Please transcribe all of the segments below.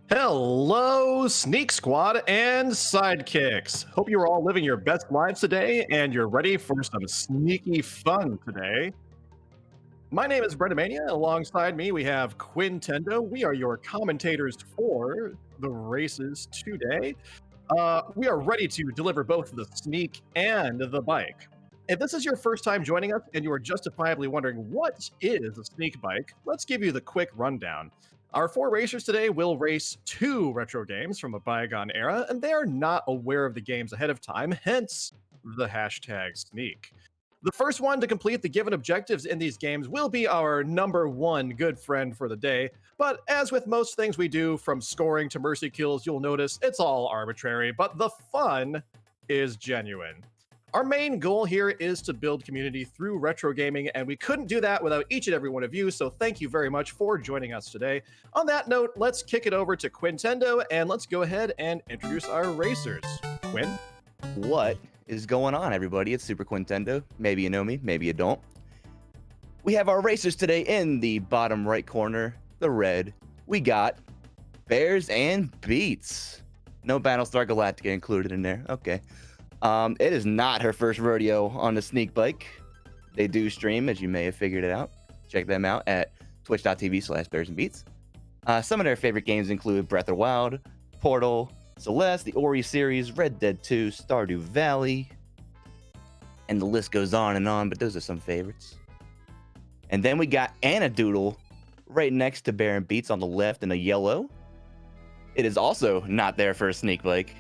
Hello, Sneak Squad and Sidekicks. Hope you're all living your best lives today and you're ready for some sneaky fun today. My name is Brentamania. Alongside me, we have Quintendo. We are your commentators for the races today. We are ready to deliver both the sneak and the bike. If this is your first time joining us and you are justifiably wondering what is a sneak bike, let's give you the quick rundown. Our four racers today will race two retro games from a bygone era, and they are not aware of the games ahead of time, hence the hashtag sneak. The first one to complete the given objectives in these games will be our number one good friend for the day, but as with most things we do, from scoring to mercy kills, you'll notice it's all arbitrary, but the fun is genuine. Our main goal here is to build community through retro gaming, and we couldn't do that without each and every one of you, so thank you very much for joining us today. On that note, let's kick it over to Quintendo, and let's go ahead and introduce our racers. Quinn? What is going on, everybody? It's Super Quintendo. Maybe you know me, maybe you don't. We have our racers today in the bottom right corner, the red. We got Bears and Beats. No Battlestar Galactica included in there. Okay. It is not her first rodeo on the Sneak Bike. They do stream, as you may have figured it out. Check them out at twitch.tv/bearsandbeats. Some of their favorite games include Breath of the Wild, Portal, Celeste, the Ori series, Red Dead 2, Stardew Valley, and the list goes on, but those are some favorites. And then we got Anadoodle right next to Bear and Beats on the left in a yellow. It is also not their first Sneak Bike,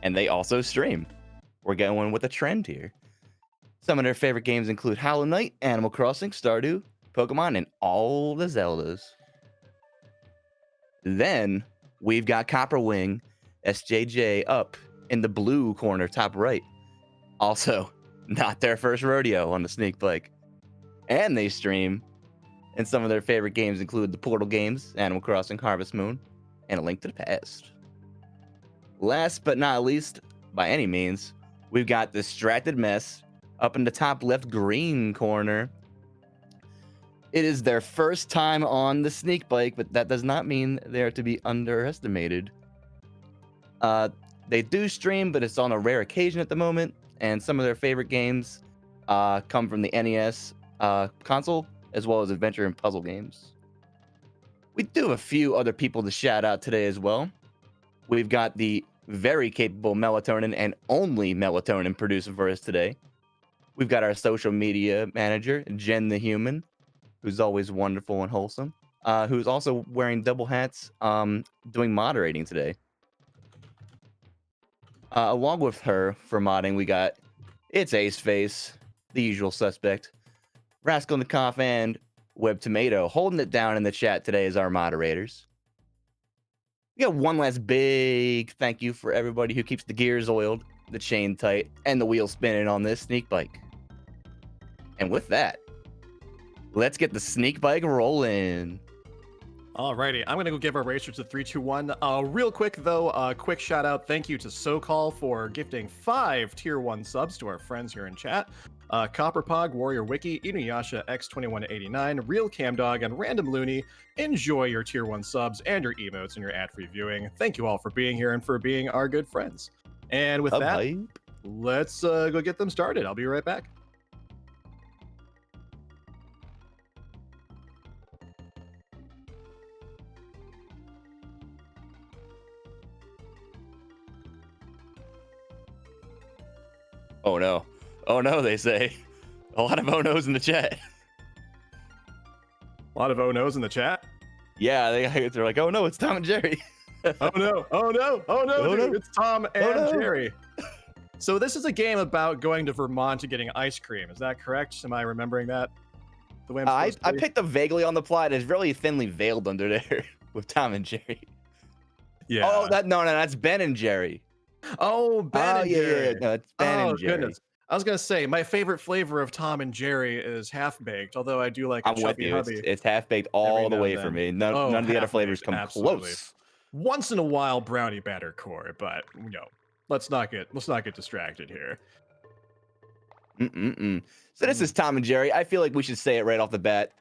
and they also stream. We're going with a trend here. Some of their favorite games include Hollow Knight, Animal Crossing, Stardew, Pokemon, and all the Zeldas. Then we've got Copperwing, SJJ up in the blue corner, top right. Also, not their first rodeo on the Sneak Bike. And they stream. And some of their favorite games include the Portal games, Animal Crossing, Harvest Moon, and A Link to the Past. Last but not least, by any means, we've got Distracted Mess up in the top left green corner. It is their first time on the Sneak Bike, but that does not mean they're to be underestimated. They do stream, but it's on a rare occasion at the moment, and some of their favorite games come from the NES console, as well as adventure and puzzle games. We do have a few other people to shout out today as well. We've got the very capable Melatonin and only Melatonin producer for us today. We've got our social media manager, Jen the Human, who's always wonderful and wholesome, who's also wearing double hats, doing moderating today. Along with her for modding, we got It's Ace Face, the usual suspect, Rascal in the Cough, and Web Tomato holding it down in the chat today as our moderators. We got one last big thank you for everybody who keeps the gears oiled, the chain tight, and the wheels spinning on this Sneak Bike. And with that, let's get the Sneak Bike rolling. Alrighty, I'm gonna go give our racers a 3, 2, 1. Real quick though, quick shout out, thank you to SoCall for gifting 5 tier 1 subs to our friends here in chat. Copperpog, Warrior Wiki, Inuyasha X2189, Real Camdog, and Random Looney. Enjoy your tier 1 subs and your emotes and your ad-free viewing. Thank you all for being here and for being our good friends. And with that, let's go get them started. I'll be right back. Oh no. Oh no, they say. A lot of oh no's in the chat. A lot of oh no's in the chat? Yeah, they're like, oh no, it's Tom and Jerry. Oh no, oh no, oh no, Oh, dude, no. it's Tom and no. Jerry. So this is a game about going to Vermont and getting ice cream. Is that correct? Am I remembering that the way I to? picked up vaguely on the plot. It's really thinly veiled under there with Tom and Jerry. Yeah. Oh, that's Ben and Jerry. Oh, Ben and Jerry. Yeah. No, it's Ben and Jerry. Goodness. I was gonna say my favorite flavor of Tom and Jerry is half baked, although I do like a I'm with chubby you. hubby. It's half baked all the way for me. None of the other flavors come close. Once in a while, brownie batter core, but let's not get distracted here. So this is Tom and Jerry. I feel like we should say it right off the bat.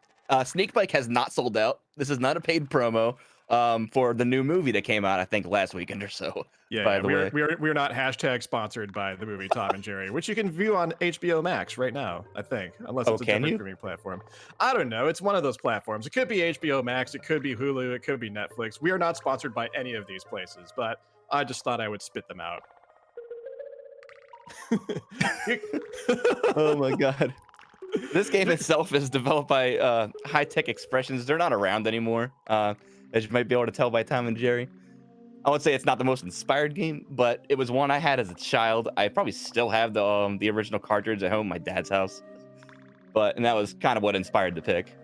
Sneak Bike has not sold out. This is not a paid promo. for the new movie that came out, I think last weekend or so. Yeah, By yeah, the way, we're not hashtag sponsored by the movie Tom and Jerry, which you can view on HBO Max right now, I think, unless oh, it's a can different you? streaming platform. I don't know. It's one of those platforms. It could be HBO Max, it could be Hulu, it could be Netflix. We are not sponsored by any of these places, but I just thought I would spit them out. Oh my god. This game itself is developed by High Tech Expressions. They're not around anymore, as you might be able to tell by Tom and Jerry. I would say it's not the most inspired game, but it was one I had as a child. I probably still have the original cartridge at home at my dad's house, and that was kind of what inspired the pick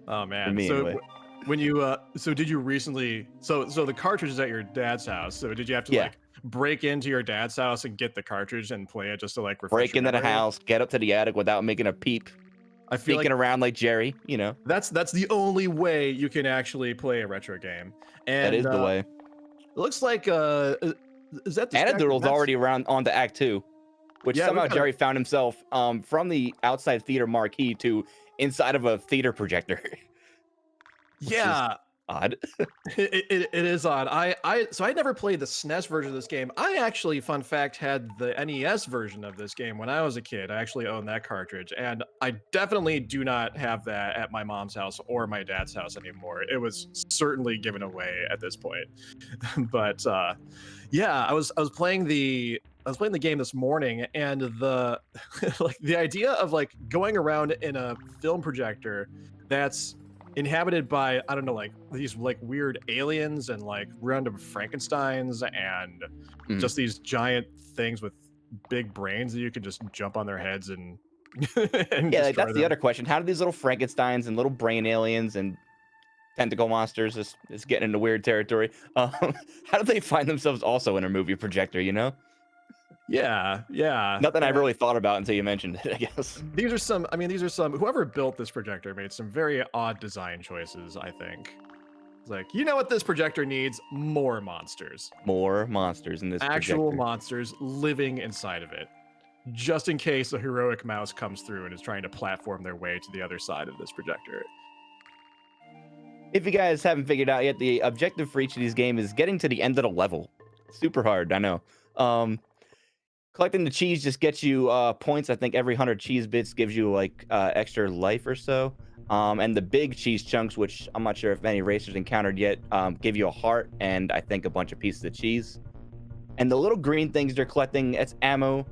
Oh for man. me So anyway. when you so did you recently so the cartridge is at your dad's house. So did you have to Yeah, like break into your dad's house and get the cartridge and play it just to like refresh break your into the memory? house, get up to the attic without making a peep, I feel sneaking like around like Jerry. You know, that's the only way you can actually play a retro game. that And is the way. it looks like is that distracted Anadoodle's mess? already around on to Act 2, which Yeah, we've somehow got a Jerry found himself from the outside theater marquee to inside of a theater projector, which is yeah. odd. It is odd. So I never played the SNES version of this game. I actually, fun fact, had the NES version of this game when I was a kid. I actually owned that cartridge, and I definitely do not have that at my mom's house or my dad's house anymore. It was certainly given away at this point. But yeah, I was playing the game this morning, and the like the idea of like going around in a film projector that's inhabited by, I don't know, like these like weird aliens and like random Frankensteins and Mhm. just these giant things with big brains that you can just jump on their heads and and Yeah, like destroy that's the them. other question. How do these little Frankensteins and little brain aliens and tentacle monsters is getting into weird territory? How do they find themselves also in a movie projector? You know, Yeah, yeah. nothing I've And really thought about until you mentioned it. I guess. these are some, I mean, these are some, whoever built this projector made some very odd design choices, I think. It's like, you know what this projector needs? More monsters. More monsters in this Actual projector. monsters living inside of it, just in case a heroic mouse comes through and is trying to platform their way to the other side of this projector. If you guys haven't figured out yet, the objective for each of these games is getting to the end of the level. Super hard, I know. Collecting the cheese just gets you points. I think every 100 cheese bits gives you like extra life or so. And the big cheese chunks, which I'm not sure if any racers encountered yet, give you a heart and I think a bunch of pieces of cheese. And the little green things they're collecting, it's ammo.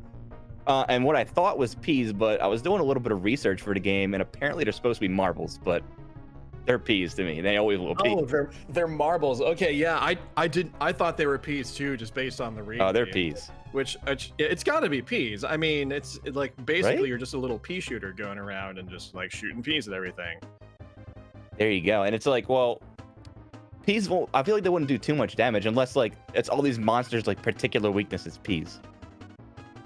And what I thought was peas, but I was doing a little bit of research for the game, and apparently they're supposed to be marbles, but they're peas to me. They always will be. Oh, they're marbles. Okay, yeah, I thought they were peas too, just based on the read. Oh, they're peas. Which it's got to be peas. I mean, it's like basically Right? you're just a little pea shooter going around and just like shooting peas at everything. There you go. And it's like, well, peas won't. I feel like they wouldn't do too much damage unless like it's all these monsters like particular weakness is peas.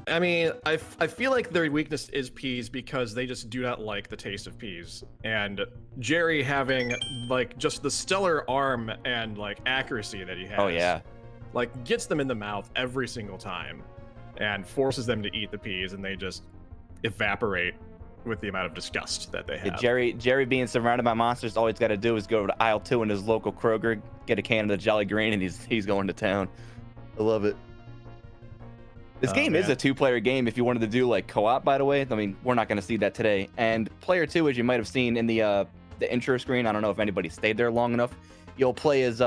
I mean, I feel like their weakness is peas because they just do not like the taste of peas. And Jerry having like just the stellar arm and like accuracy that he has. Oh yeah. Like gets them in the mouth every single time and forces them to eat the peas, and they just evaporate with the amount of disgust that they have. Jerry being surrounded by monsters, all he's got to do is go to aisle 2 in his local Kroger, get a can of the Jolly Green, and he's going to town. I love it. This Oh, game is man. a 2-player game if you wanted to do like co-op, by the way. I mean, we're not going to see that today. And player 2, as you might have seen in the intro screen, I don't know if anybody stayed there long enough. You'll play as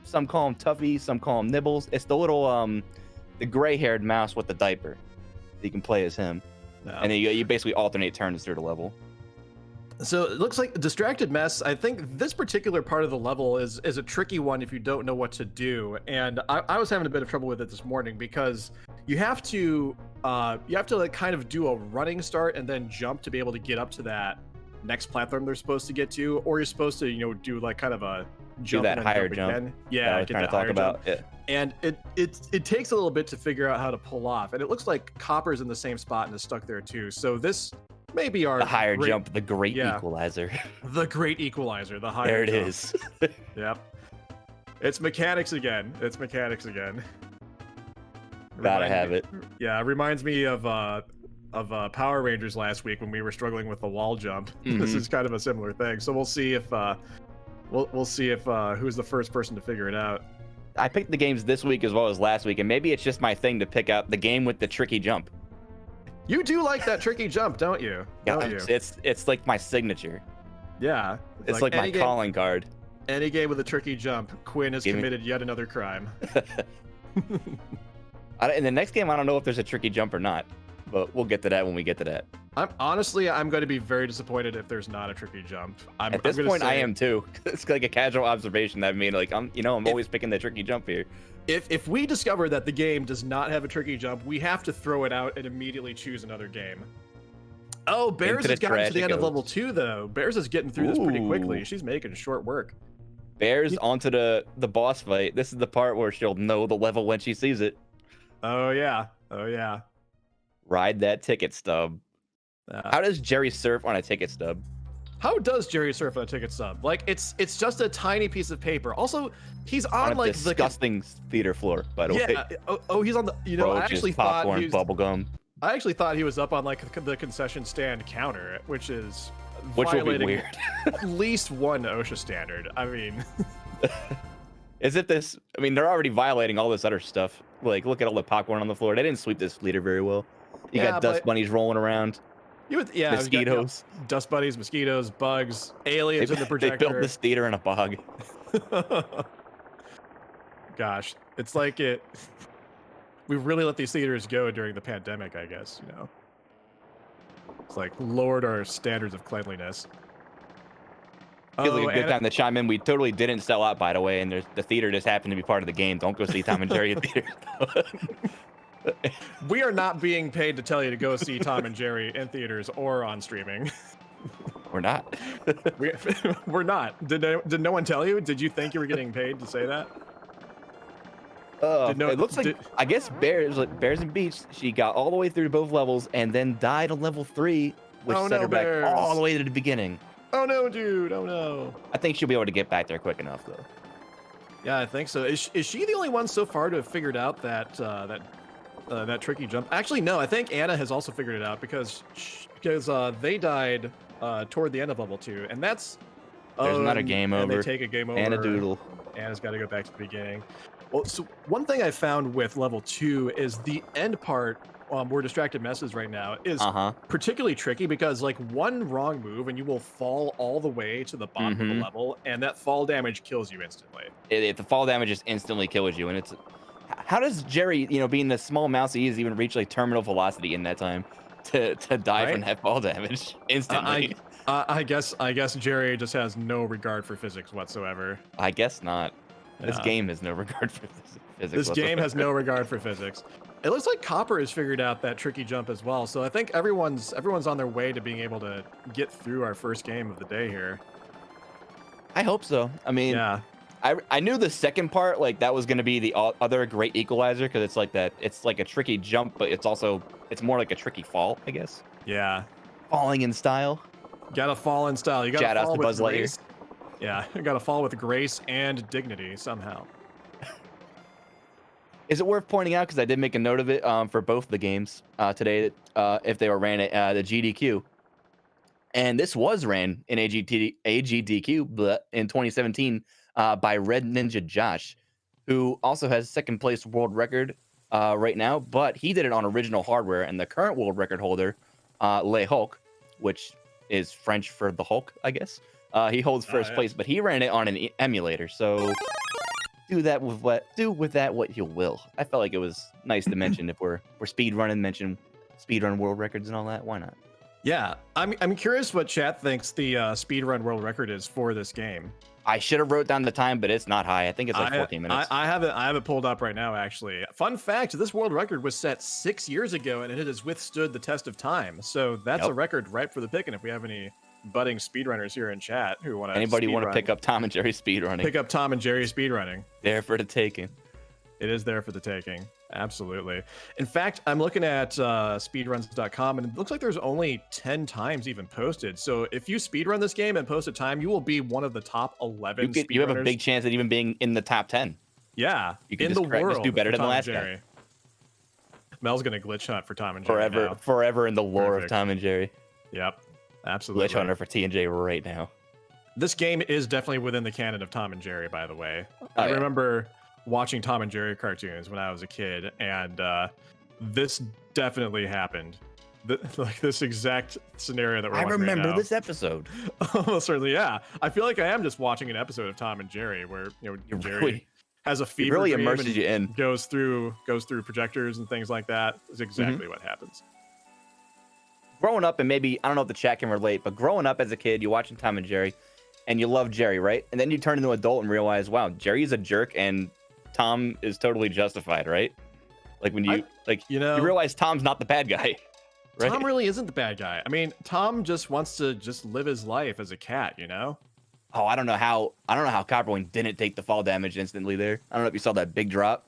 some call him Tuffy, some call him Nibbles. It's the little the gray-haired mouse with the diaper. You can play as him, and then you basically alternate turns through the level. So it looks like Distracted Mess. I think this particular part of the level is a tricky one if you don't know what to do. And I was having a bit of trouble with it this morning because you have to like kind of do a running start and then jump to be able to get up to that next platform they're supposed to get to, or you're supposed to do like kind of a jump that and then higher jump jump. again. That Yeah, I was get trying to that talk higher about. jump. Yeah. And it takes a little bit to figure out how to pull off. And it looks like Copper's in the same spot and is stuck there too. So this may be our The higher great- jump, the great yeah. equalizer. the great equalizer, the higher There it jump. is. Yep. It's mechanics again. Gotta have it. Yeah, it reminds me of Power Rangers last week when we were struggling with the wall jump. This Mhm. is kind of a similar thing. So we'll see if We'll see if who's the first person to figure it out. I picked the games this week as well as last week, and maybe it's just my thing to pick out the game with the tricky jump. You do like that tricky jump, don't you? Yeah, Don't you? it's like my signature. Yeah. It's like my calling card. Any game with a tricky jump, Quinn has committed yet another crime. In the next game, I don't know if there's a tricky jump or not, but we'll get to that when we get to that. I'm going to be very disappointed if there's not a tricky jump. At this point, I am too. It's like a casual observation that I made. Like I'm always picking the tricky jump here. If we discover that the game does not have a tricky jump, we have to throw it out and immediately choose another game. Oh, Bears has gotten to the end of level 2 though. Bears is getting through this pretty quickly. She's making short work. Bears onto the boss fight. This is the part where she'll know the level when she sees it. Oh yeah. Oh yeah. Ride that ticket stub. How does Jerry surf on a ticket stub? How does Jerry surf on a ticket stub? Like it's just a tiny piece of paper. Also, he's on like the disgusting theater floor, by the way. Yeah. Oh, he's on the. I actually thought popcorn, bubblegum. I actually thought he was up on like the concession stand counter, which would be weird. At least one OSHA standard. I mean, as if this. I mean, they're already violating all this other stuff. Like, look at all the popcorn on the floor. They didn't sweep this theater very well. You got dust bunnies rolling around. Mosquitoes. Dust bunnies, mosquitoes, bugs, aliens in the projector. They built this theater in a bog. Gosh, it's like we really let these theaters go during the pandemic, I guess, It's like lowered our standards of cleanliness. Feels like a good time to chime in. We totally didn't sell out, by the way, and the theater just happened to be part of the game. Don't go see Tom and Jerry at theater. We are not being paid to tell you to go see Tom and Jerry in theaters or on streaming. We're not. We're not. Did no one tell you? Did you think you were getting paid to say that? It looks like I guess Bears and Beach. She got all the way through both levels and then died on level 3, which set her back all the way to the beginning. Oh no, dude! Oh no! I think she'll be able to get back there quick enough, though. Yeah, I think so. Is she the only one so far to have figured out that that tricky jump? Actually, no. I think Anna has also figured it out because they died toward the end of level 2, and that's there's not a game over. They take a game over. Anna Doodle. Anna's got to go back to the beginning. Well, so one thing I found with level 2 is the end part. Where Distracted Mess is right now is particularly tricky because like one wrong move and you will fall all the way to the bottom of the level, and that fall damage kills you instantly. The fall damage just instantly kills you, and it's how does Jerry, being the small mouse he is, even reach like terminal velocity in that time to die from that fall damage instantly? I guess Jerry just has no regard for physics whatsoever. I guess not. This game has no regard for physics. This game has no regard for physics. It looks like Copper has figured out that tricky jump as well. So I think everyone's on their way to being able to get through our first game of the day here. I hope so. I mean, yeah. I knew the second part, like that was going to be the other great equalizer because it's like that. It's like a tricky jump, but it's more like a tricky fall, I guess. Yeah. Falling in style. Gotta fall in style. You gotta Shout fall out to Buzz grace. Yeah, you gotta fall with grace and dignity somehow. Is it worth pointing out, because I did make a note of it for both the games today, if they were ran at the GDQ. And this was ran in AGDQ in 2017 by Red Ninja Josh, who also has second place world record right now, but he did it on original hardware. And the current world record holder, Le Hulk, which is French for the Hulk, I guess, he holds first place, but he ran it on an emulator. So do with that what you will. I felt like it was nice to mention if we're speedrunning, mention speedrun world records and all that. Why not? Yeah, I'm curious what chat thinks the speedrun world record is for this game. I should have wrote down the time, but it's not high. I think it's like 14 minutes. I have it pulled up right now, actually. Fun fact, this world record was set 6 years ago, and it has withstood the test of time. So that's a record ripe for the picking if we have any budding speedrunners here in chat who want to Anybody want to pick up Tom and Jerry speedrunning? Pick up Tom and Jerry speedrunning. There for the taking. It is there for the taking. Absolutely. In fact, I'm looking at speedruns.com, and it looks like there's only 10 times even posted. So if you speedrun this game and post a time, you will be one of the top 11 speedrunners. You have a big chance at even being in the top 10. Yeah, you can just do better than the last guy. Mel's going to glitch hunt for Tom and Jerry forever in the lore of Tom and Jerry. Yep, absolutely. Glitch hunter for T and J right now. This game is definitely within the canon of Tom and Jerry, by the way. Oh, I yeah. remember watching Tom and Jerry cartoons when I was a kid, and this definitely happened. Like this exact scenario that we're I watching remember right this episode. Almost certainly, yeah. I feel like I am just watching an episode of Tom and Jerry where Jerry Really, has a it fever really dream immerses and you in. goes through projectors and things like that. Is exactly what happens. Growing up, and maybe I don't know if the chat can relate, but growing up as a kid, you're watching Tom and Jerry, and you love Jerry, right? And then you turn into an adult and realize, wow, Jerry's a jerk, and Tom is totally justified, right? Like when you you realize Tom's not the bad guy. Right? Tom really isn't the bad guy. I mean, Tom just wants to live his life as a cat, Oh, I don't know how Copperwing didn't take the fall damage instantly there. I don't know if you saw that big drop.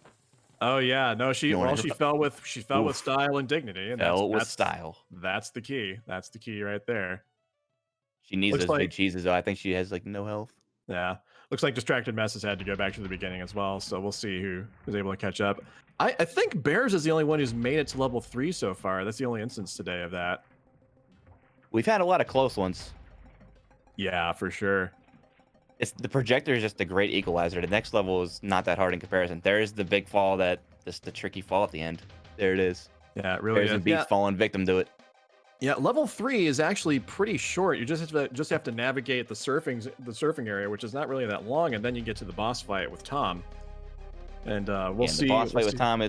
Oh yeah, no, she fell with Oof. style and dignity, and Fell with that's style. That's the key. That's the key right there. She needs Looks those like- big cheeses though. I think she has like no health. Yeah, looks like Distracted Mess has had to go back to the beginning as well. So we'll see who is able to catch up. I think Bears is the only one who's made it to level 3 so far. That's the only instance today of that. We've had a lot of close ones. Yeah, for sure. It's the projector is just a great equalizer. The next level is not that hard in comparison. There is the big fall the tricky fall at the end. There it is. Yeah, it really There's is. a beast falling victim to it. Yeah, level 3 is actually pretty short. You just have to navigate the surfing area, which is not really that long, and then you get to the boss fight with Tom. And we'll see. The boss fight with Tom,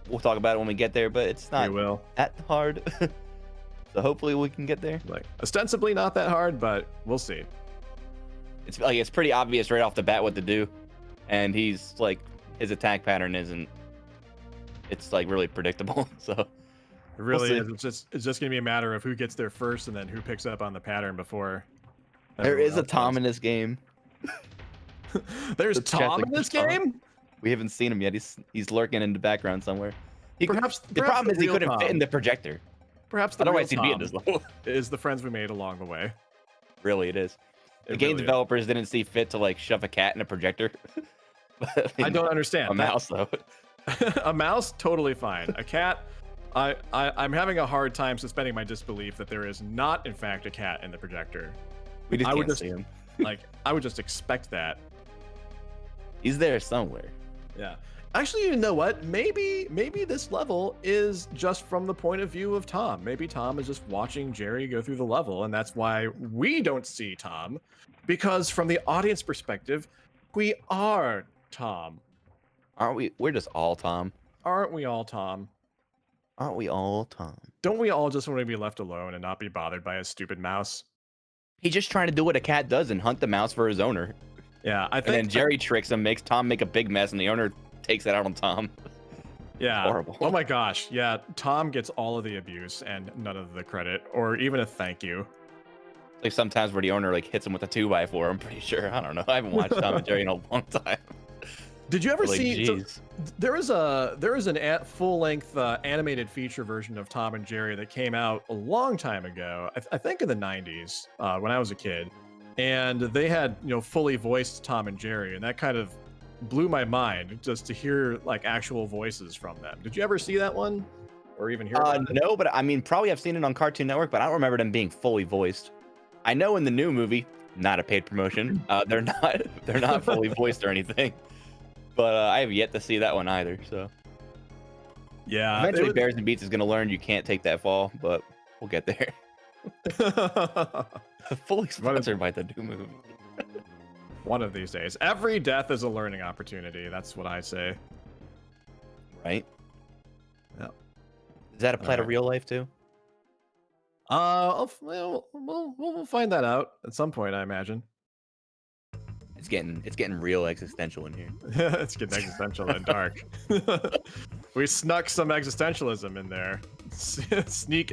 we'll talk about it when we get there, but it's not that hard. So hopefully we can get there. Like ostensibly not that hard, but we'll see. It's pretty obvious right off the bat what to do, and he's like his attack pattern isn't. It's like really predictable. So it really is. It's just gonna be a matter of who gets there first, and then who picks up on the pattern before. There is a Tom in this game. There's Tom in this game. We haven't seen him yet. He's lurking in the background somewhere. The problem is he couldn't Tom fit in the projector. Perhaps the otherwise real he'd be Tom in this level. is the friends we made along the way. Really, it is. The It game really is. developers didn't see fit to like shove a cat in a projector. I don't understand. A mouse though. A mouse, totally fine. A cat, I'm having a hard time suspending my disbelief that there is not, in fact, a cat in the projector. We just I would can't see him. I would just expect that. He's there somewhere. Yeah. Actually, you know what? Maybe this level is just from the point of view of Tom. Maybe Tom is just watching Jerry go through the level, and that's why we don't see Tom. Because from the audience perspective, we are Tom. Aren't we? We're just all Tom. Aren't we all Tom? Aren't we all Tom? Don't we all just want to be left alone and not be bothered by a stupid mouse? He's just trying to do what a cat does and hunt the mouse for his owner. Yeah, I think. And then Jerry tricks him, makes Tom make a big mess, and the owner takes it out on Tom. Yeah. Horrible. Oh my gosh. Yeah. Tom gets all of the abuse and none of the credit, or even a thank you. Like sometimes where the owner like hits him with a 2x4. I'm pretty sure. I don't know. I haven't watched Tom and Jerry in a long time. Did you ever Like, see? So, geez. there is an full-length animated feature version of Tom and Jerry that came out a long time ago. I think in the 90s when I was a kid, and they had fully voiced Tom and Jerry, and that kind of blew my mind just to hear like actual voices from them. Did you ever see that one, or even hear about it? No, but I mean, probably I've seen it on Cartoon Network, but I don't remember them being fully voiced. I know in the new movie, not a paid promotion, they're not fully voiced or anything. But I have yet to see that one either. So Yeah. eventually, Bears and Beats is gonna learn you can't take that fall, but we'll get there. Fully sponsored by the new movie. One of these days. Every death is a learning opportunity. That's what I say. Right? Yeah. Does that apply to Alright. real life too? We'll find that out at some point, I imagine. It's getting real existential in here. It's getting existential and dark. We snuck some existentialism in there. Sneak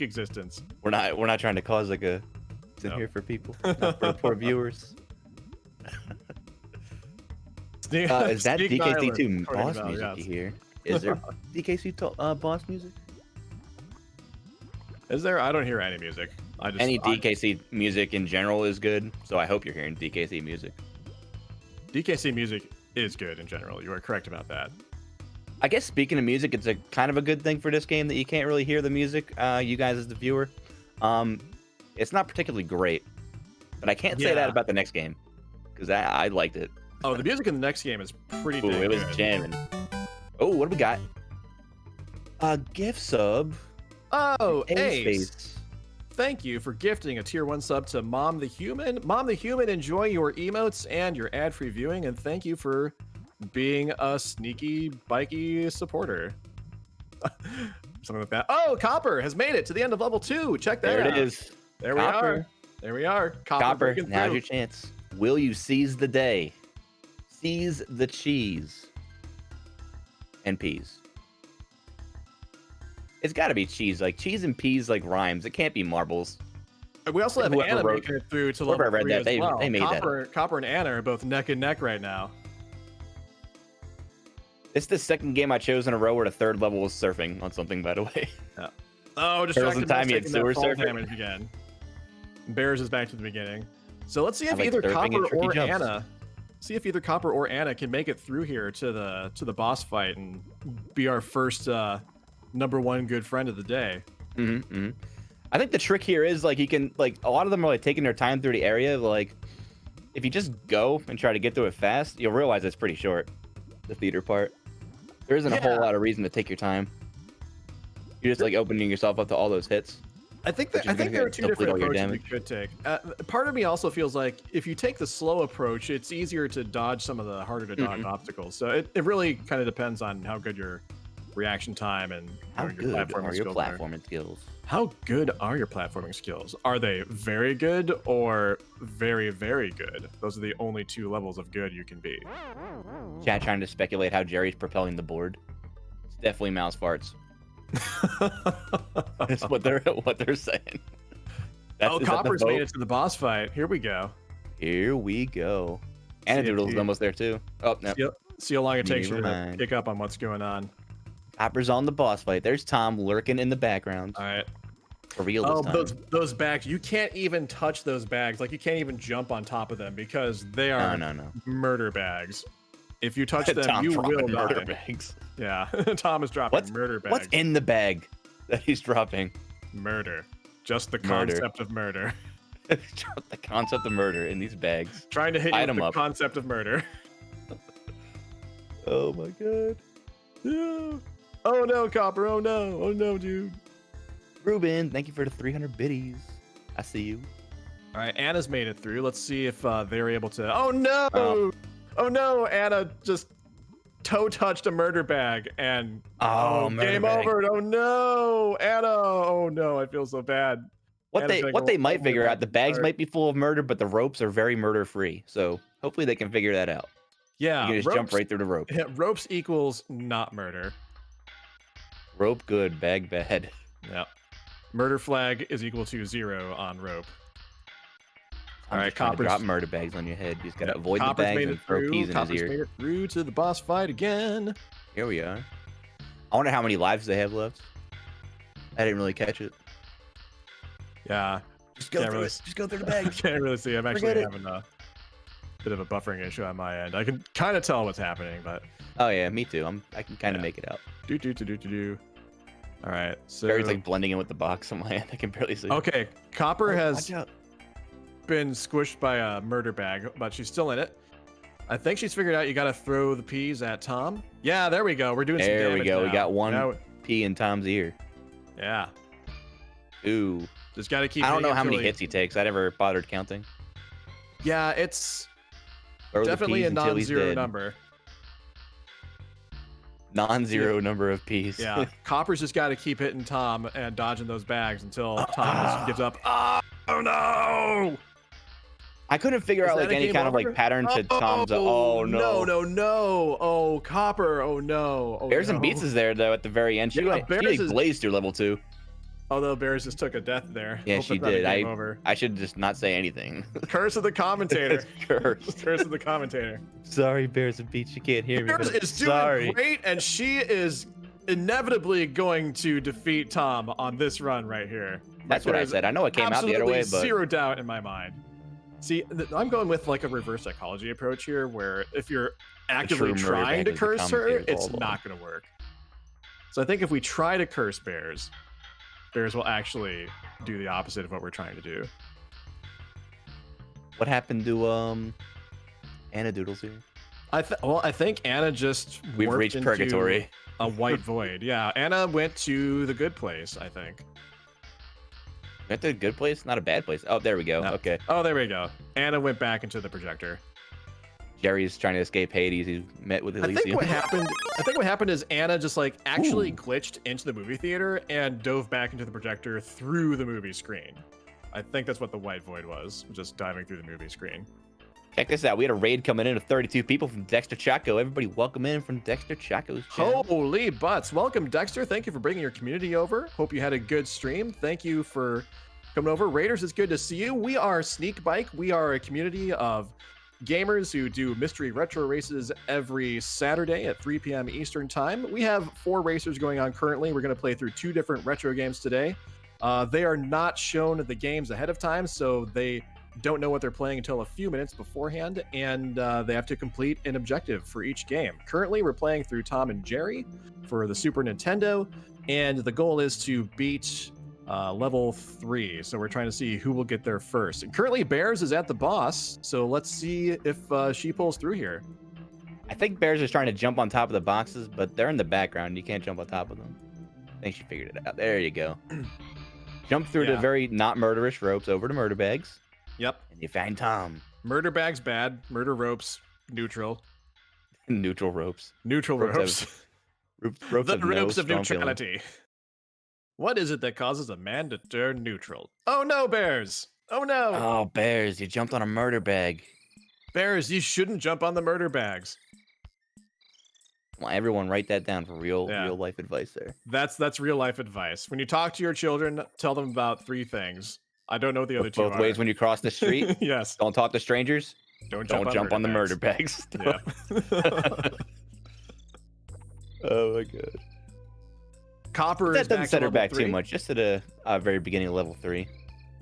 existence. We're not trying to cause like a it's in No. here for people, not for poor viewers. Is that Sneak DKC2 Nyland, boss according to music Val, you yes. hear? Is there DKC boss music? Is there? I don't hear any music. Any DKC music in general is good, so I hope you're hearing DKC music. DKC music is good in general. You are correct about that. I guess speaking of music, it's a kind of a good thing for this game that you can't really hear the music, you guys as the viewer. It's not particularly great. But I can't say that about the next game because I liked it. Oh, the music in the next game is pretty Ooh, dang it was good. jamming. Oh, what do we got? A gift sub. Oh, Ace. Ace. Thank you for gifting a tier 1 sub to Mom the Human. Mom the Human, enjoy your emotes and your ad-free viewing, and thank you for being a sneaky, bikey supporter. Something like that. Oh, Copper has made it to the end of level 2. Check that There out. it is. There we are. There we are. Copper, breaking now's through. your chance. Will you seize the day? Seize the cheese. And peas. It's got to be cheese. Like, cheese and peas, like, rhymes. It can't be marbles. We also have Whoever Anna wrote- making it through to whoever level read 3 that, as they- well. they made that Copper and Anna are both neck and neck right now. It's the second game I chose in a row where the third level was surfing on something, by the way. Oh, There was distracted a time you had taking that sewer fall surfing. damage again. Bears is back to the beginning. So let's see if I like either surfing and Copper tricky or jumps. Anna, can make it through here to the boss fight and be our first #1 good friend of the day. I think the trick here is like you can like a lot of them are like taking their time through the area. Like if you just go and try to get through it fast, you'll realize it's pretty short. The theater part. There isn't a whole lot of reason to take your time. You're just like opening yourself up to all those hits. I think Which is gonna there are two deplete different all your approaches you damage. could take. Part of me also feels like if you take the slow approach, it's easier to dodge some of the harder to dodge obstacles. So it really kind of depends on how good your reaction time and How your good platforming are your skills are. platforming skills? How good are your platforming skills? Are they very good or very, very good? Those are the only 2 levels of good you can be. Chat trying to speculate how Jerry's propelling the board. It's definitely mouse farts. That's what they're saying. Oh, is that the Copper's made vote? it to the boss fight. Here we go. Here we go. See if Anadoodle's you- almost there too. Oh no. See how long it takes you Never to mind. pick up on what's going on. Copper's on the boss fight. There's Tom lurking in the background. All right. For real Oh, this time. those bags. You can't even touch those bags. Like, you can't even jump on top of them because they are No. murder bags. If you touch them, Tom's you will dropping murder die. bags. Yeah, Tom is dropping murder bags. What's in the bag that he's dropping? Murder. Just the Murder. concept of murder. The concept of murder in these bags. Trying to hit you Light with 'em the up. concept of murder. Oh my god. Yeah. Oh no, Copper. Oh no. Oh no, dude. Ruben, thank you for the 300 biddies. I see you. All right, Anna's made it through. Let's see if they're able to. Oh no! Oh. Oh no! Anna just toe touched a murder bag and Murder game bag. over. Oh no, Anna! Oh no, I feel so bad. What Anna's they gonna what go they all might the way figure back out, the to bags start. might be full of murder, but the ropes are very murder free. So hopefully they can figure that out. Yeah, You can just jump right through the rope. Ropes equals not murder. Rope good, bag bad. Yeah. Murder flag is equal to 0 on rope. I'm All right, just trying to Copper's- drop murder bags on your head. You just gotta avoid the Copper's bags made and it throw through. peas in his Copper's ear. made it through to the boss fight again. Here we are. I wonder how many lives they have left. I didn't really catch it. Yeah. Just go Can't through really- it. Just go through the I bags. can't really see. I'm actually Forget it. having a bit of a buffering issue on my end. I can kind of tell what's happening, but Oh yeah, me too. I can kind of make it out. do. All right. So Barry's like blending in with the box on my end. I can barely see. okay, Copper Oh, has watch out. been squished by a murder bag, but she's still in it. I think she's figured out you got to throw the peas at Tom. Yeah, there we go. We're doing some There damage we go. We now. got one Now- pea in Tom's ear. yeah. Ooh. Just got to keep I don't hitting know how many until he- hits he takes. I never bothered counting. Yeah, it's Throw the definitely peas a until he's non-zero dead. number. Non-zero number of peas. Yeah, Copper's just got to keep hitting Tom and dodging those bags until Tom just gives up. Oh no! I couldn't figure Is out that like a any game kind of over? like pattern to Tom's. Oh no. No! Oh, Copper! Oh no! Oh, Bears no. and Beats is there though at the very end. She Yeah, like, Bears she like is- blazed through level 2. Although Bears just took a death there. Yeah, Hope she that's not a did. game over. I should just not say anything. Curse of the commentator. Cursed. Curse of the commentator. Sorry, Bears and Beats. You can't hear me. Bears but is doing sorry. great, and she is inevitably going to defeat Tom on this run right here. That's what I There's said. I know it came out the other absolutely way, but zero doubt in my mind. See, I'm going with like a reverse psychology approach here, where if you're actively true murder trying bag to is the curse her, commentator's it's all along. not going to work. So I think if we try to curse Bears, Bears will actually do the opposite of what we're trying to do. What happened to Anna Doodles here? I think Anna just We've warped reached into purgatory. a white void. Yeah, Anna went to the good place, I think. Went to a good place, not a bad place. Oh, there we go. No. Okay. Oh, there we go. Anna went back into the projector. Jerry's trying to escape Hades. He met with Elysium. I think what happened is Anna just like actually glitched into the movie theater and dove back into the projector through the movie screen. I think that's what the white void was, just diving through the movie screen. Check this out. We had a raid coming in of 32 people from Dexter Chaco. Everybody welcome in from Dexter Chaco's channel. Holy butts. Welcome, Dexter. Thank you for bringing your community over. Hope you had a good stream. Thank you for coming over. Raiders, it's good to see you. We are Sneakbike. We are a community of gamers who do mystery retro races every Saturday at 3 p.m. Eastern time. We have 4 racers going on currently. We're going to play through 2 different retro games today. They are not shown the games ahead of time, so they don't know what they're playing until a few minutes beforehand, and they have to complete an objective for each game. Currently, we're playing through Tom and Jerry for the Super Nintendo, and the goal is to beat level 3. So we're trying to see who will get there first. And currently, Bears is at the boss, so let's see if she pulls through here. I think Bears is trying to jump on top of the boxes, but they're in the background. You can't jump on top of them. I think she figured it out. There you go. Jump through the very not murderous ropes over to murder bags. Yep. And you find Tom. Murder bags bad. Murder ropes neutral. Neutral ropes. Neutral ropes. Ropes The of no ropes of strong feeling. neutrality. What is it that causes a man to turn neutral? Oh no, Bears! Oh no! Oh, Bears, you jumped on a murder bag. Bears, you shouldn't jump on the murder bags. Well, everyone write that down for real life advice there. That's real life advice. When you talk to your children, tell them about 3 things. I don't know what the other 2 Both are. ways when you cross the street. Yes. Don't talk to strangers. Don't jump on the murder bags. Yeah. Oh my god. Copper That is doesn't back set to her level back 3. too much. Just at a very beginning of level 3.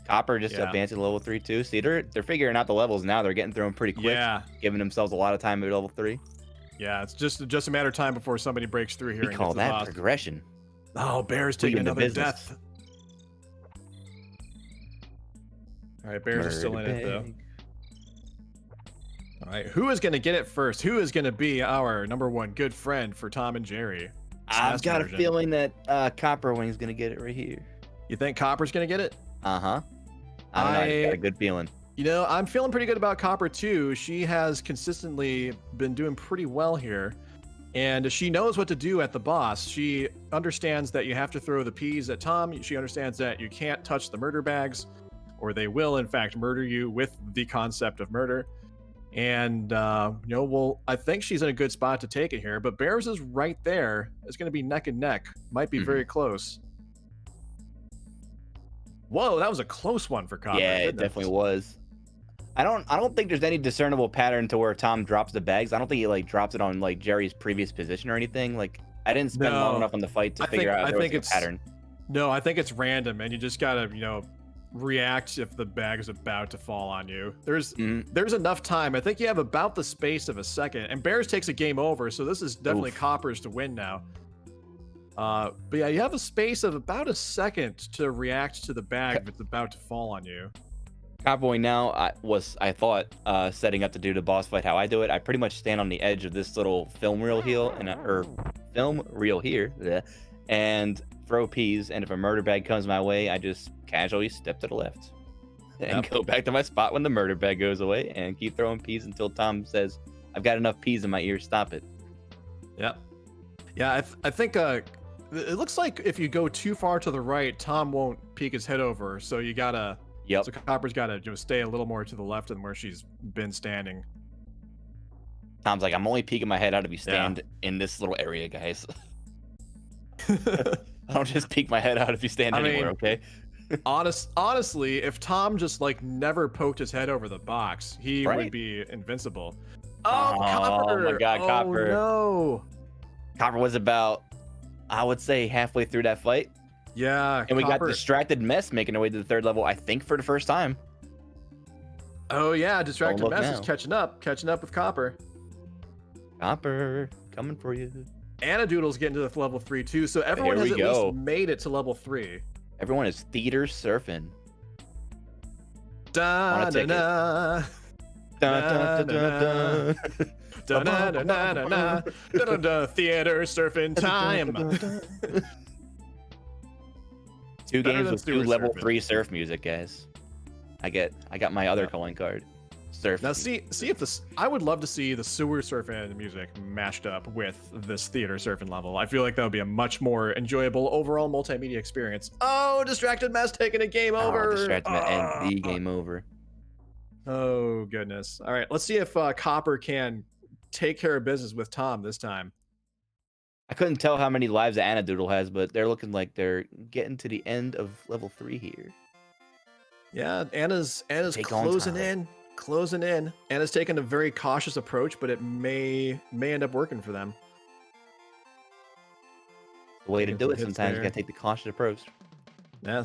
Copper just advancing to level 3 too. See, they're figuring out the levels now. They're getting through them pretty quick. Yeah. Giving themselves a lot of time at level 3. Yeah, it's just a matter of time before somebody breaks through here. We and call gets the that boss. progression. Oh, Bear's taking Leaving the another business. death. All right, Bears are still in it though. All right, who is going to get it first? Who is going to be our #1 good friend for Tom and Jerry? I've SNES got version. a feeling that Copper Wing's gonna get it right here. You think Copper's going to get it? Uh-huh. I don't know. I just got a good feeling. You know, I'm feeling pretty good about Copper too. She has consistently been doing pretty well here. And she knows what to do at the boss. She understands that you have to throw the peas at Tom. She understands that you can't touch the murder bags, or they will, in fact, murder you with the concept of murder. And, you know, well, I think she's in a good spot to take it here. But Bears is right there. It's going to be neck and neck. Might be very close. Whoa, that was a close one for Copper. Yeah, it definitely was. I don't think there's any discernible pattern to where Tom drops the bags. I don't think he like drops it on like Jerry's previous position or anything. Like I didn't spend long enough on the fight to figure out if there was a pattern. No, I think it's random, and you just gotta, you know, react if the bag is about to fall on you. There's enough time. I think you have about the space of a second, and Bears takes a game over, so this is definitely Copper's to win now. But yeah, you have a space of about a second to react to the bag if it's about to fall on you. Cowboy now I thought setting up to do the boss fight how I do it. I pretty much stand on the edge of this little film reel here and throw peas, and if a murder bag comes my way, I just casually step to the left and go back to my spot when the murder bag goes away and keep throwing peas until Tom says, I've got enough peas in my ear, stop it. Yep. Yeah, I think it looks like if you go too far to the right, Tom won't peek his head over, so you gotta so Copper's gotta just stay a little more to the left than where she's been standing. Tom's like, I'm only peeking my head out if you stand in this little area, guys. I don't just peek my head out if you stand anywhere, okay? Honestly, if Tom just like never poked his head over the box, he would be invincible. Oh, Copper! Oh my god, Copper. No. Copper was about, I would say, halfway through that fight. Yeah. And we got distracted mess making our way to the 3rd level, I think for the first time. Oh yeah, distracted mess now. is catching up with Copper. Copper, coming for you. Anna Doodle's getting to the level 3 too, so everyone has at least made it to level 3. Everyone is theater surfing. Da On a da ticket. da. Dun, dun, dun, dun, dun. Da-da-da-da-da-da. Theater surfing time. Two Better games than with sewer 2 level surfing. 3 surf music, guys. I got my other Yep. calling card. Surf. Now see if this. I would love to see the sewer surfing music mashed up with this theater surfing level. I feel like that would be a much more enjoyable overall multimedia experience. Oh, distracted mess taking a game over. Distracted and the game over. Oh goodness. All right, let's see if Copper can take care of business with Tom this time. I couldn't tell how many lives Anadoodle has, but they're looking like they're getting to the end of level 3 here. Yeah, Anna's Take on closing Tom. in. Anna's taking a very cautious approach, but it may end up working for them. The way to Taking do some it, hits sometimes you there. gotta take the cautious approach. Yeah,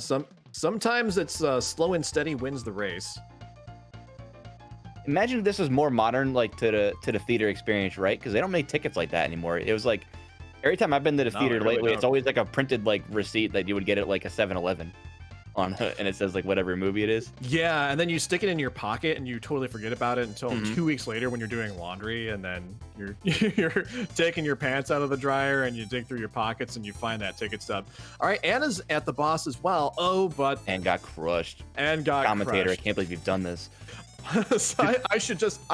sometimes it's slow and steady wins the race. Imagine this is more modern, like to the theater experience, right? Because they don't make tickets like that anymore. It was like every time I've been to the No, theater they really lately, it's don't. always like a printed like receipt that you would get at like a 7-Eleven on, and it says like whatever movie it is. Yeah, and then you stick it in your pocket and you totally forget about it until Mhm. 2 weeks later when you're doing laundry, and then you're you're taking your pants out of the dryer and you dig through your pockets and you find that ticket stub. All right, Anna's at the boss as well. Oh, but And got crushed. and got Commentator, I crushed. can't believe you've done this. So I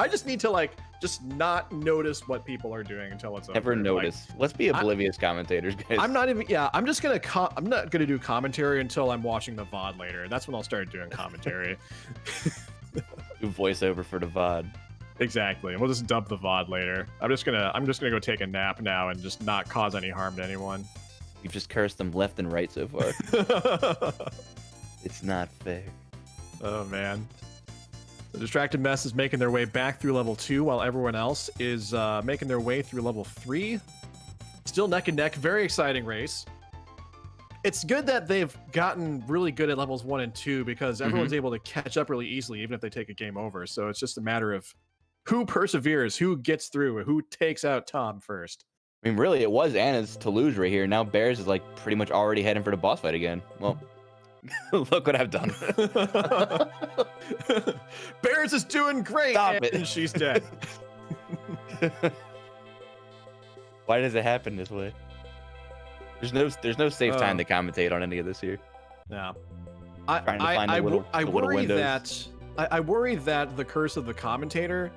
just need to like just not notice what people are doing until it's Never over. Like, notice. Let's be oblivious commentators, guys. I'm not even. Yeah, I'm just gonna. I'm not gonna do commentary until I'm watching the VOD later. That's when I'll start doing commentary. do voiceover for the VOD. Exactly. We'll just dub the VOD later. I'm just gonna go take a nap now and just not cause any harm to anyone. You've just cursed them left and right so far. It's not fair. Oh man. The distracted mess is making their way back through level 2 while everyone else is making their way through level 3. Still neck and neck. Very exciting race. It's good that they've gotten really good at levels 1 and 2 because everyone's able to catch up really easily even if they take a game over. So it's just a matter of who perseveres, who gets through, who takes out Tom first. I mean, really, it was Anna's to lose right here. Now Bears is like pretty much already heading for the boss fight again. Well, look what I've done. Bears is doing great. Stop and it. she's dead. Why does it happen this way? There's no safe time Oh. to commentate on any of this here. Yeah. Trying to find the little worry windows. I worry that the curse of the commentator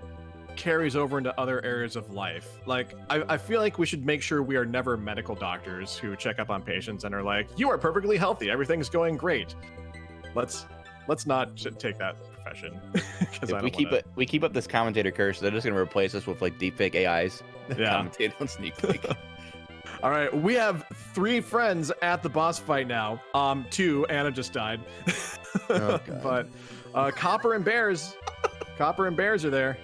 carries over into other areas of life. Like, I feel like we should make sure we are never medical doctors who check up on patients and are like, you are perfectly healthy, everything's going great. Let's not take that profession. Because If we keep up this commentator curse, they're just gonna replace us with like deepfake AIs. Yeah. Commentate on Sneakbike. All right, we have 3 friends at the boss fight now. 2, Anna just died. Oh, God. But Copper and Bears are there.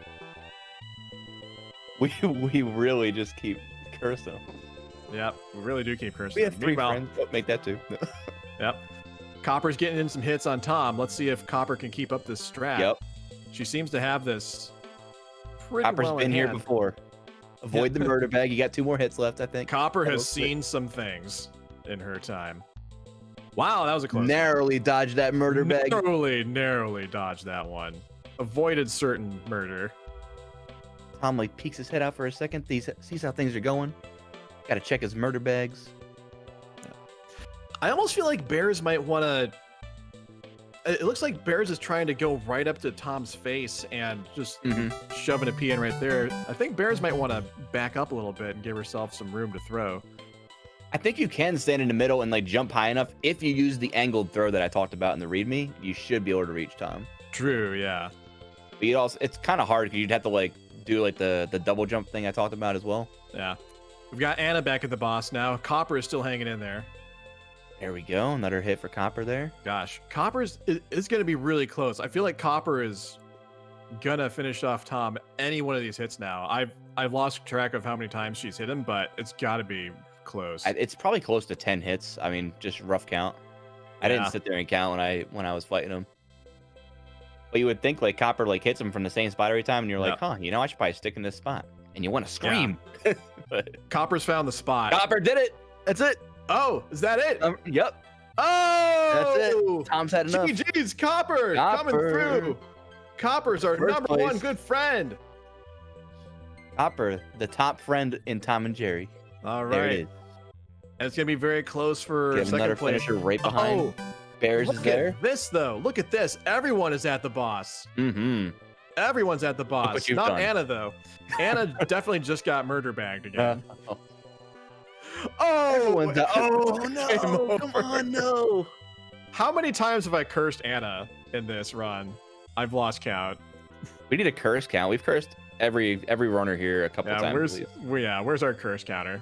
We really just keep cursing. Yep, we really do keep cursing. We have 3 Meanwhile, friends. Oh, make that 2. Yep. Copper's getting in some hits on Tom. Let's see if Copper can keep up this strat. Yep. She seems to have this pretty Copper's well in been here hand. before. Avoid the murder bag. You got 2 more hits left, I think. Copper That has was quick. seen some things in her time. Wow, that was a close one. Narrowly dodged that murder bag. Narrowly dodged that one. Avoided certain murder. Tom like peeks his head out for a second, sees how things are going. Got to check his murder bags. I almost feel like Bears might want to. It looks like Bears is trying to go right up to Tom's face and just shoving a pea in right there. I think Bears might want to back up a little bit and give herself some room to throw. I think you can stand in the middle and like jump high enough. If you use the angled throw that I talked about in the README, you should be able to reach Tom. True, yeah. But you'd also, it's kind of hard because you'd have to like do like the double jump thing I talked about as well. Yeah. We've got Anna back at the boss now. Copper is still hanging in there. There we go. Another hit for Copper there. Gosh, Copper's is going to be really close. I feel like Copper is gonna finish off Tom any one of these hits now. I've lost track of how many times she's hit him, but it's got to be close. It's probably close to 10 hits. I mean, just rough count. I Yeah. didn't sit there and count when I was fighting him. But you would think like Copper like hits him from the same spot every time, and you're like, huh, you know, I should probably stick in this spot. And you want to scream. But Copper's found the spot. Copper did it. That's it. Oh, is that it? Yep. Oh, That's it. Tom's had enough. GG's Copper coming through. Copper's our First number place. one good friend. Copper, the top friend in Tom and Jerry. All There it right. is. And it's gonna be very close for Get another second place. finisher right behind. Oh, Bears is look there. at this though. Look at this. Everyone is at the boss. Mm-hmm. Everyone's at the boss. what you've Not done. Anna though. Anna definitely just got murder bagged again. Oh, Oh, everyone's out. Oh Game no! Come over. on, no! How many times have I cursed Anna in this run? I've lost count. We need a curse count. We've cursed every runner here a couple Yeah, times. where's our curse counter?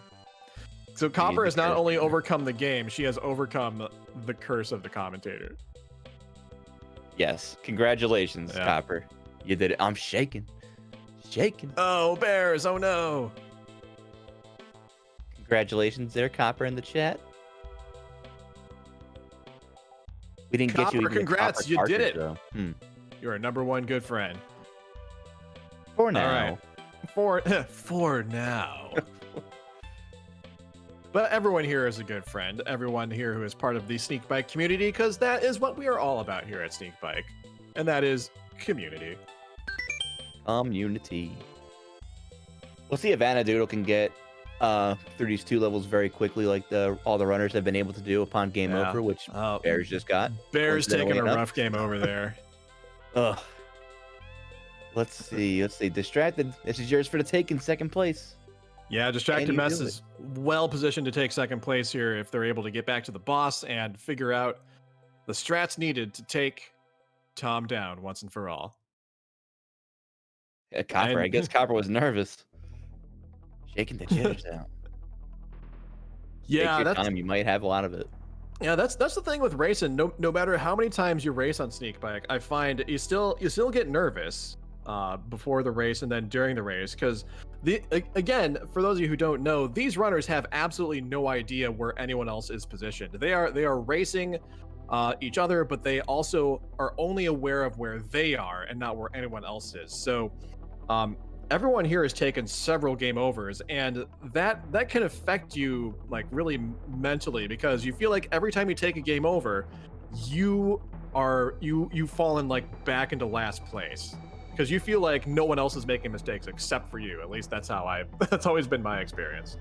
So Copper the has not curse only counter. overcome the game, she has overcome the curse of the commentator. Yes. Congratulations, Yeah. Copper. You did it. I'm shaking. Shaking. Oh, bears! Oh no! Congratulations there, Copper, in the chat. We didn't get you Copper, even a congrats, copper you did cartridge, it. though. You're a number one good friend. For now. right. For now. But everyone here is a good friend. Everyone here who is part of the Sneakbike community, because that is what we are all about here at Sneakbike, and that is community. Community. We'll see if Anna Doodle can get through these 2 levels very quickly, like all the runners have been able to do upon game Yeah. over, which Oh, Bears just got. Bears taking a Coincidentally enough. rough game over there. Ugh. Let's see. Distracted. This is yours for the take in second place. Yeah, Distracted Can you Mess do is well positioned to take second place here if they're able to get back to the boss and figure out the strats needed to take Tom down once and for all. Copper. I And- guess Copper was nervous. Shaking the jitters out. Take Yeah, your that's time. You might have a lot of it. Yeah, that's the thing with racing. No matter how many times you race on Sneakbike, I find you still get nervous before the race and then during the race, because again, for those of you who don't know, these runners have absolutely no idea where anyone else is positioned. They are racing each other, but they also are only aware of where they are and not where anyone else is. So everyone here has taken several game overs, and that can affect you like really mentally, because you feel like every time you take a game over, you've fallen like back into last place, because you feel like no one else is making mistakes except for you. At least that's that's always been my experience.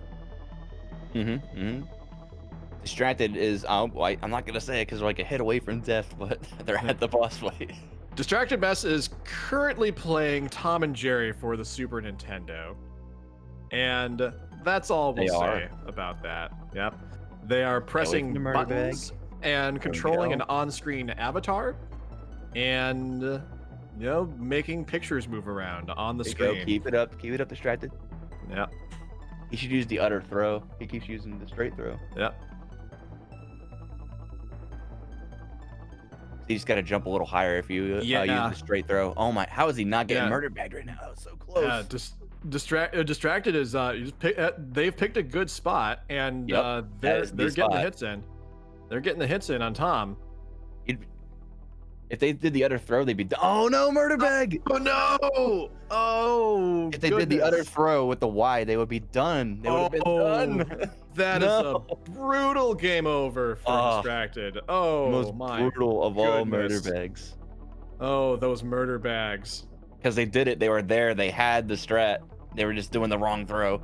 Distracted is I'm not gonna say it because we're like a hit away from death, but they're at the boss fight. Distracted Mess is currently playing Tom and Jerry for the Super Nintendo, and that's all we'll say about that. Yep, they are pressing the murder buttons and controlling an on-screen avatar, and making pictures move around on the screen. Keep it up, Distracted. Yeah, He should use the utter throw. He keeps using the straight throw. yeah. You just gotta jump a little higher if you use the straight throw. Oh my! How is he not getting murder bagged right now? That was so close. Yeah, distracted is they've picked a good spot, and they're getting the hits in. They're getting the hits in on Tom. If they did the utter throw, they'd be. Oh no, murder bag! Oh no! Oh, If they did the utter throw with the Y, they would be done. They would have been done. That is a brutal game over for Distracted. Oh, most my brutal of all murder goodness. bags. Oh, those murder bags. Because they did it. They were there. They had the strat. They were just doing the wrong throw.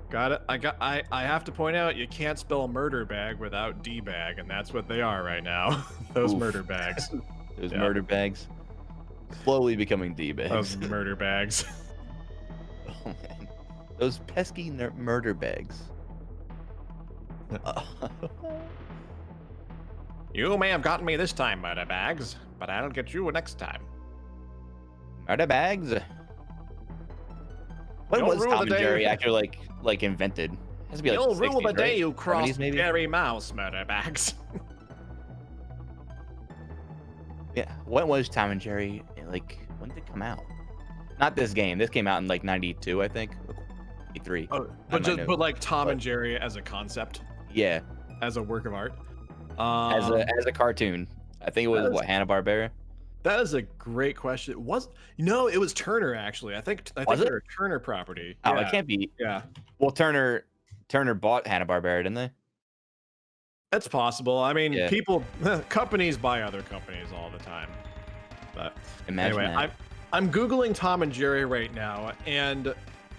Got it. I have to point out, you can't spell murder bag without D-bag, and that's what they are right now. Those Oof. murder bags. Those murder bags. Slowly becoming D-bags. Those murder bags. Oh man. Those pesky murder bags. You may have gotten me this time, murder bags, but I'll get you next time. Murder bags. When You'll was rule Tom the and day- Jerry actually like invented? It has to be like You'll rule the 60s, day right? you cross 70s maybe? Jerry Mouse, murder bags. Yeah. When was Tom and Jerry like? When did it come out? Not this game. This came out in like '92, I think. '93. Oh, but like Tom and Jerry as a concept, Yeah. as a work of art. As a cartoon. I think it was That is- Hanna-Barbera. That is a great question. It was Turner actually. I think Was it? they're a Turner property. Oh, Yeah. it can't be. Yeah. Well, Turner bought Hanna-Barbera, didn't they? It's possible. I mean, Yeah. people, companies buy other companies all the time. But Imagine anyway, that. I'm googling Tom and Jerry right now, and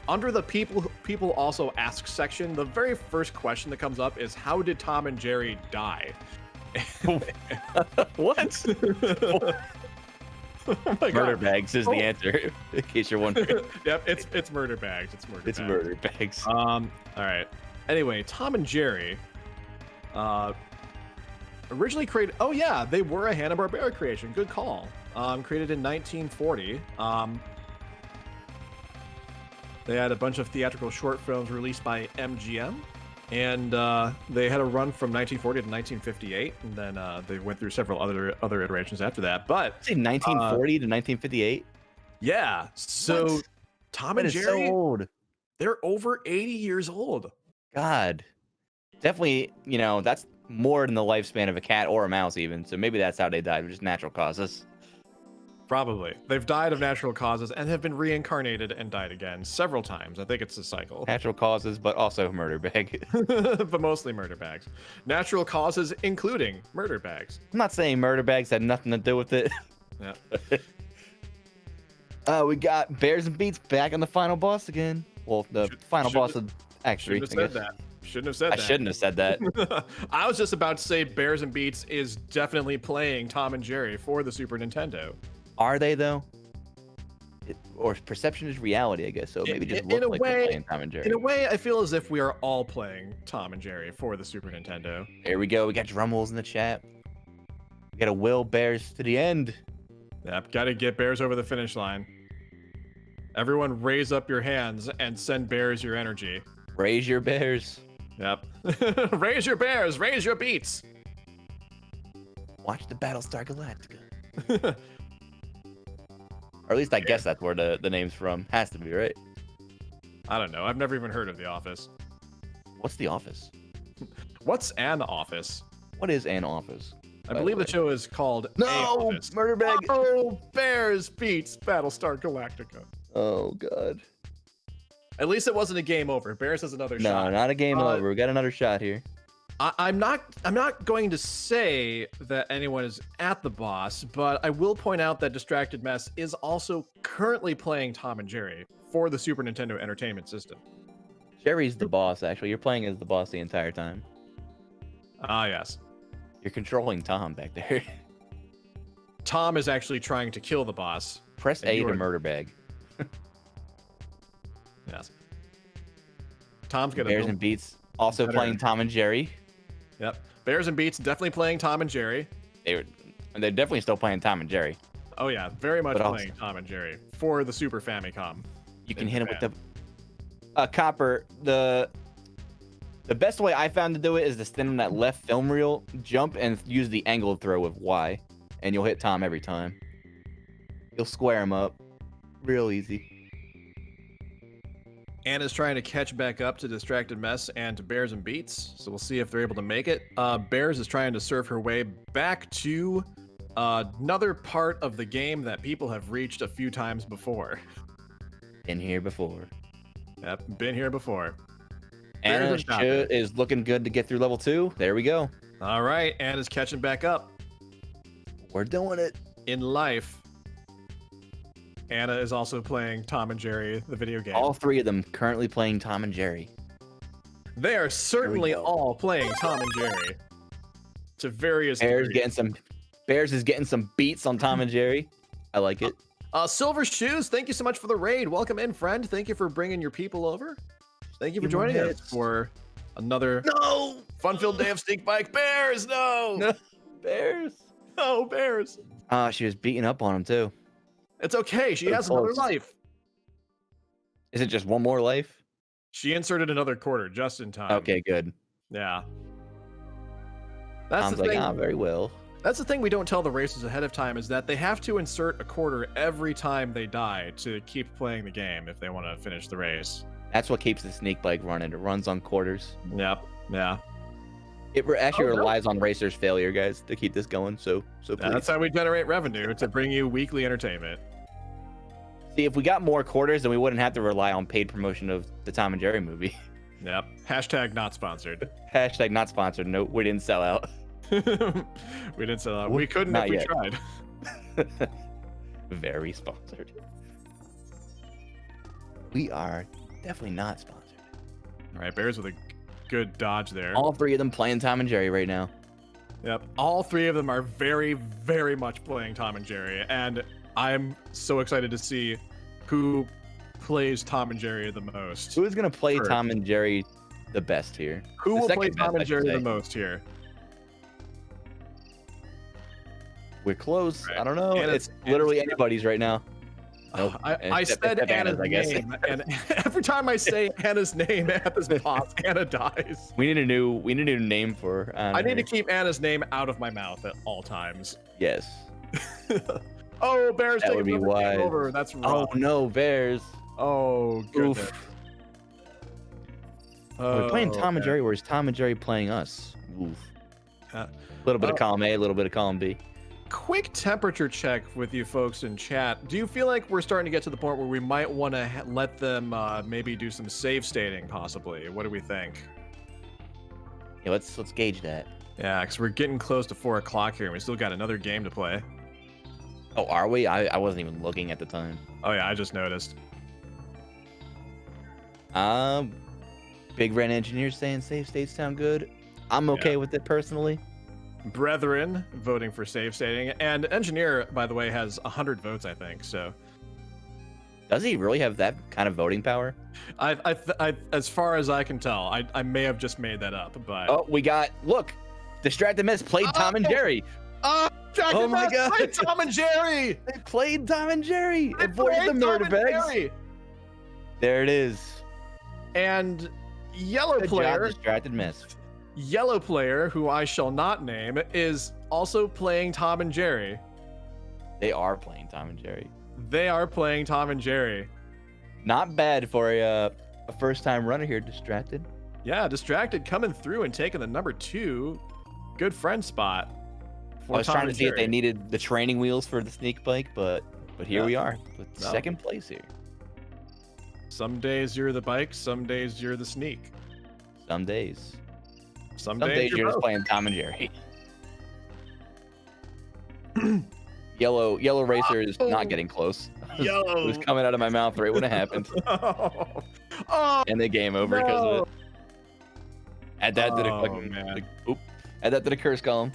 under the people also ask section, the very first question that comes up is, how did Tom and Jerry die? What? Oh my Murder God. bags is the Oh. answer, in case you're wondering. Yep, it's murder bags. It's murder It's bags. murder bags. All right. Anyway, Tom and Jerry, originally created. Oh yeah, they were a Hanna-Barbera creation. Good call. Created in 1940. They had a bunch of theatrical short films released by MGM, and they had a run from 1940 to 1958, and then they went through several other iterations after that. But Say 1940 to 1958. yeah, so What? Tom That and is so Jerry, old. they're over 80 years old. God, definitely. You know, that's more than the lifespan of a cat or a mouse, even. So maybe that's how they died, just natural causes. Probably. They've died of natural causes and have been reincarnated and died again several times. I think it's a cycle. Natural causes, but also murder bag. But mostly murder bags. Natural causes including murder bags. I'm not saying murder bags had nothing to do with it. Yeah. We got Bears and Beats back on the final boss again. Well, the final boss of actually. Shouldn't have said that. Shouldn't have said that. I shouldn't have said that. I was just about to say Bears and Beats is definitely playing Tom and Jerry for the Super Nintendo. Are they though? Or perception is reality, I guess. So maybe just In look a like way- they're playing Tom and Jerry. In a way, I feel as if we are all playing Tom and Jerry for the Super Nintendo. Here we go. We got drum rolls in the chat. We got to will Bears to the end. Yep, gotta get Bears over the finish line. Everyone raise up your hands and send Bears your energy. Raise your Bears. Yep. Raise your Bears, raise your beats. Watch the Battlestar Galactica. Or at least I guess that's where the name's from. Has to be, right? I don't know. I've never even heard of The Office. What's The Office? What's an office? What is an office? I by believe way? the show is called A No! Office. Murder bag! Oh, Bears beats Battlestar Galactica. Oh, God. At least it wasn't a game over. Bears has another No, shot. not a game over. We got another shot here. I'm not going to say that anyone is at the boss, but I will point out that Distracted Mess is also currently playing Tom and Jerry for the Super Nintendo Entertainment System. Jerry's the boss, actually. You're playing as the boss the entire time. Ah, yes. You're controlling Tom back there. Tom is actually trying to kill the boss. Press And A you to are- murder bag. Yes. Tom's gonna. Bears and Beats also better. playing Tom and Jerry. Yep. Bears and Beats definitely playing Tom and Jerry. They're definitely still playing Tom and Jerry. Oh yeah, very much But also- playing Tom and Jerry for the Super Famicom. You can in hit him with Japan. the copper. The best way I found to do it is to stand on that left film reel, jump, and use the angle throw with Y, and you'll hit Tom every time. You'll square him up, real easy. Anna's trying to catch back up to Distracted Mess and to Bears and Beats, so we'll see if they're able to make it. Bears is trying to surf her way back to another part of the game that people have reached a few times before. Been here before. Yep, been here before. Anna Bears are not there. is looking good to get through level 2. There we go. All right, Anna's catching back up We're doing it. in life. Anna is also playing Tom and Jerry, the video game. All three of them currently playing Tom and Jerry. They are certainly go. all playing Tom and Jerry to various Bears degrees. Bears is getting some beats on Tom and Jerry. I like it. Silver Shoes, thank you so much for the raid. Welcome in, friend. Thank you for bringing your people over. Thank you for Give 'em joining us hits. for another No, fun-filled day of Sneakbike. Bears, no! No. Bears. No, Bears. She was beating up on him too. It's okay. She So has another close. life. Is it just one more life? She inserted another quarter just in time. Okay, good. Yeah. That's Tom's the like, thing. very well. That's the thing we don't tell the racers ahead of time is that they have to insert a quarter every time they die to keep playing the game if they want to finish the race. That's what keeps the sneak bike running. It runs on quarters. Yep. Yeah. Actually Oh, no. relies on racers' failure, guys, to keep this going. So please. That's how we generate revenue to bring you weekly entertainment. See, if we got more quarters, then we wouldn't have to rely on paid promotion of the Tom and Jerry movie. Yep. Hashtag not sponsored. Hashtag not sponsored. No, we didn't sell out. We didn't sell out. We couldn't Not if we yet. tried. Very sponsored. We are definitely not sponsored. All right, Bears with a good dodge there. All three of them playing Tom and Jerry right now. Yep. All three of them are very, very much playing Tom and Jerry, and I'm so excited to see who plays Tom and Jerry the most. Who is gonna play First. Tom and Jerry the best here? Who The will play second Tom best, I and should Jerry the say. most here? We're close. Right. I don't know. Anna's- It's literally Anna's- anybody's right now. Nope. I Except said Anna's Anna's, I guess. name, and every time I say Anna's name at this pause, Anna dies. We need a new name for. I need to keep Anna's name out of my mouth at all times. Yes. Oh, Bears That taking would be another game wise. over. That's Oh rough. no, Bears. Oh, goodness. Oof. We're playing Tom and okay. Jerry, or is Tom and Jerry playing us? Oof. Uh, A little bit of oh. column A, a little bit of column B. Quick temperature check with you folks in chat. Do you feel like we're starting to get to the point where we might want to let them maybe do some save stating, possibly? What do we think? Yeah, let's gauge that. Yeah, because we're getting close to 4 o'clock here, and we still got another game to play. Oh, are we? I wasn't even looking at the time. Oh yeah, I just noticed. Big Red Engineer saying save states sound good. I'm okay with it personally. Brethren voting for save stating, and Engineer, by the way, has 100 votes, I think. So, Does he really have that kind of voting power? as far as I can tell, I may have just made that up, but Oh, we got look. Distracted Miss played Tom and Oh! Jerry. oh, Dragon Oh my Ball God. played Tom and Jerry. They played Tom and Jerry. They Avoided the played murder Tom and bags. Jerry. There it is. And yellow Good job, player, Distracted Miss. yellow player, who I shall not name, is also playing Tom and Jerry. They are playing Tom and Jerry. They are playing Tom and Jerry. Not bad for a first-time runner here, Distracted. Yeah, distracted coming through and taking the number 2 good friend spot. For I was Tom trying to and see if they Jerry. needed the training wheels for the sneak bike, but here Yeah. we are with No. second place here. Some days you're the bike, some days you're the sneak. Some days. Some Some days you're just both. playing Tom and Jerry. Yellow racer is not getting close. It Yellow. was coming out of my mouth right when it happened, Oh, and the game over because no. of it. Add that to the Oh, fucking. man. Oop. Add that to the curse column.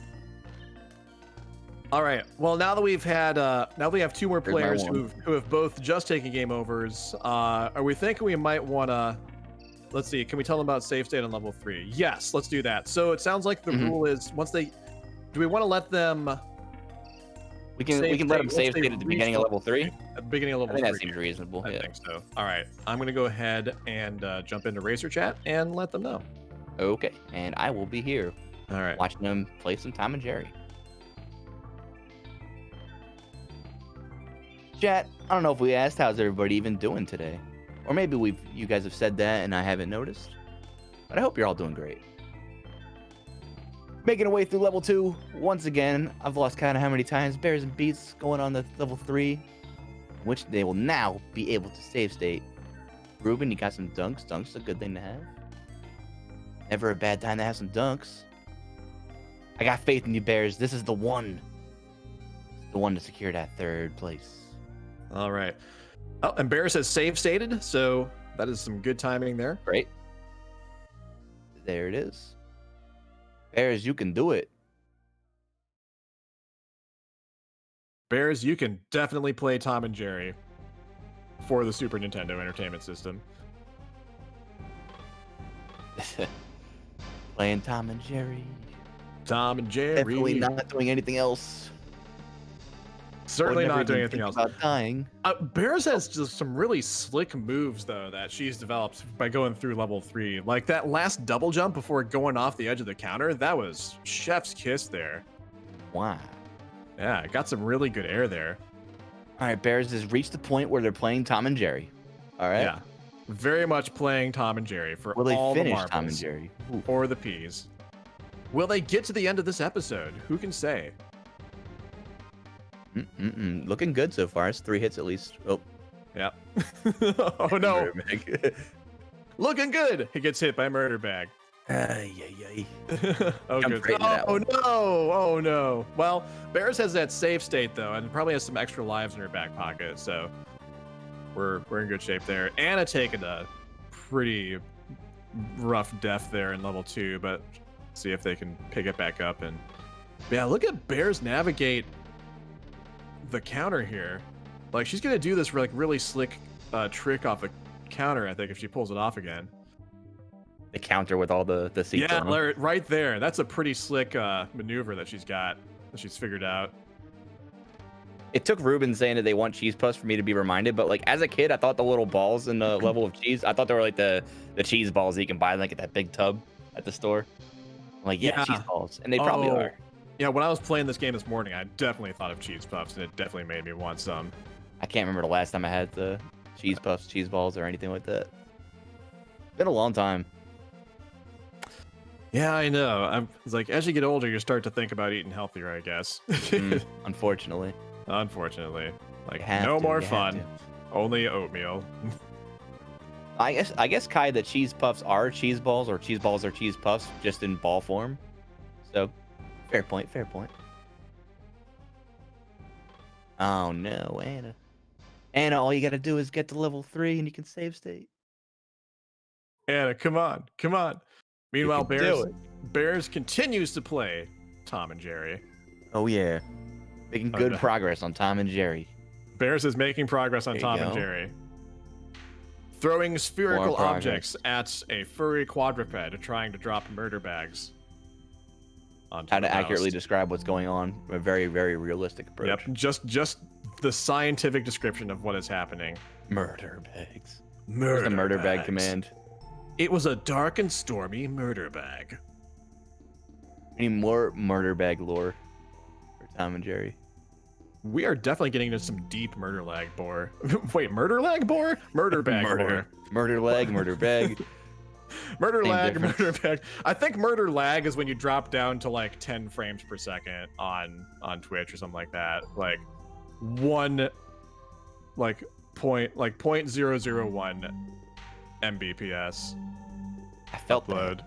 All right. Well, now that we've had, now we have 2 more Here's my players one. who have both just taken game overs. Are we thinking we might want to? Let's see. Can we tell them about save state on level 3? Yes, let's do that. So it sounds like the Mhm. rule is once they, do we want to let them We can Save let them state, save once they state at the beginning of reach level 3. at the beginning of I level think 3? that seems reasonable. I Yeah. think so. All right. I'm gonna go ahead and jump into Racer Chat and let them know. Okay, and I will be here All right. watching them play some Tom and Jerry. Chat, I don't know if we asked how's everybody even doing today, or maybe you guys have said that and I haven't noticed, but I hope you're all doing great. Making our way through level 2 once again. I've lost count of how many times. Bears and Beats going on to level 3, which they will now be able to save state. Ruben, you got some dunks. Dunks a good thing to have. Never a bad time to have some dunks. I got faith in you, Bears. This is the one. The one to secure that 3rd place. All right. Oh, and Bears has save stated, so that is some good timing there. Great. There it is. Bears, you can do it. Bears, you can definitely play Tom and Jerry for the Super Nintendo Entertainment System. Playing Tom and Jerry. Tom and Jerry. Definitely not doing anything else. Certainly Or never not doing even anything else. think About dying. Bears has just some really slick moves, though, that she's developed by going through level 3. Like that last double jump before going off the edge of the counter, that was chef's kiss there. Wow. Yeah, got some really good air there. All right, Bears has reached the point where they're playing Tom and Jerry. All right. Yeah, very much playing Tom and Jerry for Will they all finish the marbles Tom and Jerry? Ooh. or the peas. Will they get to the end of this episode? Who can say? Looking good so far. It's 3 hits at least. Oh. Yeah. Oh no. looking good. He gets hit by Murder Bag. Oh, good. Oh no! Oh no! Well, Bears has that save state though, and probably has some extra lives in her back pocket, so we're in good shape there. Anna taking a pretty rough death there in level 2, but see if they can pick it back up. And yeah, look at Bears navigate the counter here. Like, she's gonna do this like really slick trick off the counter, I think, if she pulls it off again. The counter with all the seats. Yeah, right there. That's a pretty slick maneuver that she's got, that she's figured out. It took Ruben saying that they want cheese puffs for me to be reminded, but like as a kid, I thought the little balls in the level of cheese, I thought they were like the cheese balls that you can buy like at that big tub at the store. I'm like, yeah, cheese balls, and they probably are. Yeah, when I was playing this game this morning, I definitely thought of cheese puffs, and it definitely made me want some. I can't remember the last time I had the cheese puffs, cheese balls, or anything like that. Been a long time. Yeah, I know. It's like, as you get older, you start to think about eating healthier, I guess. Unfortunately. Unfortunately. Like, no more fun. Only oatmeal. I guess, Kai, that cheese puffs are cheese balls, or cheese balls are cheese puffs, just in ball form. So, fair point, fair point. Oh no, Anna. Anna, all you gotta do is get to level 3 and you can save state. Anna, come on, come on. Meanwhile, Bears continues to play Tom and Jerry. Oh yeah, making good progress on Tom and Jerry. Bears is making progress on Tom and Jerry. Throwing spherical objects at a furry quadruped, trying to drop murder bags. How to accurately describe what's going on? A very, very realistic approach. Yep, just the scientific description of what is happening. Murder bags. Murder the murder bags. bag command. It was a dark and stormy murder bag. We need more murder bag lore for Tom and Jerry. We are definitely getting into some deep murder lag bore. Wait, murder lag bore? Murder bag bore. Murder lag, murder bag. Murder lag, murder bag. I think murder lag is when you drop down to like 10 frames per second on Twitch or something like that. Like point 0.001 Mbps. I felt that.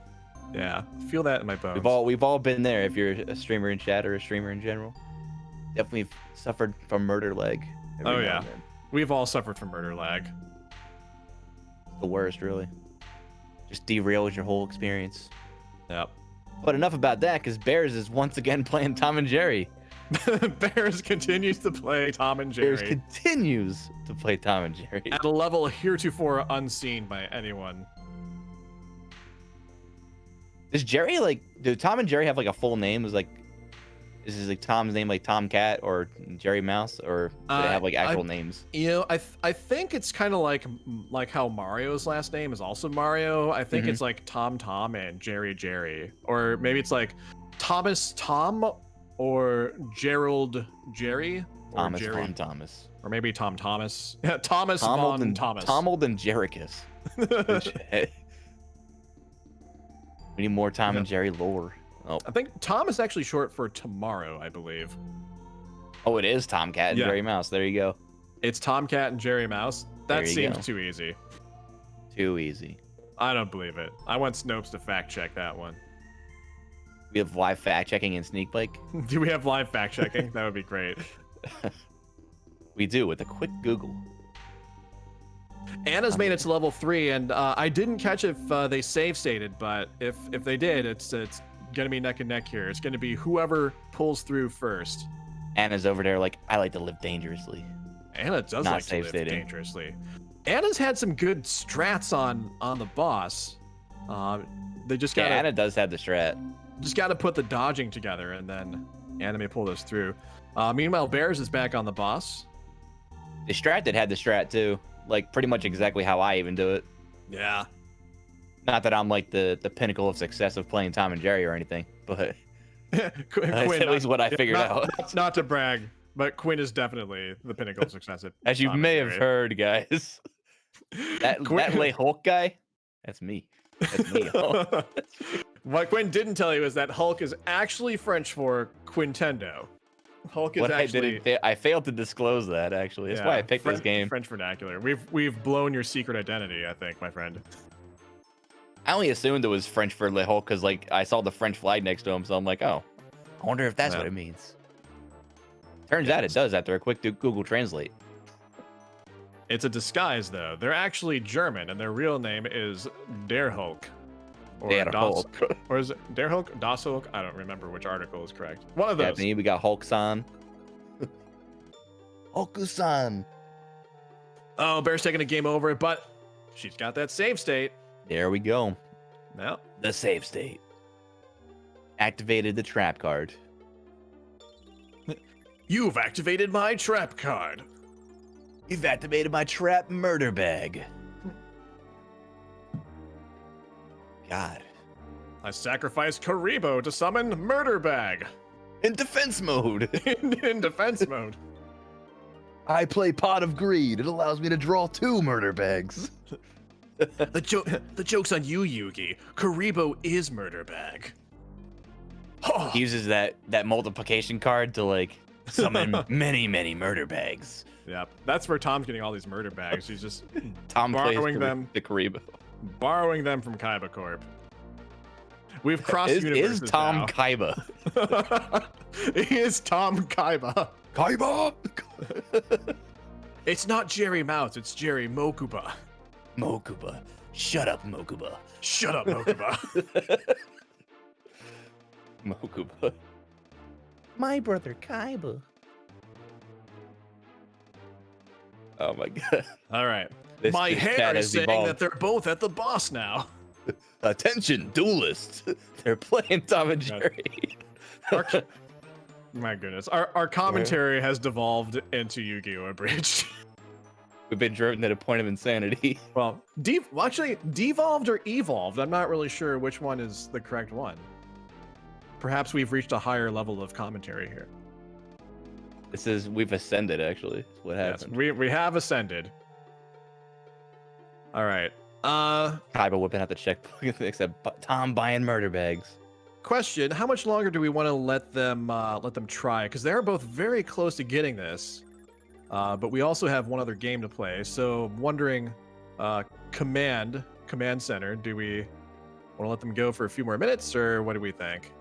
Yeah, feel that in my bones. We've all been there. If you're a streamer in chat or a streamer in general, definitely suffered from murder lag. Oh yeah, we've all suffered from murder lag. The worst, really. Just derails your whole experience. Yep. But enough about that, because Bears is once again playing Tom and Jerry. Bears continues to play Tom and Jerry. Bears continues to play Tom and Jerry. At a level heretofore unseen by anyone. Does Tom and Jerry have like a full name? Is this like Tom's name like Tomcat or Jerry Mouse, or do they have like actual names? You know, I think it's kind of like how Mario's last name is also Mario. I think it's like Tom and Jerry, or maybe it's like Thomas Tom or Gerald Jerry, or Thomas Jerry Von Thomas, or maybe Tom Thomas. Yeah, Thomas Von Thomas. Tomold and Jericus. We need more Tom and Jerry lore. Oh. I think Tom is actually short for tomorrow, I believe. Oh, it is Tomcat and Jerry Mouse. There you go. It's Tomcat and Jerry Mouse. That seems too easy. Too easy. I don't believe it. I want Snopes to fact check that one. We have live fact checking in Sneakbike. Do we have live fact checking? That would be great. We do, with a quick Google. Anna's made it to level 3, and I didn't catch if they save stated, but if they did, it's gonna be neck and neck here. It's gonna be whoever pulls through first. Anna's over there like, I like to live dangerously. Anna does like to live dangerously. Anna's had some good strats on the boss. They just got Anna does have the strat. Just got to put the dodging together, and then Anna may pull this through. Meanwhile, Bears is back on the boss. The strat had the strat too, like pretty much exactly how I even do it. Yeah. Not that I'm like the pinnacle of success of playing Tom and Jerry or anything, but Quinn, that's at least what I figured out. Not to brag, but Quinn is definitely the pinnacle of success. As you may have heard, guys. That Lay Hulk guy, that's me. That's me. What Quinn didn't tell you is that Hulk is actually French for Quintendo. Hulk is I failed to disclose that, actually. That's why I picked this game. French vernacular. We've blown your secret identity, I think, my friend. I only assumed it was French for Le Hulk because like I saw the French flag next to him, so I'm like, oh, I wonder if that's what it means. Turns out it does after a quick Google Translate. It's a disguise, though. They're actually German, and their real name is Der Hulk. Or Der Das, Hulk. or is it Der Hulk? Das Hulk? I don't remember which article is correct. One of those. Japanese, we got Hulk-san. Hulk-san. Oh, Bear's taking a game over, but she's got that save state. There we go. Now, The save state. Activated the trap card. you've activated my trap card. You've activated my trap murder bag. God. I sacrificed Karibo to summon Murder Bag In defense mode. in defense mode. I play Pot of Greed. It allows me to draw 2 murder bags. The joke's on you, Yugi. Karibo is Murder Bag. Oh, He uses that multiplication card to like summon many murder bags. yeah, that's where Tom's getting all these murder bags. He's just Tom plays Borrowing them. the Karibo. borrowing them from Kaiba Corp. We've crossed universes Is Tom now. Kaiba? He is Tom Kaiba. Kaiba? It's not Jerry Mouse, it's Jerry Mokuba. Mokuba. Shut up, Mokuba. Shut up, Mokuba. Mokuba. My brother Kaiba. Oh my god. All right. This My hair chat is has saying evolved. that they're both at the boss now. Attention, duelists. They're playing Tom and Jerry. My goodness. Our commentary has devolved into Yu-Gi-Oh! Abridged. We've been driven to the point of insanity. Well, actually, devolved or evolved. I'm not really sure which one is the correct one. Perhaps we've reached a higher level of commentary here. We've ascended, actually. That's what Yes, happened. we have ascended. All right. Kaiba whipping out the checkbook, except Tom buying murder bags. Question: how much longer do we want to let them try? Because they're both very close to getting this, but we also have one other game to play. So I'm wondering, command center. Do we want to let them go for a few more minutes, or what do we think?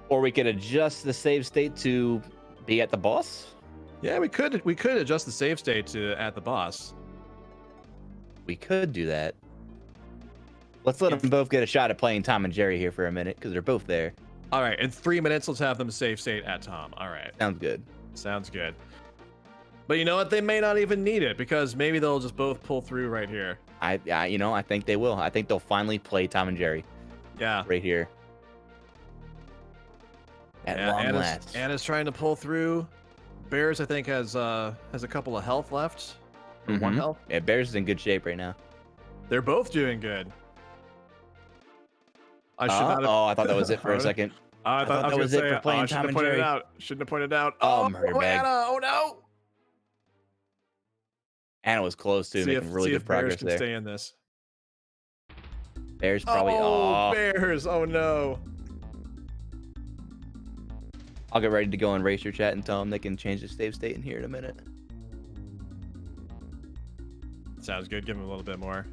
Or we could adjust the save state to be at the boss. Yeah, we could adjust the save state to at the boss. We could do that. Let's let them both get a shot at playing Tom and Jerry here for a minute, because they're both there. All right, in 3 minutes, let's have them save state at Tom. All right, Sounds good. sounds good. But you know what? They may not even need it because maybe they'll just both pull through right here. I think they will. I think they'll finally play Tom and Jerry Yeah. right here. At long Anna's, last. Anna's trying to pull through. Bears, I think, has a couple of health left. Or one Mhm. health. Yeah, Bears is in good shape right now. They're both doing good. I should not have. Oh, I thought that was it for a second. I thought that I was was it for playing I shouldn't Tom have and pointed Jerry. it out. Shouldn't have pointed it out. Oh, murder bag. Anna! Oh no! Anna was close to making really see good if Bears progress can there. stay in this. Bears probably. Oh, Oh, Bears! Oh no! I'll get ready to go and race your chat and tell them they can change the save state in here in a minute. Sounds good. Give him a little bit more.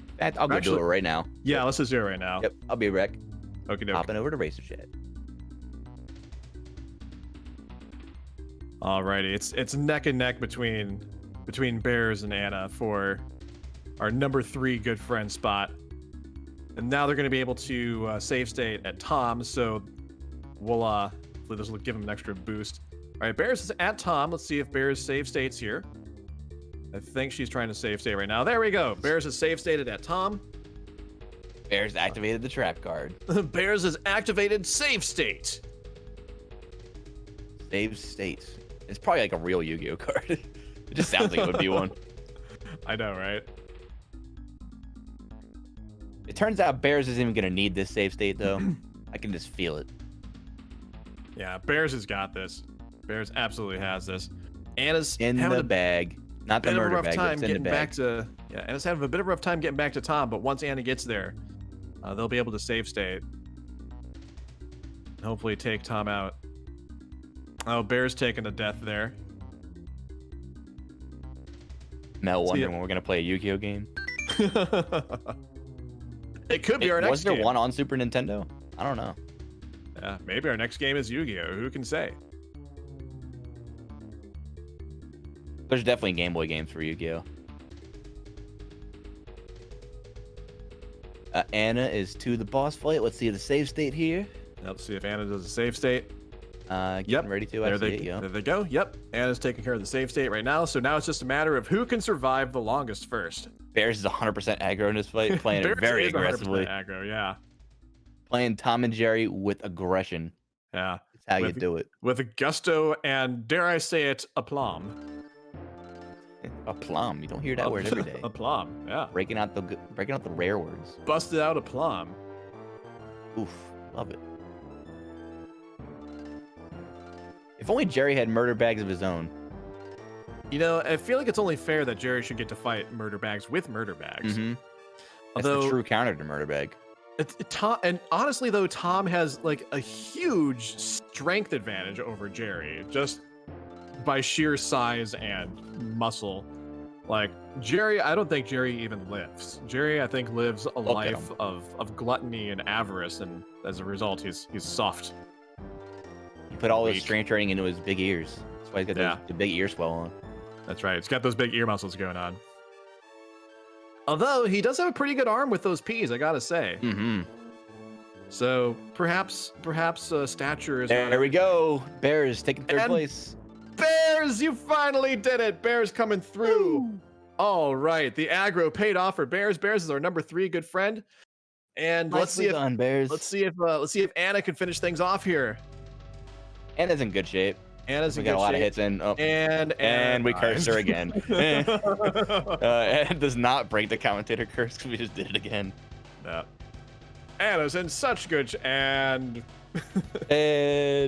In fact, I'll go do it right now. Yeah, let's just do it right now. Yep, I'll be right back. Okay, doke. Hopping over to racer chat. Alrighty, it's neck and neck between Bears and Anna for our number 3 good friend spot. And now they're going to be able to save state at Tom, so we'll hopefully this will give him an extra boost. All right, Bears is at Tom. Let's see if Bears save states here. I think she's trying to save state right now. There we go. Bears is save stated at Tom. Bears activated the trap card. Bears has activated save state. Save state. It's probably like a real Yu-Gi-Oh card. It just sounds like it would be one. I know, right? It turns out Bears isn't even going to need this save state, though. I can just feel it. Yeah, Bears has got this. Bears absolutely has this. Anna's In having the bag. Not the bit of a murder rough bag, but time it's in the getting bag. back to Anna's having a bit of a rough time getting back to Tom, but once Anna gets there, they'll be able to save state. And hopefully take Tom out. Oh, Bear's taking a death there. Mel See wondering it. when we're going to play a Yu-Gi-Oh game. It could be our next Was there game. one on Super Nintendo? I don't know. Yeah, maybe our next game is Yu-Gi-Oh! Who can say? There's definitely Game Boy games for Yu-Gi-Oh. Anna is to the boss fight. Let's see the save state here. Let's see if Anna does a save state. Getting ready to. There they go. Yep. Anna's taking care of the save state right now. So now it's just a matter of who can survive the longest first. Bears is 100% aggro in this fight, playing it Bears very is 100% aggressively. aggro, yeah. Playing Tom and Jerry with aggression. Yeah. That's how you do it. With gusto and, dare I say it, aplomb. Aplomb. You don't hear that word every day. Aplomb, yeah. Breaking out the rare words. Busted out aplomb. Oof. Love it. If only Jerry had murder bags of his own. You know, I feel like it's only fair that Jerry should get to fight murder bags with murder bags. Mm-hmm. That's the true counter to murder bag. Tom, and honestly though, Tom has like a huge strength advantage over Jerry just by sheer size and muscle. Like Jerry, I don't think Jerry even lives. Jerry, I think, lives a life of gluttony and avarice, and as a result, he's soft. He put all his strength training into his big ears. That's why he's got the big ear swell on. That's right. It's got those big ear muscles going on. Although he does have a pretty good arm with those P's, I gotta say. Mm-hmm. So perhaps stature is. There we go. Bears taking third place. Bears, you finally did it. Bears coming through. Woo. All right, the aggro paid off for Bears. Bears is our number 3 good friend. And let's see if Bears. Let's see if Anna can finish things off here. Anna's in good shape. Anna's in good shape. We got a lot of hits in. Oh. And we cursed her again. Anna does not break the commentator curse because we just did it again. Yeah. Anna's in such good and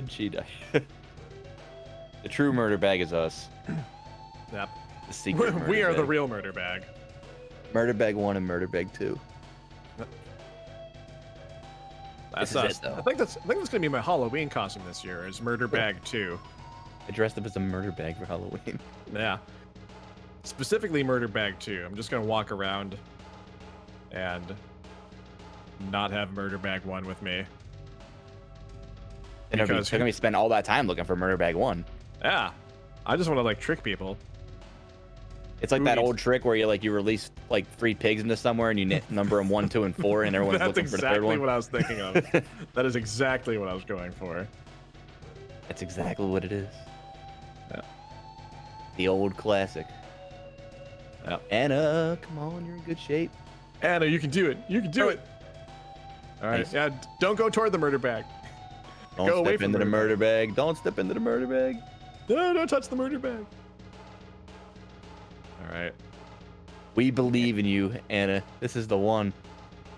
she died. The true murder bag is us. Yep. The secret we are bag. the real murder bag. Murder bag 1 and murder bag 2. That's us. I think that's gonna be my Halloween costume this year. Is murder bag 2. I dressed up as a murder bag for Halloween. Yeah. Specifically murder bag 2. I'm just gonna walk around and not have murder bag 1 with me. And they're gonna spend all that time looking for murder bag 1. Yeah. I just want to like trick people. It's like that old trick where you release like 3 pigs into somewhere and you number them 1, 2, and 4, and everyone's looking for the third one. That's exactly what I was thinking of. That is exactly what I was going for. That's exactly what it is. Yeah. The old classic. Yeah. Anna, come on, you're in good shape. Anna, you can do it. You can do it. All right. Nice. Yeah. Don't go toward the murder bag. Don't step into the murder bag. Don't step into the murder bag. No, don't touch the murder bag. All right. We believe in you, Anna. This is the one.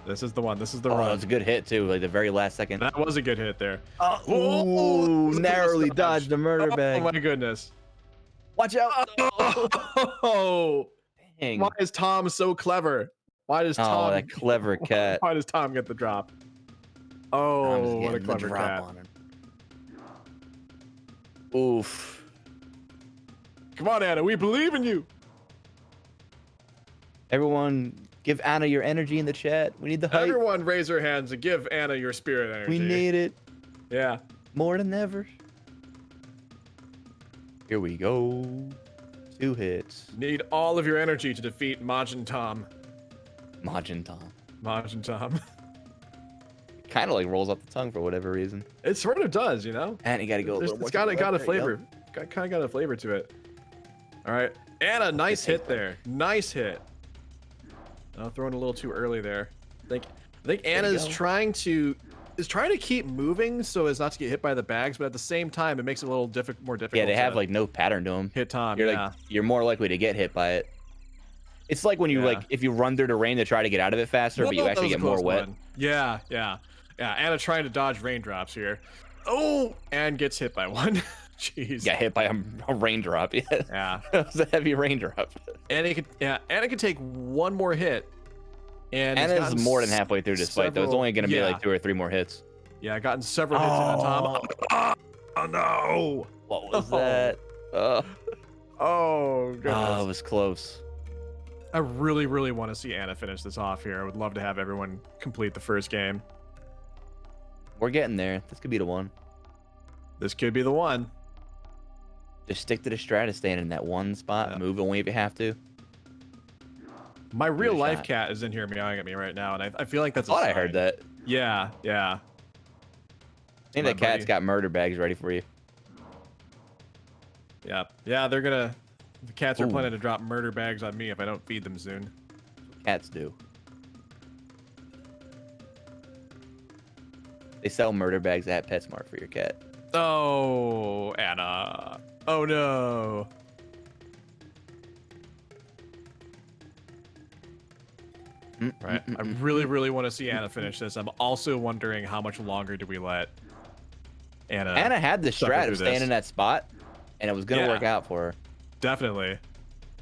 This is the one. This is the run. That was a good hit too, like the very last second. That was a good hit there. Ooh, narrowly dodged the murder bag. Oh my goodness. Watch out. Oh. Dang. Why is Tom so clever? Why does Tom? Oh, that clever cat. Why does Tom get the drop? Oh, what a clever cat. Oof. Come on, Anna. We believe in you. Everyone, give Anna your energy in the chat. We need the hype. Everyone raise your hands and give Anna your spirit energy. We need it. Yeah. More than ever. Here we go. 2 hits. Need all of your energy to defeat Majin Tom. Majin Tom. Majin Tom. Kind of like rolls off the tongue for whatever reason. It sort of does, you know? And you gotta go a little more. It's got a flavor. Kind of got a flavor to it. All right. Anna, nice hit there. Nice hit. I'm throwing a little too early there. I think Anna is trying to keep moving so as not to get hit by the bags, but at the same time it makes it a little more difficult. Yeah, they have like no pattern to them. Hit Tom. You're more likely to get hit by it. It's like when you if you run through the rain to try to get out of it faster, but you actually get more wet. Yeah. Anna trying to dodge raindrops here. Oh, and gets hit by one. Jeez. Got hit by a raindrop. Yeah. It was a heavy raindrop. Anna could take one more hit. And Anna's more than halfway through this fight, though. It's only going to be like 2 or 3 more hits. Yeah, gotten several hits on Tom. Oh, no. What was that? Oh, goodness. Oh, it was close. I really want to see Anna finish this off here. I would love to have everyone complete the first game. We're getting there. This could be the one. This could be the one. Just stick to the strat of staying in that one spot. Yeah. Move away if you have to. My real life shot. cat is in here meowing at me right now, and I feel like that's I thought a I heard sign. that. Yeah. I think My that cat's buddy. got murder bags ready for you. Yeah, they're gonna... The cats are Ooh. planning to drop murder bags on me if I don't feed them soon. Cats do. They sell murder bags at PetSmart for your cat. Oh, Anna. Oh, no. Right. I really want to see Anna finish this. I'm also wondering how much longer do we let Anna... Anna had the suffer strat through of staying this. in that spot, and it was going to Yeah. work out for her. Definitely.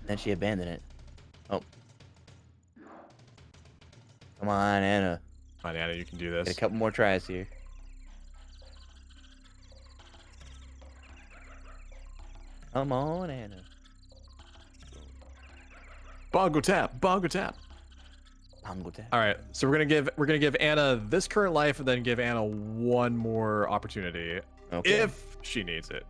Then she abandoned it. Oh. Come on, Anna. Come on, Anna, you can do Get a this. couple more tries here. Come on, Anna. Bongo tap. Bongo tap. Bongo tap. All right, so we're gonna give Anna this current life, and then give Anna one more opportunity Okay. if she needs it.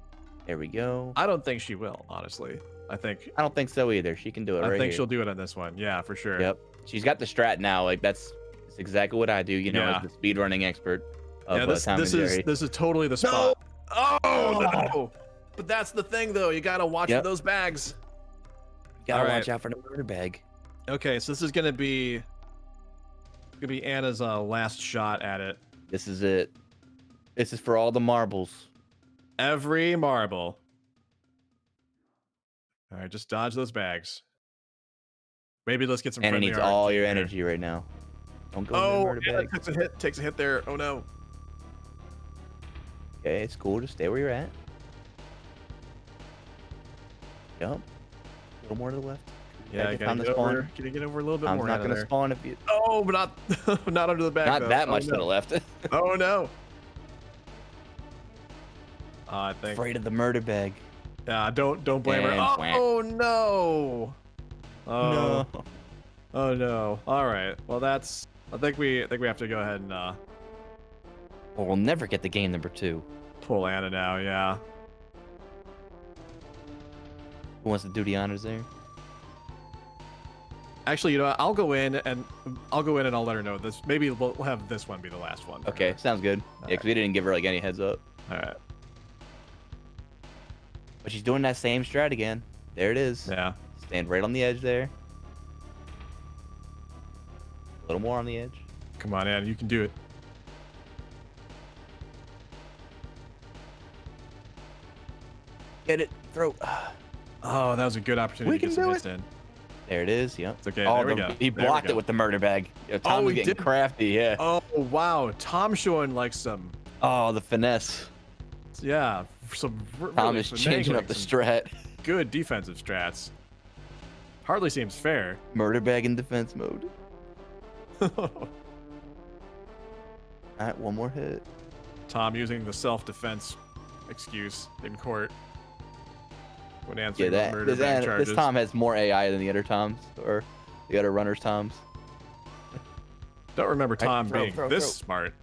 There we go. I don't think she will, honestly. I think I don't think so either. She can do it right think here. she'll do it on this one. Yeah, for sure. Yep. She's got the strat now. Like that's exactly what I do. You know, Yeah. as the speedrunning expert of Yeah, this Tom and Jerry. this is totally the spot. Oh no! But that's the thing, though. You gotta watch Yep. for those bags. You gotta All right. watch out for the murder bag. Okay, so this is gonna be Anna's last shot at it. This is it. This is for all the marbles. Every marble. All right, just dodge those bags. Maybe let's get some. Anna friendly needs all RNG your here. energy right now. Don't go in Oh, the murder Anna bag. takes a hit there. Oh no. Okay, it's cool. Just stay where you're at. Yep. A little more to the left. Yeah, Take gotta time to get spawn. over. Gotta get over a little bit I'm more. not Anna gonna there. spawn if you. Oh, but not not under the back. Not though. that Oh, much to no. the left. Oh no. I think. Afraid of the murder bag. Yeah, don't blame her. And whack. Oh no. Oh No. Oh no. All right. Well, that's. I think we have to go ahead and Well, we'll never get the game number 2. pull Anna now. Yeah. Who wants to do the honors there? Actually, you know what? I'll go in and I'll let her know this. Maybe we'll have this one be the last one. for Okay, her. sounds good. Yeah, because we didn't give her like any heads up. All right. But she's doing that same strat again. There it is. Yeah. Stand right on the edge there. A little more on the edge. Come on, Anna. You can do it. Get it. Throw. Oh, that was a good opportunity We to get can some do hits in. There it is. Yep. It's okay. Oh, There we go. He There we blocked go. it with the murder bag. Yo, Tom Oh, was he getting did? crafty. Yeah. Oh wow, Tom showing like some. Oh, the finesse. Yeah, some. Tom really is changing up the some strat. Good defensive strats. Hardly seems fair. Murder bag in defense mode. All right, one more hit. Tom using the self-defense excuse in court when Yeah, answering the murder this, bag charges. this Tom has more AI than the other Toms or the other runners' Toms. Don't remember Right, Tom throw, being throw, this throw. smart.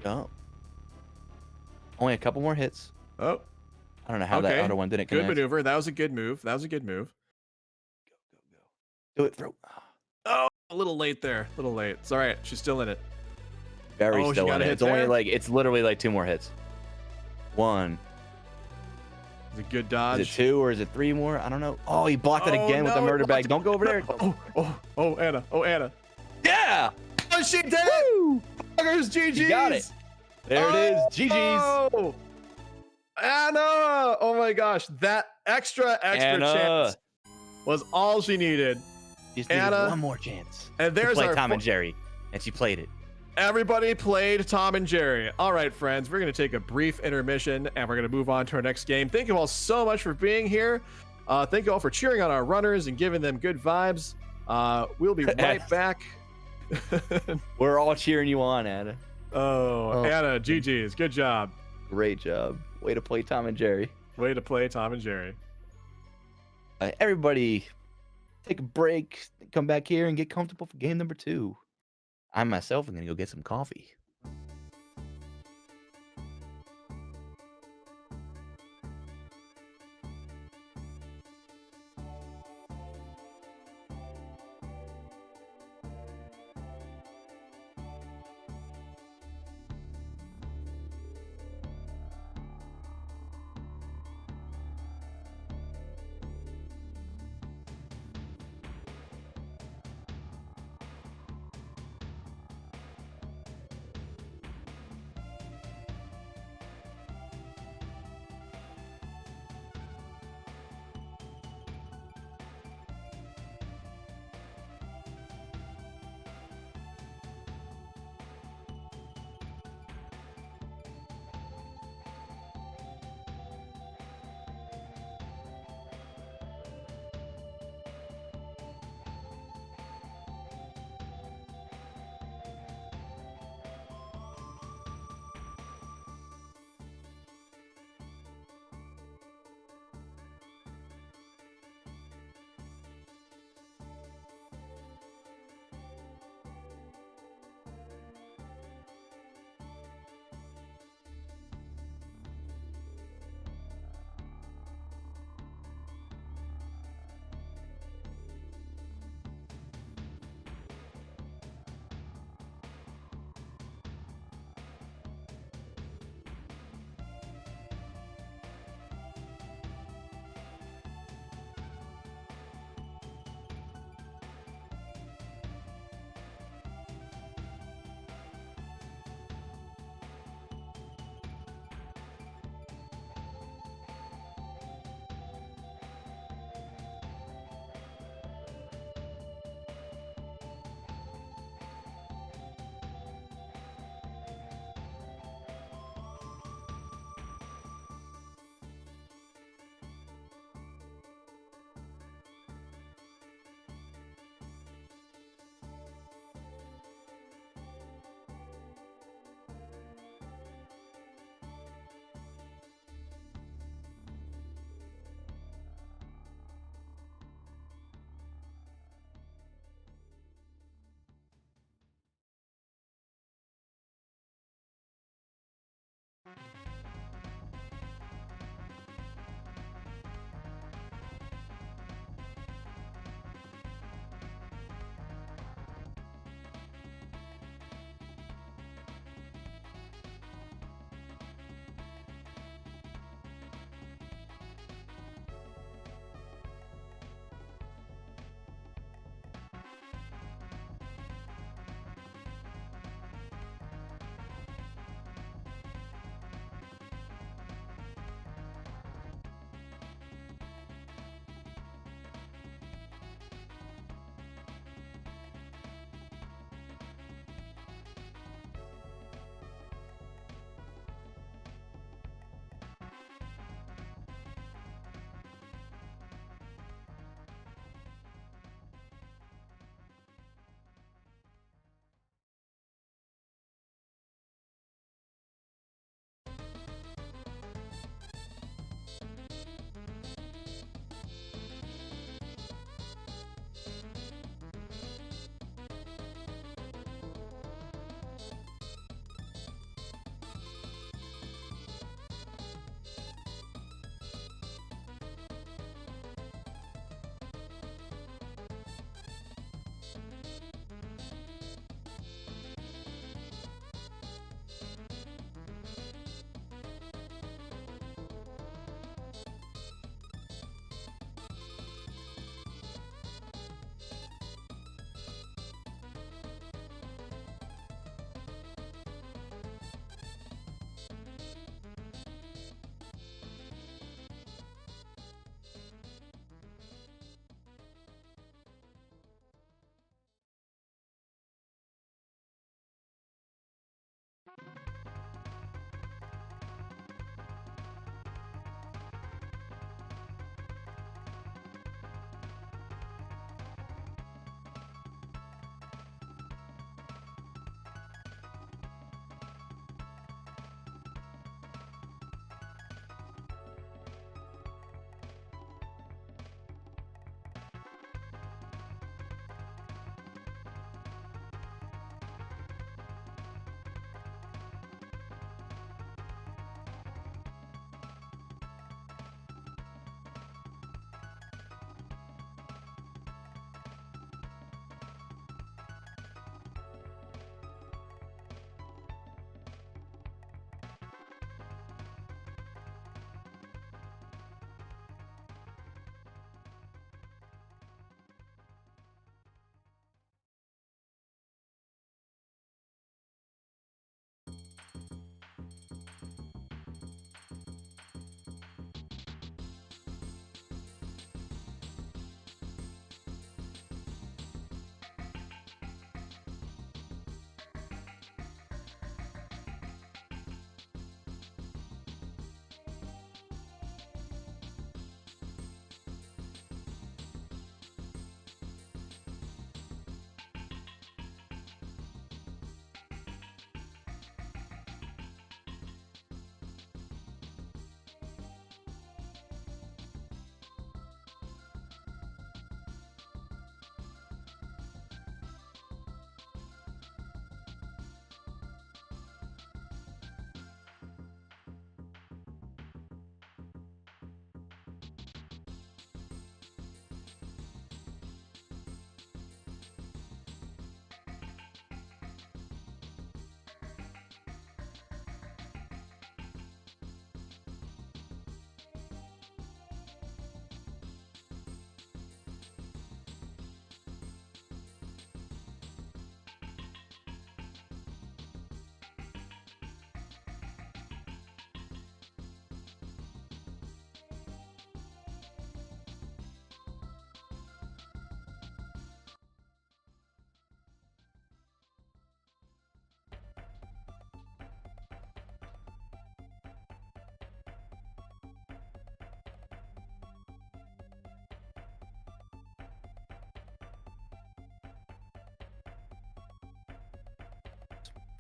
Yup. Only a couple more hits. Oh, I don't know how okay. that other one didn't Good connect. maneuver. That was a good move. That was a good move. Do it. Throw. Oh, a little late there. A little late. It's all right. She's still in it. Very Oh, she still got in a it. hit It's only there? like it's literally like 2 more hits. 1. It's a good Is dodge. it 2 or is it 3 more? I don't know. Oh, he blocked it Oh, again with the no, murder he bag. blocked Don't go over there. Oh, Anna. Oh, Anna. Yeah. Oh, she did it. Buggers, GG's. You got it. There it is. GG's. Oh, Anna. Oh my gosh. That extra Anna. chance was all she needed. Just needed Anna. one more chance. And To there's play our Tom and Jerry, and she played it. Everybody played Tom and Jerry. All right, friends, we're going to take a brief intermission and we're going to move on to our next game. Thank you all so much for being here. Thank you all for cheering on our runners and giving them good vibes. We'll be right back. We're all cheering you on, Anna. Oh, Anna, GG's. Good job. Great job. Way to play Tom and Jerry. Way to play Tom and Jerry. Everybody, take a break, come back here, and get comfortable for game number 2. I myself am gonna go get some coffee.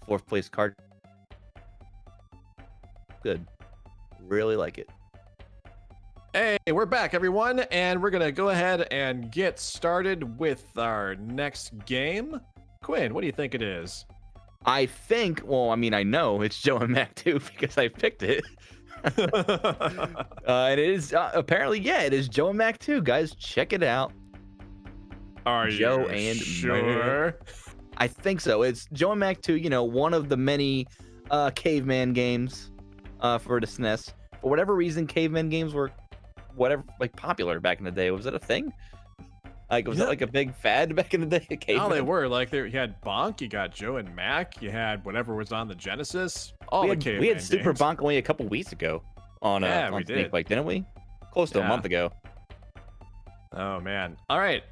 4th place card. Good. Really like it. Hey, we're back, everyone, and we're gonna go ahead and get started with our next game. Quinn, what do you think it is? I think, well, I mean, I know it's Joe and Mac 2 because I picked it. And it is apparently, yeah, it is Joe and Mac 2, guys. Check it out. Are Joe you and sure? Mac. I think so. It's Joe and Mac 2, you know, one of the many caveman games for the SNES. For whatever reason, caveman games were like popular back in the day. Was it a thing? Like, was that like a big fad back in the day? Oh, they were. Like, you had Bonk, you got Joe and Mac, you had whatever was on the Genesis. All the caveman we had Super games. Bonk only a couple weeks ago on Sneakbike, didn't we? Close to a month ago. Oh man. All right.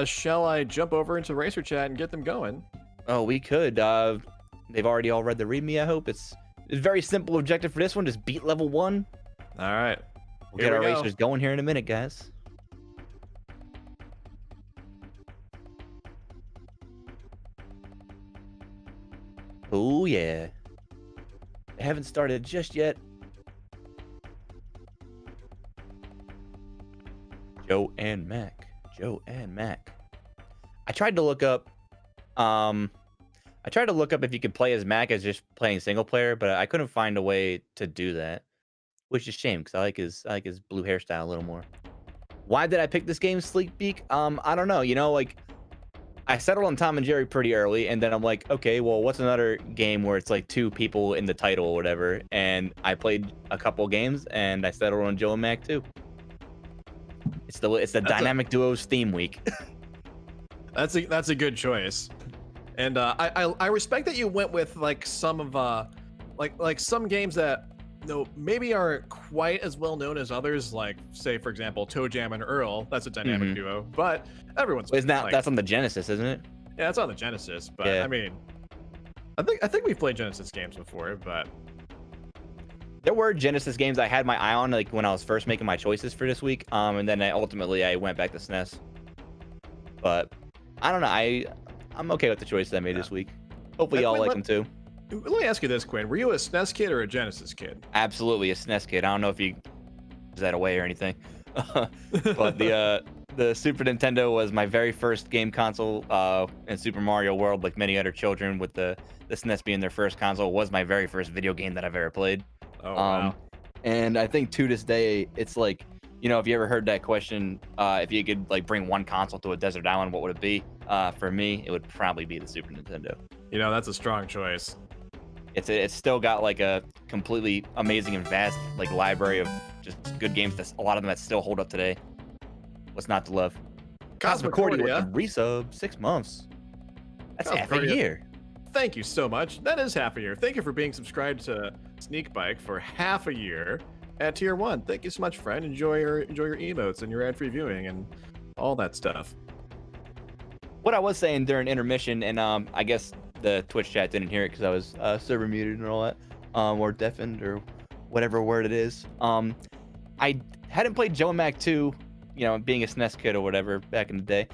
Shall I jump over into Racer Chat and get them going? Oh, we could. They've already all read the README, I hope. It's a very simple objective for this one. Just beat level 1. All right. We'll get our racers going here in a minute, guys. Oh, yeah. They haven't started just yet. Joe and Mac. Joe and Mac. I tried to look up if you could play as Mac as just playing single player, but I couldn't find a way to do that. Which is a shame because I like his blue hairstyle a little more. Why did I pick this game, Sleekbeak? I don't know. You know, like I settled on Tom and Jerry pretty early, and then I'm like, okay, well, what's another game where it's like 2 people in the title or whatever? And I played a couple games, and I settled on Joe and Mac 2. It's the Dynamic Duos theme week. That's a good choice, and I respect that you went with like some of like some games that maybe aren't quite as well known as others, like say for example Toe Jam and Earl. That's a dynamic duo, but everyone's that's on the Genesis, isn't it? Yeah, it's on the Genesis, but yeah. I mean, I think we've played Genesis games before, but there were Genesis games I had my eye on like when I was first making my choices for this week, and then ultimately I went back to SNES. But I don't know, I'm okay with the choices I made this week. Hopefully y'all like them too. Let me ask you this, Quinn. Were you a SNES kid or a Genesis kid? Absolutely a SNES kid. I don't know if you is that away or anything. But the Super Nintendo was my very first game console in Super Mario World, like many other children with the SNES being their first console, was my very first video game that I've ever played. Oh, wow. And I think to this day, it's like, you know, if you ever heard that question, if you could like bring one console to a desert island, what would it be? For me, it would probably be the Super Nintendo. You know, that's a strong choice. It's still got like a completely amazing and vast like library of just good games. That's a lot of them that still hold up today. What's not to love? Cosmicordia with the resub, 6 months. That's half a year. Thank you so much. That is half a year. Thank you for being subscribed to Sneakbike for half a year at tier 1. Thank you so much, friend. Enjoy your emotes and your ad-free viewing and all that stuff. What I was saying during intermission, and I guess the Twitch chat didn't hear it because I was server muted and all that, or deafened or whatever word it is. I hadn't played Joe and Mac 2, you know, being a SNES kid or whatever back in the day.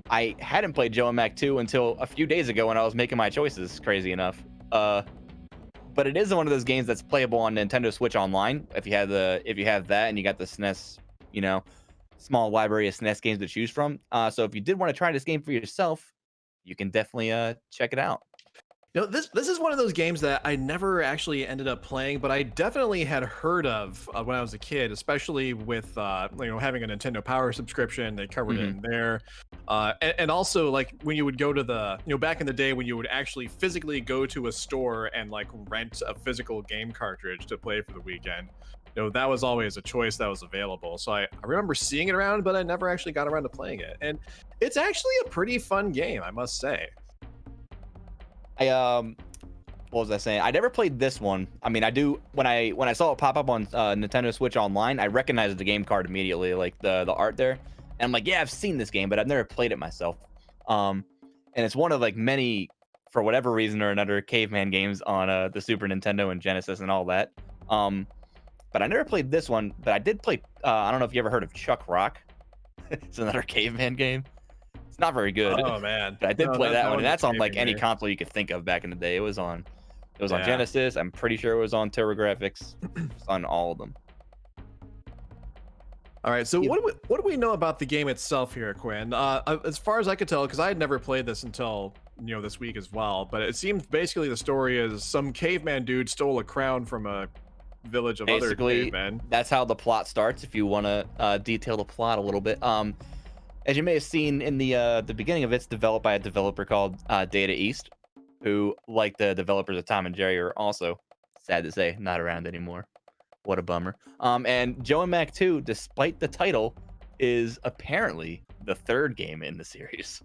I hadn't played Joe and Mac 2 until a few days ago when I was making my choices, crazy enough. But it is one of those games that's playable on Nintendo Switch Online. If you have that and you got the SNES, you know, small library of SNES games to choose from. So if you did want to try this game for yourself, you can definitely check it out. You know, this is one of those games that I never actually ended up playing, but I definitely had heard of when I was a kid, especially with you know, having a Nintendo Power subscription. They covered it in there, and also like when you would go to the, you know, back in the day when you would actually physically go to a store and like rent a physical game cartridge to play for the weekend. You know, that was always a choice that was available. So I remember seeing it around, but I never actually got around to playing it, and it's actually a pretty fun game, I must say. What was I saying? I never played this one. I mean, I do when I saw it pop up on Nintendo Switch Online, I recognized the game card immediately, like the art there, and I'm like, yeah, I've seen this game, but I've never played it myself. And it's one of like many, for whatever reason or another, caveman games on the Super Nintendo and Genesis and all that. But I never played this one. But I did play. I don't know if you ever heard of Chuck Rock. It's another caveman game. It's not very good. Oh man! But I did play that one, and that's on like any console you could think of back in the day. It was on It was on Yeah. Genesis. I'm pretty sure it was on TurboGrafx. It's on all of them. All right, so Yeah. what do we know about the game itself here, Quinn? As far as I could tell, because I had never played this until this week as well, but it seems basically the story is some caveman dude stole a crown from a village of other Basically, cavemen. that's how the plot starts. If you want to detail the plot a little bit, as you may have seen in the beginning of it's developed by a developer called Data East, who, like the developers of Tom and Jerry, are also, sad to say, not around anymore. What a bummer. And Joe and Mac 2, despite the title, is apparently the third game in the series.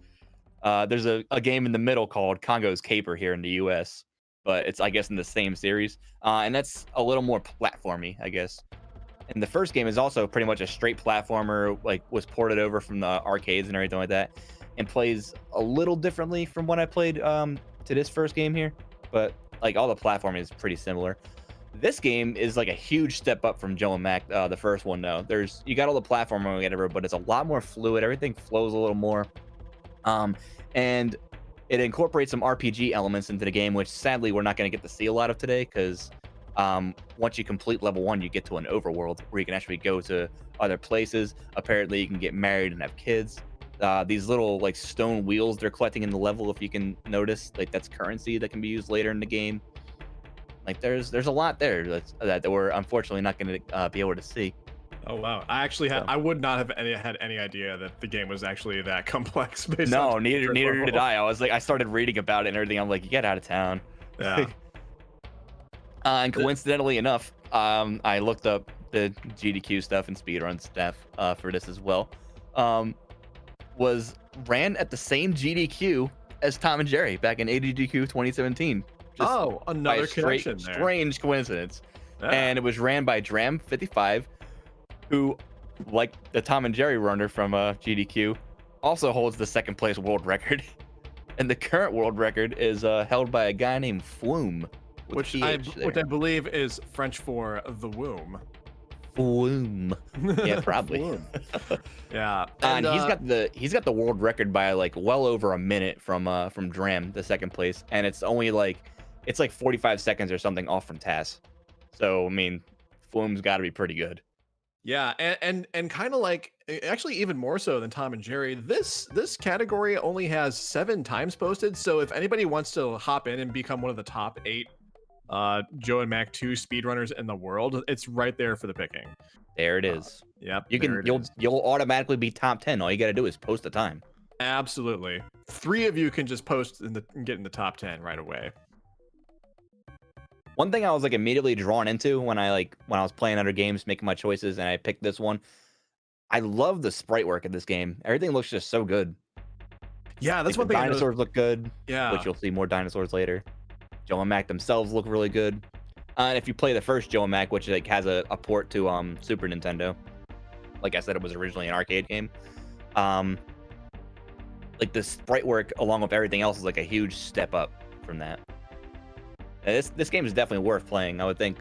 There's a game in the middle called Congo's Caper here in the US, but it's, I guess, in the same series. And that's a little more platformy, I guess. And the first game is also pretty much a straight platformer, like was ported over from the arcades and everything like that, and plays a little differently from what I played to this first game here. But like all the platforming is pretty similar. This game is like a huge step up from Joe and Mac, the first one though. You got all the platforming and whatever, but it's a lot more fluid. Everything flows a little more. And it incorporates some RPG elements into the game, which sadly we're not going to get to see a lot of today because once you complete level 1, you get to an overworld where you can actually go to other places. Apparently, you can get married and have kids. These little like stone wheels they're collecting in the level, if you can notice, like that's currency that can be used later in the game. Like there's a lot there that we're unfortunately not going to be able to see. Oh wow! I would not have had any idea that the game was actually that complex. No, neither did I. I was like, I started reading about it and everything. I'm like, you get out of town. Yeah. And coincidentally enough, I looked up the GDQ stuff and speedrun stuff for this as well. Was ran at the same GDQ as Tom and Jerry back in AGDQ 2017. Another connection there. Strange coincidence. Yeah. And it was ran by Dram55, who, like the Tom and Jerry runner from GDQ, also holds the second place world record. And the current world record is held by a guy named Flume. Which I believe is French for the womb. Flume. Yeah, probably. Flume. Yeah. And he's got the world record by like well over a minute from Dram, the second place, and it's only like 45 seconds or something off from Tass. So I mean, Flume's got to be pretty good. Yeah, and kind of like actually even more so than Tom and Jerry, this category only has 7 times posted. So if anybody wants to hop in and become one of the top 8 Joe and Mac 2 speedrunners in the world, it's right there for the picking. There it is. Yep. You'll automatically be top 10. All you got to do is post the time. Absolutely. 3 of you can just post and get in the top 10 right away. One thing I was like immediately drawn into when I was playing other games, making my choices, and I picked this one. I love the sprite work in this game. Everything looks just so good. Yeah, that's like one thing. Dinosaurs look good. Yeah, which you'll see more dinosaurs later. Joe and Mac themselves look really good. And if you play the first Joe and Mac, which like has a port to Super Nintendo, like I said, it was originally an arcade game. Like the sprite work along with everything else is like a huge step up from that. This game is definitely worth playing. I would think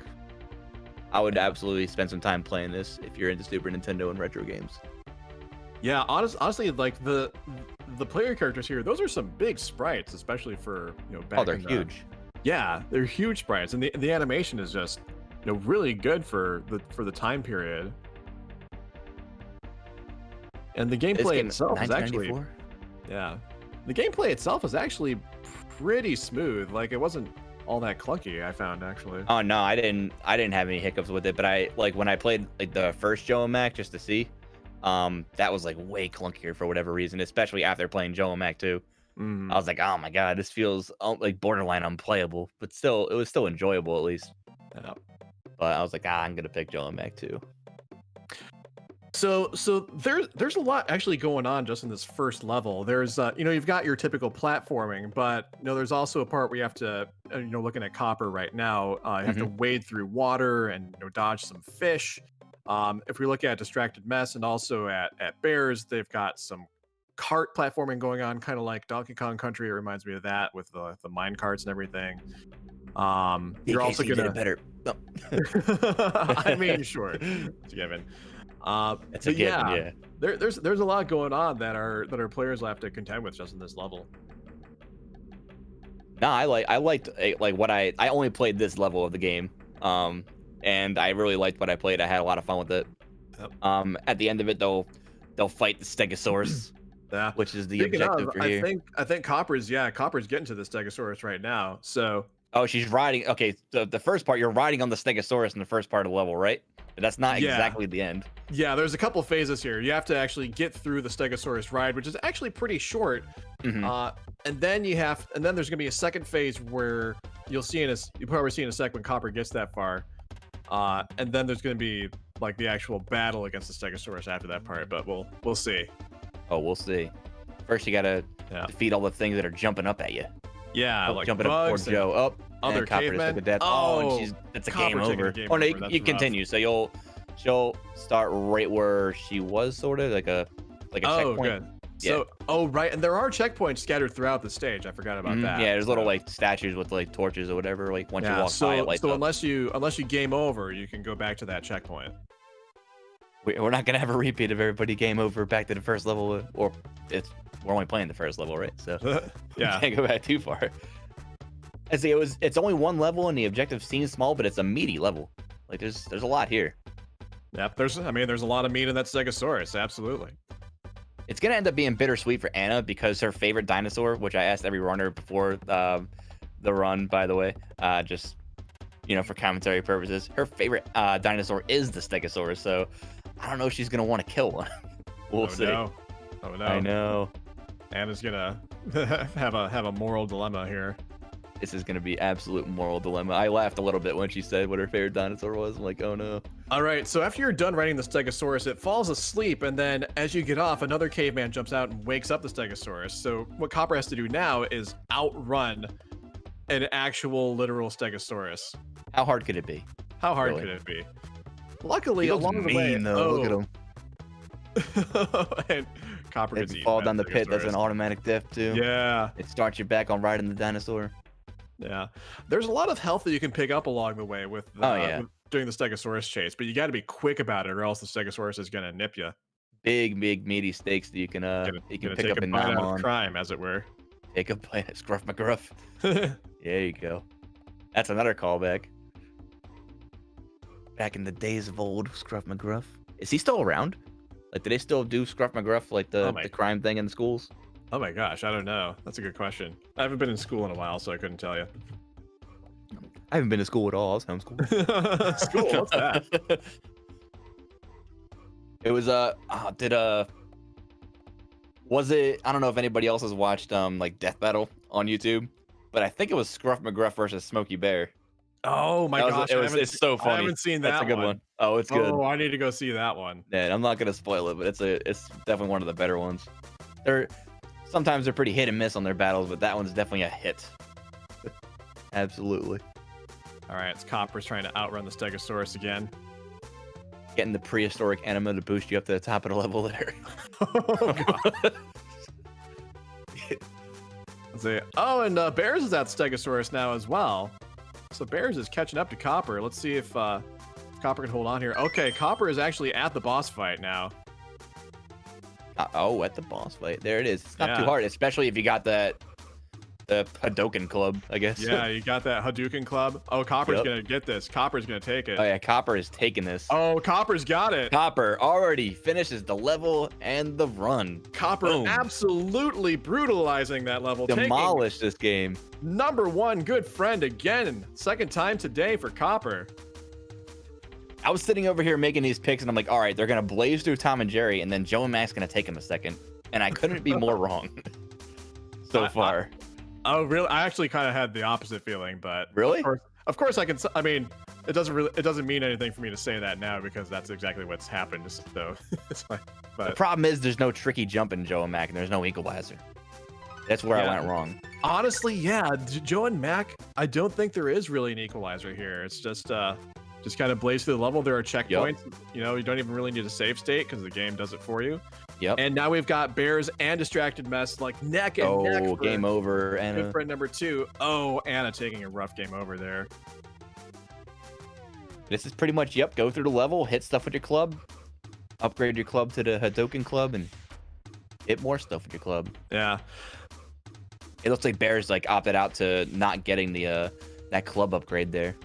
I would absolutely spend some time playing this if you're into Super Nintendo and retro games. Yeah, honestly, like the player characters here, those are some big sprites, especially for back they're huge. Yeah, they're huge sprites, and the animation is just really good for the time period. And the gameplay itself is actually the gameplay itself is actually pretty smooth. Like it wasn't all that clunky, I found actually. Oh no, I didn't have any hiccups with it, but I like when I played like the first Joe and Mac just to see, that was like way clunkier for whatever reason, especially after playing Joe and Mac 2. I was like, oh my god, this feels like borderline unplayable, but still, it was still enjoyable at least. Yeah. But I was like, I'm gonna pick Joe and Mac 2. So there's a lot actually going on just in this first level. There's you've got your typical platforming, but there's also a part where you have to looking at Copper right now, you have to wade through water and dodge some fish. If we look at Distracted Mess and also at Bears, they've got some cart platforming going on, kind of like Donkey Kong Country. It reminds me of that with the mine carts and everything. You're also gonna better. No. I mean, sure, it's a given. It's a given, yeah. There's a lot going on that our players will have to contend with just in this level. No, I liked like what I only played this level of the game. And I really liked what I played. I had a lot of fun with it. Yep. At the end of it, they'll fight the Stegosaurus, Yeah. which is the Speaking objective of, for here. I think Copper's getting to the Stegosaurus right now. So Oh, she's riding. Okay, so the first part, you're riding on the Stegosaurus in the first part of the level, right? But that's not Yeah. exactly the end. yeah, there's a couple phases here. You have to actually get through the Stegosaurus ride, which is actually pretty short. Mhm. And then there's gonna be a second phase where you'll probably see in a sec when Copper gets that far. And then there's gonna be like the actual battle against the Stegosaurus after that part, but we'll see. Oh, we'll see. First, you gotta Yeah. defeat all the things that are jumping up at you. Yeah, Oh, like jumping up bugs toward Joe. Up. other and Copper just cavemen. took a death. Oh, and that's a Copper game taking a over. game Oh no, over. That's you rough. continue. So she'll start right where she was, sort of like a Oh, checkpoint. good. So, right, and there are checkpoints scattered throughout the stage. I forgot about Mhm. that. Yeah, there's little So- like statues with like torches or whatever. Like once you yeah. walk by, it lights So up. unless you game over, you can go back to that checkpoint. We're not gonna have a repeat of everybody game over back to the first level, or we're only playing the first level, right? So Yeah. can't go back too far. I see. It's only one level, and the objective seems small, but it's a meaty level. Like there's a lot here. Yep. There's a lot of meat in that Stegosaurus. Absolutely. It's gonna end up being bittersweet for Anna because her favorite dinosaur, which I asked every runner before the run, by the way, just for commentary purposes, her favorite dinosaur is the Stegosaurus. So I don't know if she's gonna want to kill one. We'll see. No. Oh no. I know. Anna's gonna have a moral dilemma here. This is gonna be absolute moral dilemma. I laughed a little bit when she said what her favorite dinosaur was. I'm like, oh no. All right, so after you're done riding the Stegosaurus, it falls asleep, and then as you get off, another caveman jumps out and wakes up the Stegosaurus. So what Copper has to do now is outrun an actual literal Stegosaurus. How hard could it be? How hard Really? could it be? Luckily, He looks along the way, mean, though. Look at him. and Copper If gets you eaten fall by down the pit, that's Stegosaurus. an automatic death too. Yeah, It starts you back on riding the dinosaur. yeah. There's a lot of health that you can pick up along the way with doing the Stegosaurus chase, but you got to be quick about it, or else the Stegosaurus is gonna nip you. Big meaty stakes that you can pick take up a and bite nom out of on. crime, as it were. Take a bite of Scruff McGruff. There you go. That's another callback. Back in the days of old Scruff McGruff. Is he still around? Like, do they still do Scruff McGruff, like the crime thing in the schools? Oh my gosh, I don't know. That's a good question. I haven't been in school in a while, so I couldn't tell you. I haven't been to school at all. I was homeschooled. School? What's that? It was was it? I don't know if anybody else has watched like Death Battle on YouTube, but I think it was Scruff McGruff versus Smokey Bear. Oh my gosh, It's so funny. I haven't seen that. That's a good one. Oh, it's good. Oh, I need to go see that one. Yeah, I'm not gonna spoil it, but it's definitely one of the better ones. Sometimes they're pretty hit and miss on their battles, but that one's definitely a hit. Absolutely. All right, it's Copper's trying to outrun the Stegosaurus again. Getting the prehistoric enema to boost you up to the top of the level there. Oh god. Let's see. Oh, and Bears is at Stegosaurus now as well. So Bears is catching up to Copper. Let's see if Copper can hold on here. Okay, Copper is actually at the boss fight now. At the boss fight. There it is. It's not too Yeah. hard, especially if you got the Hadouken club, I guess. Yeah, you got that Hadouken club. Oh, Copper's Yep. gonna get this. Copper's gonna take it. Oh yeah, Copper is taking this. Oh, Copper's got it. Copper already finishes the level and the run. Copper Boom. absolutely brutalizing that level. Demolished this game. Taking #1 good friend again. Second time today for Copper. I was sitting over here making these picks, and I'm like, all right, they're gonna blaze through Tom and Jerry, and then Joe and Max gonna take him a second, and I couldn't be more wrong. So far. Oh, really? I actually kind of had the opposite feeling, but Really? of course I can. I mean, it doesn't mean anything for me to say that now because that's exactly what's happened. So, it's like, The but problem is there's no tricky jump in Joe and Mac, and there's no equalizer. That's where I Yeah. went wrong. honestly, yeah, Joe and Mac, I don't think there is really an equalizer here. It's just kind of blaze through the level. There are checkpoints. You know, you don't even really need a save state because the game does it for you. Yep. And now we've got Bears and Distracted Mess like neck and neck. Oh, for game over, good Anna. friend #2. Oh, Anna taking a rough game over there. This is pretty much, yep, go through the level, hit stuff with your club, upgrade your club to the Hadouken club, and hit more stuff with your club. Yeah. It looks like Bears like opted out to not getting the that club upgrade there.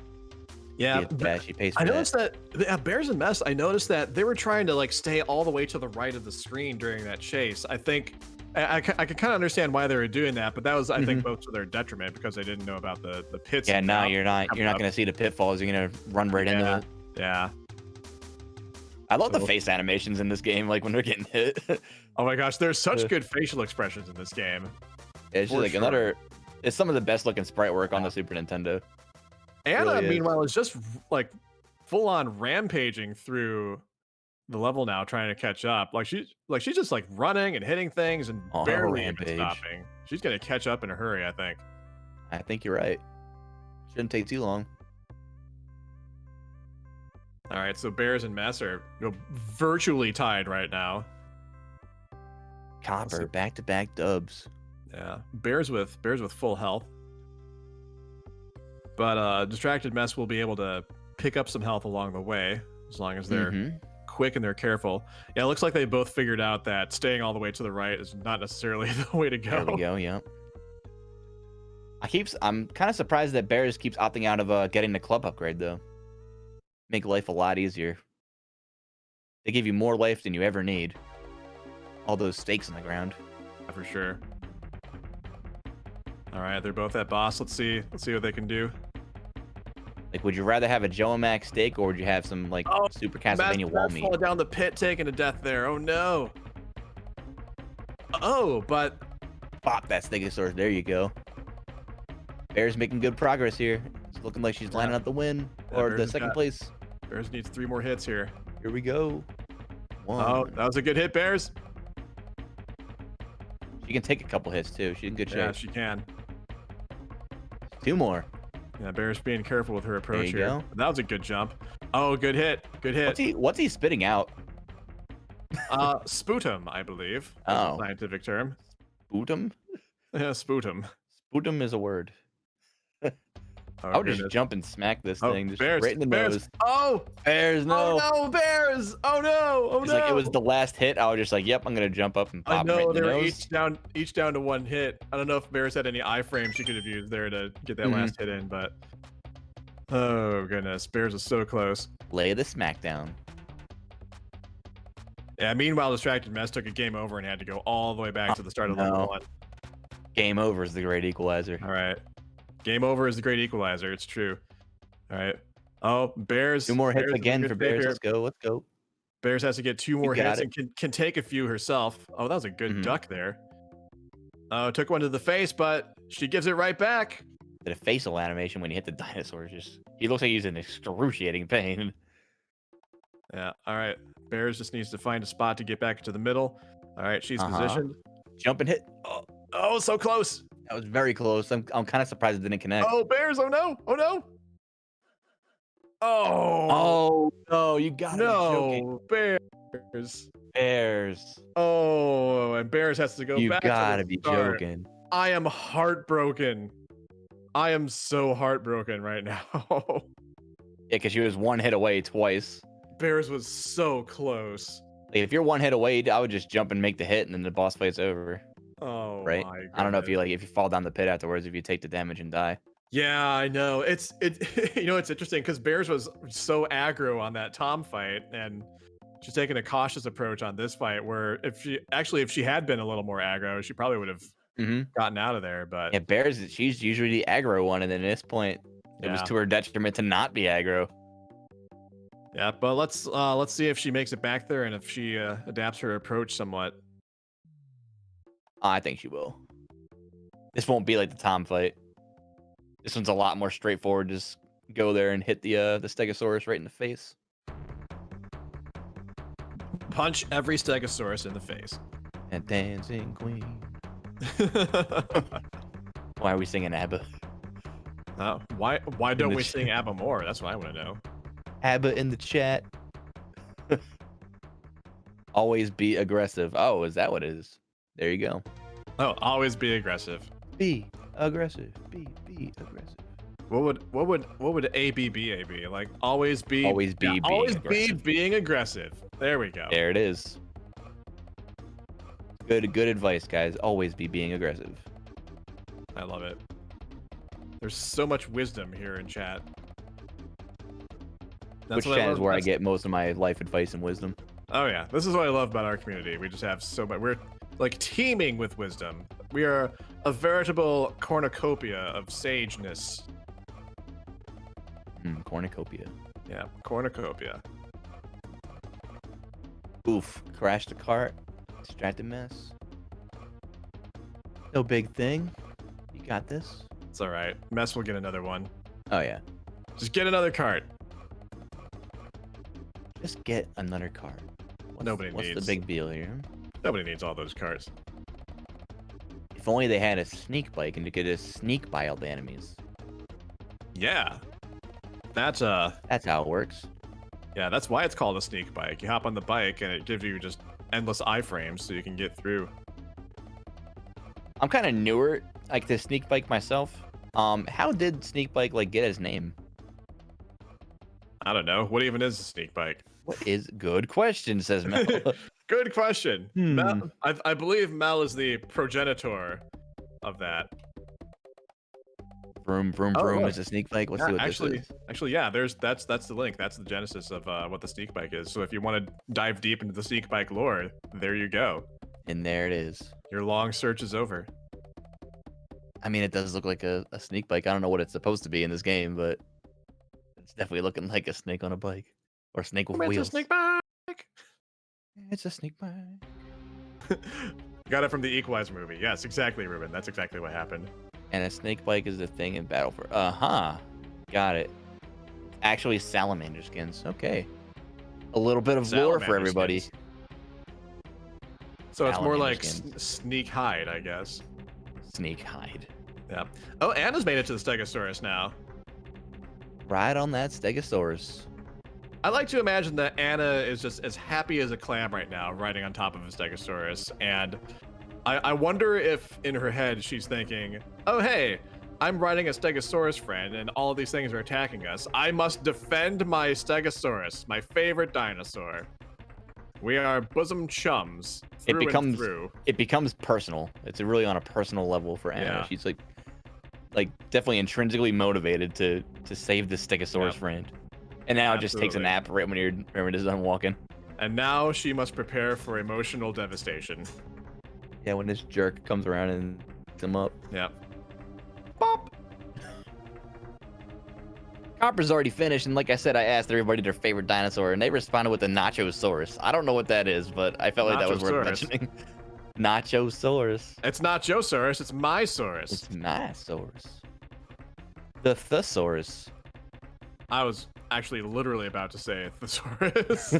Yeah, She pays for I that. noticed that Bears and Mess. I noticed that they were trying to like stay all the way to the right of the screen during that chase. I think I could kind of understand why they were doing that, but that was I think most to their detriment because they didn't know about the pits. Yeah, and no, drop you're not coming going up. to see the pitfalls. You're going to run right into it. Yeah. I love the So- face animations in this game, like when they're getting hit. Oh my gosh, there's such good facial expressions in this game. It's just For like sure. it's some of the best looking sprite work on the Super Nintendo. Anna, really is. meanwhile, is just like full on rampaging through the level now, trying to catch up. She's just like running and hitting things and Oh, barely even rampage. stopping. She's gonna catch up in a hurry, I think. I think you're right. Shouldn't take too long. All right, so Bears and Mess are virtually tied right now. Copper, back-to-back dubs. Yeah, Bears with full health, but distracted Mess will be able to pick up some health along the way as long as they're quick and they're careful. Yeah, it looks like they both figured out that staying all the way to the right is not necessarily the way to go. There we go. Yeah. I'm kind of surprised that Bears keeps opting out of getting the club upgrade though. Make life a lot easier. They give you more life than you ever need. All those stakes in the ground. For sure. All right, they're both at boss. Let's see what they can do. Like, would you rather have a Joe Max steak or would you have some like Super Castlevania wall meat? Falling down the pit, taking a death there. Oh no. Oh, but Pop that Stegosaurus. There you go. Bears making good progress here. It's looking like she's lining up the win or Bears the has second got- place. Bears needs 3 more hits here. Here we go. One. Oh, that was a good hit, Bears. She can take a couple hits too. She's in good shape. Yeah, she can. 2 more. Yeah, Bears being careful with her approach you here. go. That was a good jump. Oh, good hit. Good hit. What's he spitting out? Sputum, I believe. That's Oh. a scientific term. Sputum? Yeah, sputum. Sputum is a word. Oh, I would just goodness. jump and smack this Oh, thing just Bears, right in the Bears. nose. Oh, Bears, no. oh no, Bears. Oh no. Oh It's no. like it was the last hit. I was just like, yep, I'm gonna jump up and I pop him know right in they the were nose. each down to 1 hit. I don't know if Bears had any iframes she could have used there to get that last hit in, but oh goodness, Bears was so close. Lay the smackdown. Yeah. Meanwhile, distracted Mess took a game over and had to go all the way back to the start of level no. 1. Game over is the great equalizer. All right, game over is the great equalizer. It's true. All right. Oh, Bears. 2 more hits Bears is a again good for hit Bears. here. Let's go. Let's go. Bears has to get 2 more got hits and can take a few herself. Oh, that was a good duck there. Oh, took one to the face, but she gives it right back. The facial animation when you hit the dinosaur he looks like he's in excruciating pain. Yeah. All right. Bears just needs to find a spot to get back to the middle. All right. She's positioned. Jump and hit. Oh, so close. That was very close. I'm kind of surprised it didn't connect. Oh, Bears. Oh no. Oh no. Oh. Oh no, you got No, Bears. Bears. Oh, and Bears has to go You back gotta to the be start. joking. I am heartbroken. I am so heartbroken right now. Yeah, because she was 1 hit away twice. Bears was so close. Like, if you're 1 hit away, I would just jump and make the hit, and then the boss fight's over. Oh, Right? my I don't know if goodness. you fall down the pit afterwards, if you take the damage and die. Yeah, I know. It's it's interesting because Bears was so aggro on that Tom fight, and she's taking a cautious approach on this fight. Where if she had been a little more aggro, she probably would have gotten out of there. But Yeah, Bears, she's usually the aggro one, and then at this point, it was Yeah. to her detriment to not be aggro. yeah, but let's see if she makes it back there and if she adapts her approach somewhat. I think she will. This won't be like the Tom fight. This one's a lot more straightforward. Just go there and hit the Stegosaurus right in the face. Punch every Stegosaurus in the face. And dancing queen. Why are we singing ABBA? Why don't the we ch- sing ABBA more? That's what I want to know. ABBA in the chat. Always be aggressive. Oh, is that what it is? There you go. Oh, always be aggressive. Be aggressive. Be aggressive. What would ABBA be? Like always be Always be being always be aggressive. being aggressive. There we go. There it is. Good advice, guys. Always be being aggressive. I love it. There's so much wisdom here in chat. Which chat is where I get most of my life advice and wisdom. Oh yeah, this is what I love about our community. We just have so much. We're like teeming with wisdom. We are a veritable cornucopia of sageness. Cornucopia. Yeah, cornucopia. Oof, crashed the cart. Distracted mess. No big thing. You got this. It's all right. Mess will get another one. Oh yeah. Just get another cart. Just get another cart. Nobody What's needs. the big deal here? Nobody needs all those carts. If only they had a sneak bike and you could just sneak by all the enemies. Yeah. That's how it works. Yeah, that's why it's called a sneak bike. You hop on the bike and it gives you just endless iframes so you can get through. I'm kind of newer, like the sneak bike myself. How did sneak bike like get his name? I don't know. What even is a sneak bike? What is good question, says Mel. Good question. Mel, I believe Mel is the progenitor of that. Vroom, vroom, vroom is a sneak bike. Let's see what this is. Actually, yeah. That's the link. That's the genesis of what the sneak bike is. So if you want to dive deep into the sneak bike lore, there you go. And there it is. Your long search is over. I mean, it does look like a sneak bike. I don't know what it's supposed to be in this game, but it's definitely looking like a snake on a bike. Or a snake with wheels. It's a snake bike. It's a snake bike. Got it from the Equalizer movie. Yes, exactly, Ruben. That's exactly what happened. And a snake bike is a thing in Battle for... Got it. Actually, salamander skins. Okay. A little bit of lore for everybody. Skins. So it's more like sneak hide, I guess. Sneak hide. Yeah. Oh, Anna's made it to the Stegosaurus now. Right on that Stegosaurus. I like to imagine that Anna is just as happy as a clam right now, riding on top of a Stegosaurus. And I wonder if in her head she's thinking, oh, hey, I'm riding a Stegosaurus friend and all of these things are attacking us. I must defend my Stegosaurus, my favorite dinosaur. We are bosom chums. It becomes personal. It's really on a personal level for Anna. Yeah. She's like definitely intrinsically motivated to save this Stegosaurus friend. And now it just takes a nap right when you're done walking. And now she must prepare for emotional devastation. Yeah, when this jerk comes around and picks him up. Yeah. Bop! Copper's already finished, and like I said, I asked everybody their favorite dinosaur, and they responded with the Nachosaurus. I don't know what that is, but I felt like that was worth mentioning. Nachosaurus. It's not Josaurus, it's Mysaurus. It's Mysaurus. The Thesaurus. I was actually literally about to say Thesaurus.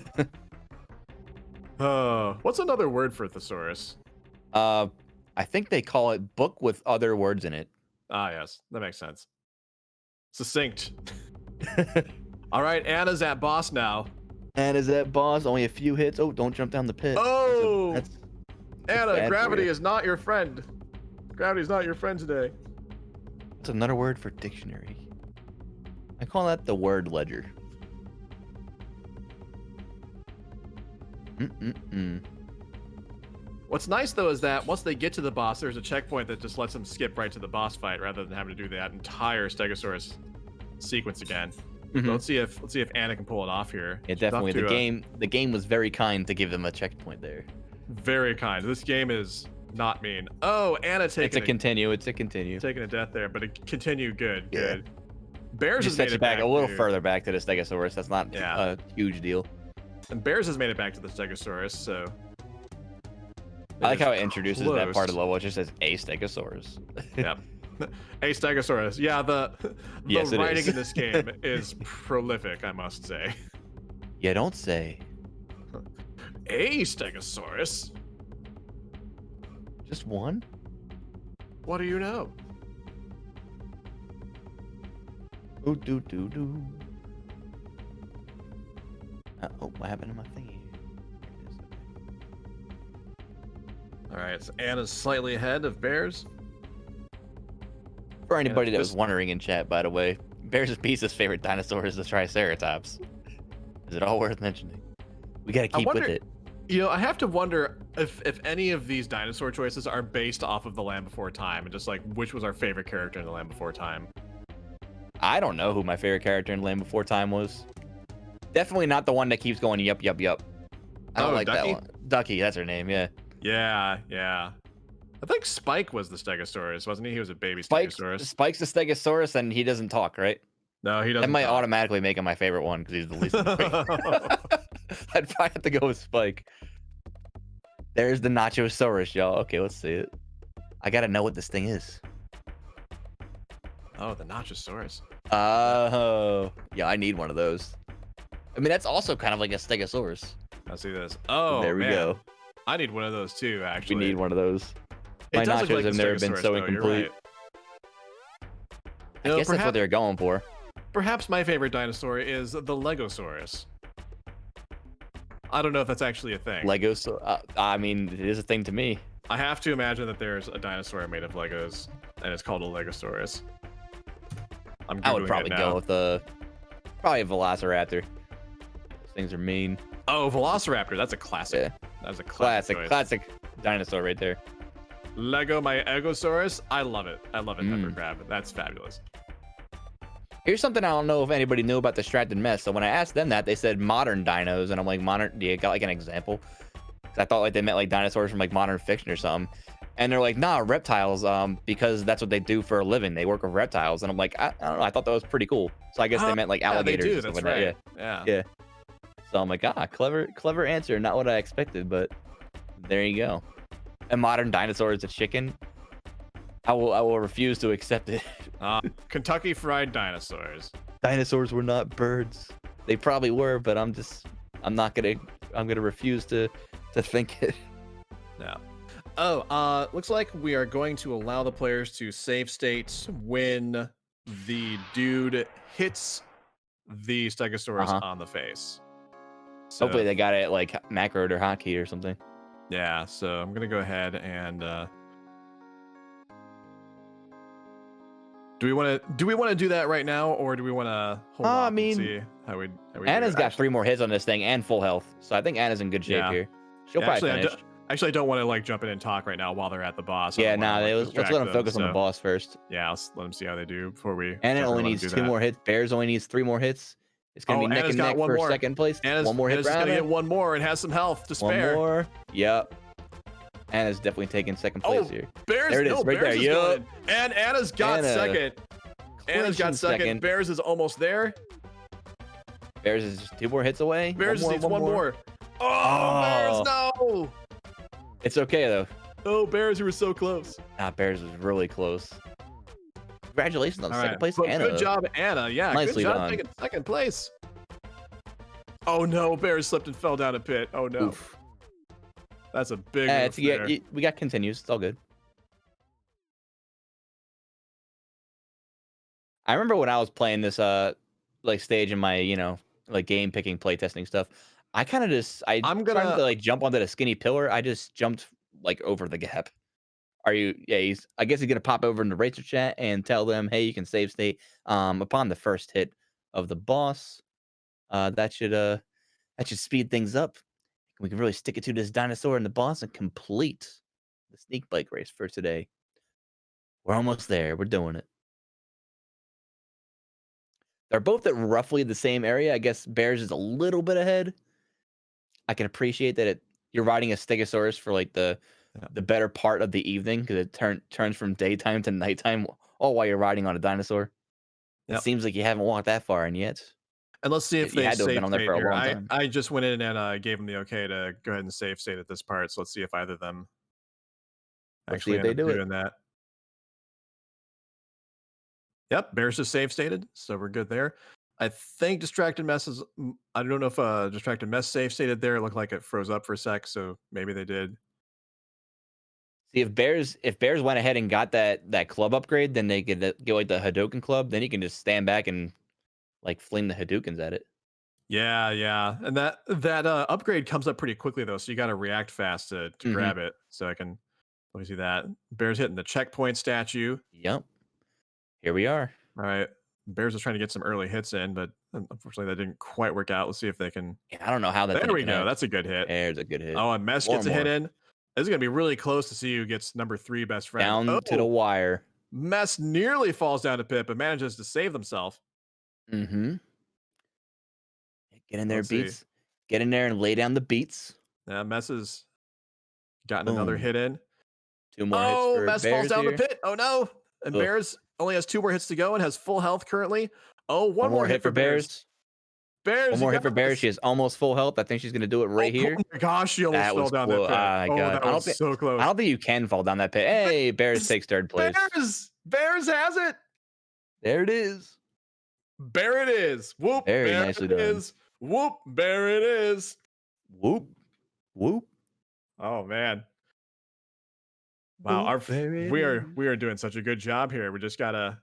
What's another word for Thesaurus? I think they call it book with other words in it. Ah, yes, that makes sense. Succinct. All right, Anna's at boss now. Anna's at boss. Only a few hits. Oh, don't jump down the pit. Oh, Anna, gravity is not your friend. Gravity's not your friend today. That's another word for dictionary. I call that the word ledger. What's nice though is that once they get to the boss, there's a checkpoint that just lets them skip right to the boss fight rather than having to do that entire Stegosaurus sequence again. So let's see if Anna can pull it off here. Yeah, definitely. The game was very kind to give them a checkpoint there. Very kind. This game is not mean. Oh, Anna taking It's a continue. Taking a death there, but a continue. Good. Yeah. Good. Bears just has made set you back a little further back to the Stegosaurus. That's not a huge deal. And Bears has made it back to the Stegosaurus, so. I like how it introduces that part of the level. It just says a Stegosaurus. Yeah. A Stegosaurus. Yeah, the writing in this game is prolific, I must say. Yeah, don't say. A Stegosaurus? Just one? What do you know? Oh, do. Oh, what happened to my thingy? All right, so Anna's slightly ahead of Bears. For anybody that was wondering in chat, by the way, Bears' Pizza's favorite dinosaur is the Triceratops. Is it all worth mentioning? We gotta keep with it. I have to wonder if any of these dinosaur choices are based off of The Land Before Time, and just like which was our favorite character in The Land Before Time. I don't know who my favorite character in Land Before Time was. Definitely not the one that keeps going yup, yup, yup. I don't like Ducky? that one. Ducky, that's her name, yeah. Yeah. I think Spike was the Stegosaurus, wasn't he? He was a baby Spike's Stegosaurus. Spike's the Stegosaurus, and he doesn't talk, right? No, he That doesn't. might talk. automatically make him my favorite one because he's the least annoying. I'd probably have to go with Spike. There's the Nachosaurus, y'all. Okay, let's see it. I gotta know what this thing is. Oh, the Nachosaurus. Oh, yeah, I need one of those. I mean, that's also kind of like a Stegosaurus. Let's see this. Oh, there we man. go. I need one of those too, actually. We need one of those. It My does look nachos like have the never been Stegosaurus, so though, you're incomplete. right. I guess that's what they're going for. Perhaps my favorite dinosaur is the Legosaurus. I don't know if that's actually a thing. Legos. I mean, it is a thing to me. I have to imagine that there's a dinosaur made of Legos, and it's called a Legosaurus. I would probably go with probably a Velociraptor. Those things are mean. Oh, Velociraptor. That's a classic. Yeah. That's a classic. Classic dinosaur right there. Lego my Egosaurus. I love it. Pepper Mm. Crab. That's fabulous. Here's something I don't know if anybody knew about the Distracted Mess. So when I asked them that, they said modern dinos, and I'm like, modern? Do you got like an example? 'Cause I thought like they meant like dinosaurs from like modern fiction or something. And they're like, nah, reptiles, because that's what they do for a living. They work with reptiles. And I'm like, I don't know. I thought that was pretty cool. So I guess they meant like alligators. Yeah, they do. and stuff That's like right. that. Yeah. So I'm like, clever answer. Not what I expected, but there you go. A modern dinosaur is a chicken. I will refuse to accept it. Kentucky Fried Dinosaurs. Dinosaurs were not birds. They probably were, but I'm gonna refuse to think it. Yeah. Oh, looks like we are going to allow the players to save states when the dude hits the Stegosaurus on the face. So, Hopefully they got it like macroed or hotkey or something. yeah, so I'm gonna go ahead and do we want to do that right now, or do we want to hold on and see how we Anna's do? got 3 more hits on this thing and full health, so I think Anna's in good shape here. She'll probably finish. Actually, I don't want to like jump in and talk right now while they're at the boss. Yeah, let's let them focus on the boss first. Yeah, let's let them see how they do before we. Anna only needs 2 more hits. Bears only needs 3 more hits. It's gonna be neck and neck for second place. One more hit. Anna's gonna get one more and has some health to spare. One more. Yep. Anna's definitely taking second place here. Bears, there it is, right there. Yep. And Anna's got second. Anna's got second. Bears is almost there. Bears is just 2 more hits away. Bears needs one more. Oh, Bears, no! It's okay though. Oh, Bears, you were so close. Bears was really close. Congratulations on second place, but Anna. Good job, Anna. Yeah, Nicely good job done. taking second place. Oh no, Bears slipped and fell down a pit. Oh no. Oof. That's a big we got continues. It's all good. I remember when I was playing this like stage in my, like game picking playtesting stuff. I kind of just I'm trying to like jump onto the skinny pillar. I just jumped like over the gap. I guess he's gonna pop over in the racer chat and tell them, hey, you can save state upon the first hit of the boss. That should speed things up. We can really stick it to this dinosaur and the boss and complete the sneak bike race for today. We're almost there. We're doing it. They're both at roughly the same area. I guess Bears is a little bit ahead. I can appreciate that you're riding a Stegosaurus for like the better part of the evening because it turns from daytime to nighttime all while you're riding on a dinosaur. It seems like you haven't walked that far in yet. And let's see if they had to have been on there for a long time. I just went in and gave them the okay to go ahead and save state at this part. So let's see if either of them actually end up doing that. Yep, Bears just save stated, so we're good there. I think Distracted Mess is. I don't know if Distracted Mess save stated there. It looked like it froze up for a sec, so maybe they did. See, if Bears went ahead and got that club upgrade, then they could get like the Hadouken club. Then you can just stand back and like fling the Hadoukens at it. Yeah, and that upgrade comes up pretty quickly though, so you got to react fast to grab it. So let me see that. Bears hitting the checkpoint statue. Yep. Here we are. All right. Bears is trying to get some early hits in, but Unfortunately, that didn't quite work out. Let's see if they can. Yeah, I don't know how that There didn't we go. connect. That's a good hit. There's a good hit. Oh, and Mess One gets a hit more. in. This is gonna be really close to see who gets number 3 best friend. Down to the wire. Mess nearly falls down to pit, but manages to save themselves. Mm-hmm. Get in there, Let's see. beats. Get in there and lay down the beats. Yeah, Mess has gotten Boom. another hit in. 2 more hits for Mess Bears falls down here. the pit. Oh no! And Ugh. Bears only has 2 more hits to go and has full health currently. Oh, one more hit for Bears. One you more hit got for Bears. this. She has almost full health. I think she's gonna do it right here. Oh my gosh, she almost That fell was down close. that pit. Ah, God. That was so close. I don't think you can fall down that pit. Hey, Bears takes 3rd place. Bears has it. There it is. Bear it is. Whoop. Very Bear nicely it done. is. Whoop. Bear it is. Whoop. Whoop. Oh man. Wow, we are doing such a good job here. We just gotta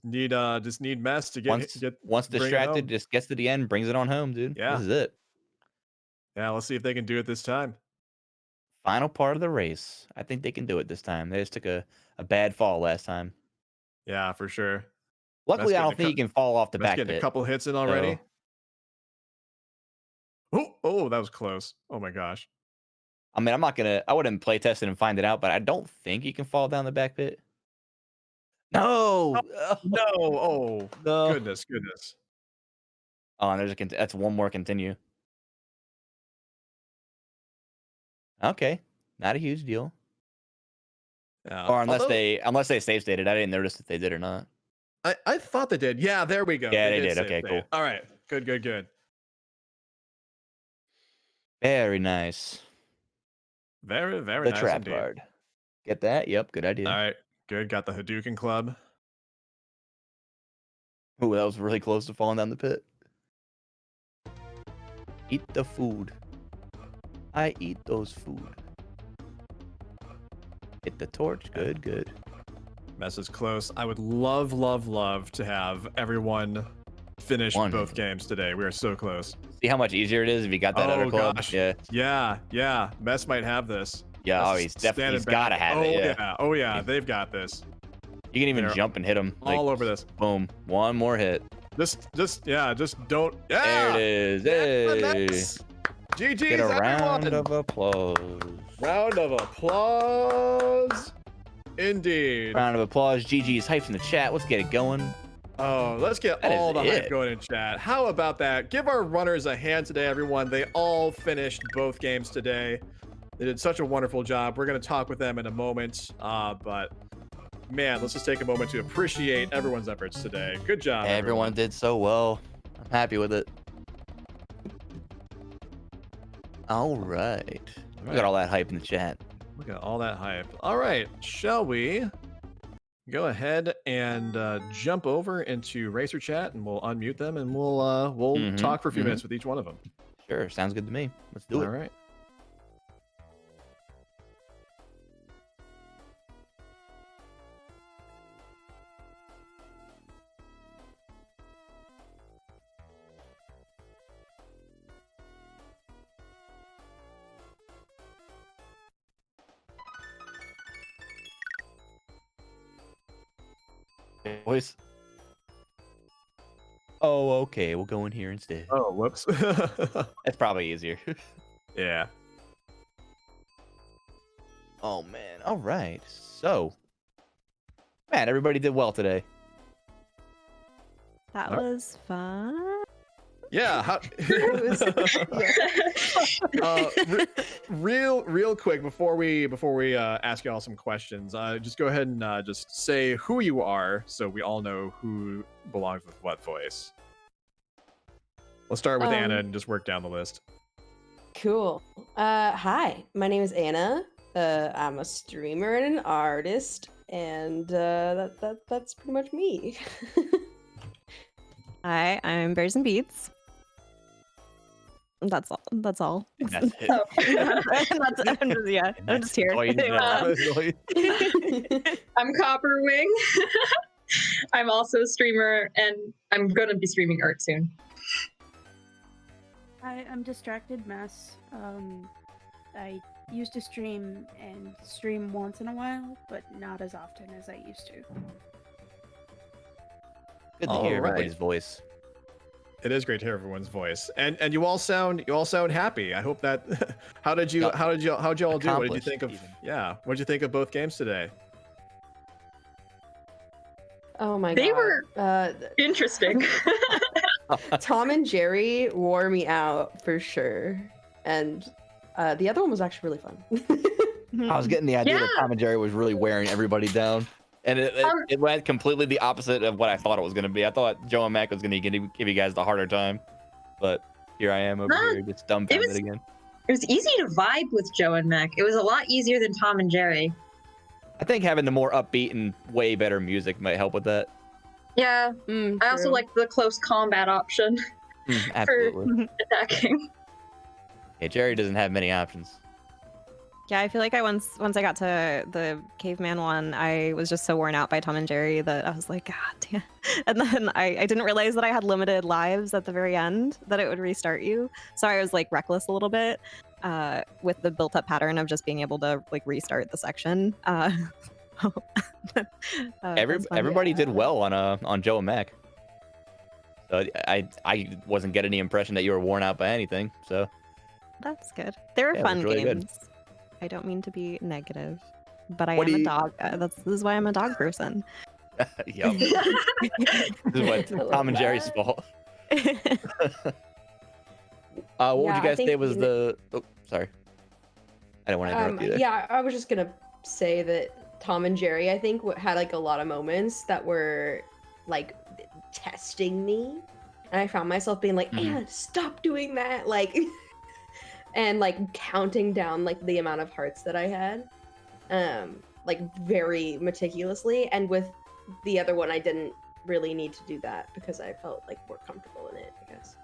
need Mess to once bring it distracted, home. just gets to the end, brings it on home, dude. Yeah. This is it. Yeah, let's see if they can do it this time. Final part of the race. I think they can do it this time. They just took a bad fall last time. Yeah, for sure. Luckily, I don't think he can fall off the back getting pit. a couple hits in already. So. Oh, that was close. Oh my gosh. I mean, I wouldn't play test it and find it out, but I don't think he can fall down the back pit. No. No. Oh, No. Goodness. Oh, and that's one more continue. Okay. Not a huge deal. Yeah. Or unless they save stated. I didn't notice if they did or not. I thought they did. Yeah, there we go. Yeah, they did. Okay, cool. All right. Good. Very nice. Very nice. The trap indeed. guard. Get that? Yep, good idea. All right. Good. Got the Hadouken club. Ooh, that was really close to falling down the pit. Eat the food. I eat those food. Hit the torch. Good. Mess is close. I would love to have everyone finish both games today. We are so close. See how much easier it is if you got that other club? Gosh. Yeah. Yeah. Mess might have this. Yeah, he's got to have it. Yeah. Oh yeah, they've got this. You can even jump and hit him. All over this. Boom. One more hit. Just don't. Yeah. There it is. Hey. GG's, Get a round everyone. of applause. Round of applause. Indeed. Round of applause. GG's hypes in the chat. Let's get it going. Oh, let's get all the hype going in chat. How about that? Give our runners a hand today, everyone. They all finished both games today. They did such a wonderful job. We're going to talk with them in a moment. But man, let's just take a moment to appreciate everyone's efforts today. Good job. Everyone did so well. I'm happy with it. All right. We got all that hype in the chat. Look at all that hype. All right. Shall we go ahead and jump over into Racer Chat, and we'll unmute them, and we'll talk for a few minutes with each one of them. Sure. Sounds good to me. Let's do it. All right. Boys. Oh, okay. We'll go in here instead. Oh, whoops. That's probably easier. Yeah. Oh, man. All right. So, man, everybody did well today. That was fun. Yeah. Real quick before we ask y'all some questions, just go ahead and just say who you are, so we all know who belongs with what voice. Let's start with Anna and just work down the list. Cool. Hi, my name is Anna. I'm a streamer and an artist, and that's pretty much me. Hi, I'm Bears and Beats. That's all. That's it. I'm just here. I'm Copperwing. I'm also a streamer, and I'm going to be streaming art soon. Hi, I'm Distracted Mess. I used to stream once in a while, but not as often as I used to. Good to All hear right. everybody's voice. It is great to hear everyone's voice, and you all sound happy. I hope that. How'd you all do? What did you Accomplished, think of? even. Yeah, what did you think of both games today? Oh my They god. were interesting. Tom and Jerry wore me out for sure, and the other one was actually really fun. I was getting the idea that Yeah. Tom and Jerry was really wearing everybody down. And it went completely the opposite of what I thought it was going to be. I thought Joe and Mac was going to give you guys the harder time. But here I am over here, just dumbfounded again. It was easy to vibe with Joe and Mac. It was a lot easier than Tom and Jerry. I think having the more upbeat and way better music might help with that. Yeah, I also True. like the close combat option Absolutely. attacking. Yeah, Jerry doesn't have many options. Yeah, I feel like once I got to the caveman one, I was just so worn out by Tom and Jerry that I was like, God damn. And then I didn't realize that I had limited lives at the very end, that it would restart you. So I was like reckless a little bit with the built up pattern of just being able to like restart the section. Everybody did well on Joe and Mac. So I wasn't getting any impression that you were worn out by anything. So That's good. They were Yeah, it fun was really good. games. I don't mean to be negative, but I What am do a you- dog. This is why I'm a dog person. yep. This is what I love Tom and Jerry's that. fault. What would Yeah, you I guys think say was the? Oh, sorry. I don't want to interrupt you there. Yeah, I was just gonna say that Tom and Jerry, I think, had like a lot of moments that were like testing me, and I found myself being like, Mhm. "Anna, stop doing that!" Like, and like counting down like the amount of hearts that I had, like very meticulously. And with the other one, I didn't really need to do that because I felt like more comfortable in it, I guess.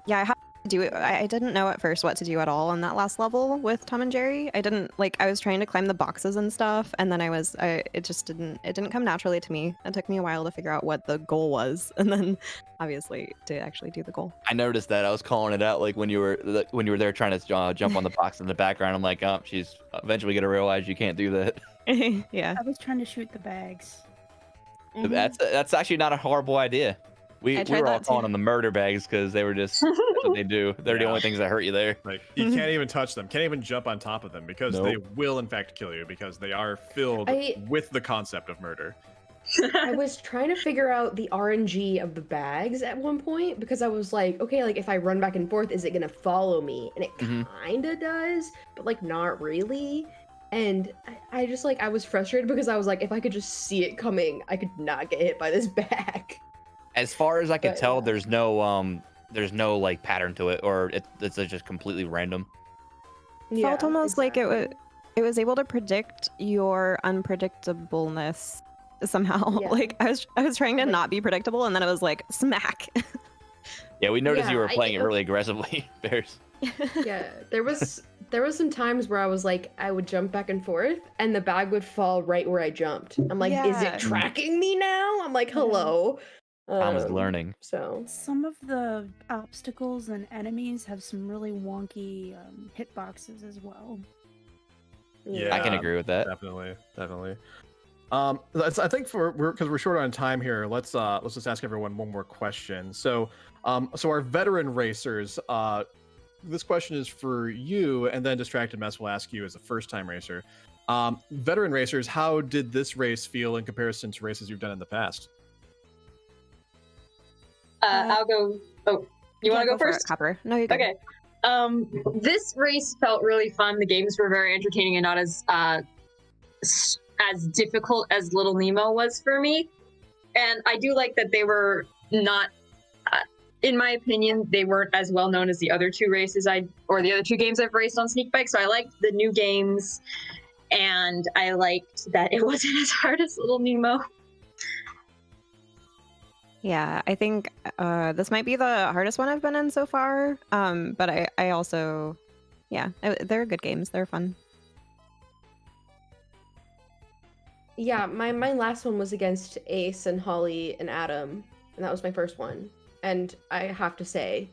Yeah, I had to do it. I didn't know at first what to do at all on that last level with Tom and Jerry. I didn't like. I was trying to climb the boxes and stuff, and then it just didn't come naturally to me. It took me a while to figure out what the goal was, and then obviously to actually do the goal. I noticed that. I was calling it out like when you were there trying to jump on the box in the background. I'm like, oh, she's eventually gonna realize you can't do that. Yeah. I was trying to shoot the bags. That's actually not a horrible idea. We I tried were all that too. calling them the murder bags because they were just that's what they do. They're the Yeah. only things that hurt you there. Like you can't even touch them, can't even jump on top of them because they Nope. will in fact kill you because they are filled with the concept of murder. I was trying to figure out the RNG of the bags at one point because I was like, okay, like if I run back and forth, is it gonna follow me? And it Mhm. kinda does, but like not really. And I just like I was frustrated because I was like, if I could just see it coming, I could not get hit by this bag. As far as I could But, tell, yeah. there's no like pattern to it, or it's just completely random. Felt almost like it was able to predict your unpredictableness somehow. Yeah. Like I was trying to Like- not be predictable, and then it was like smack. Yeah, we noticed you Yeah, were playing it really aggressively, Bears. Yeah, there was some times where I was like, I would jump back and forth, and the bag would fall right where I jumped. I'm like, is Yeah. it tracking me now? I'm like, hello. Tom is learning. So Some of the obstacles and enemies have some really wonky hitboxes as well. Yeah. I can agree with that. Definitely. I think because we're short on time here. Let's just ask everyone one more question. So our veteran racers. This question is for you, and then Distracted Mess will ask you as a first-time racer. Veteran racers, how did this race feel in comparison to races you've done in the past? I'll go. Oh, you want to go for it, first? Copper? No, you go. Okay. This race felt really fun. The games were very entertaining and not as difficult as Little Nemo was for me. And I do like that they were not, in my opinion, they weren't as well known as the other two races the other two games I've raced on Sneakbike. So I liked the new games, and I liked that it wasn't as hard as Little Nemo. Yeah, I think this might be the hardest one I've been in so far. But I also, yeah, they're good games. They're fun. yeah, my last one was against Ace and Holly and Adam, and that was my first one. And I have to say,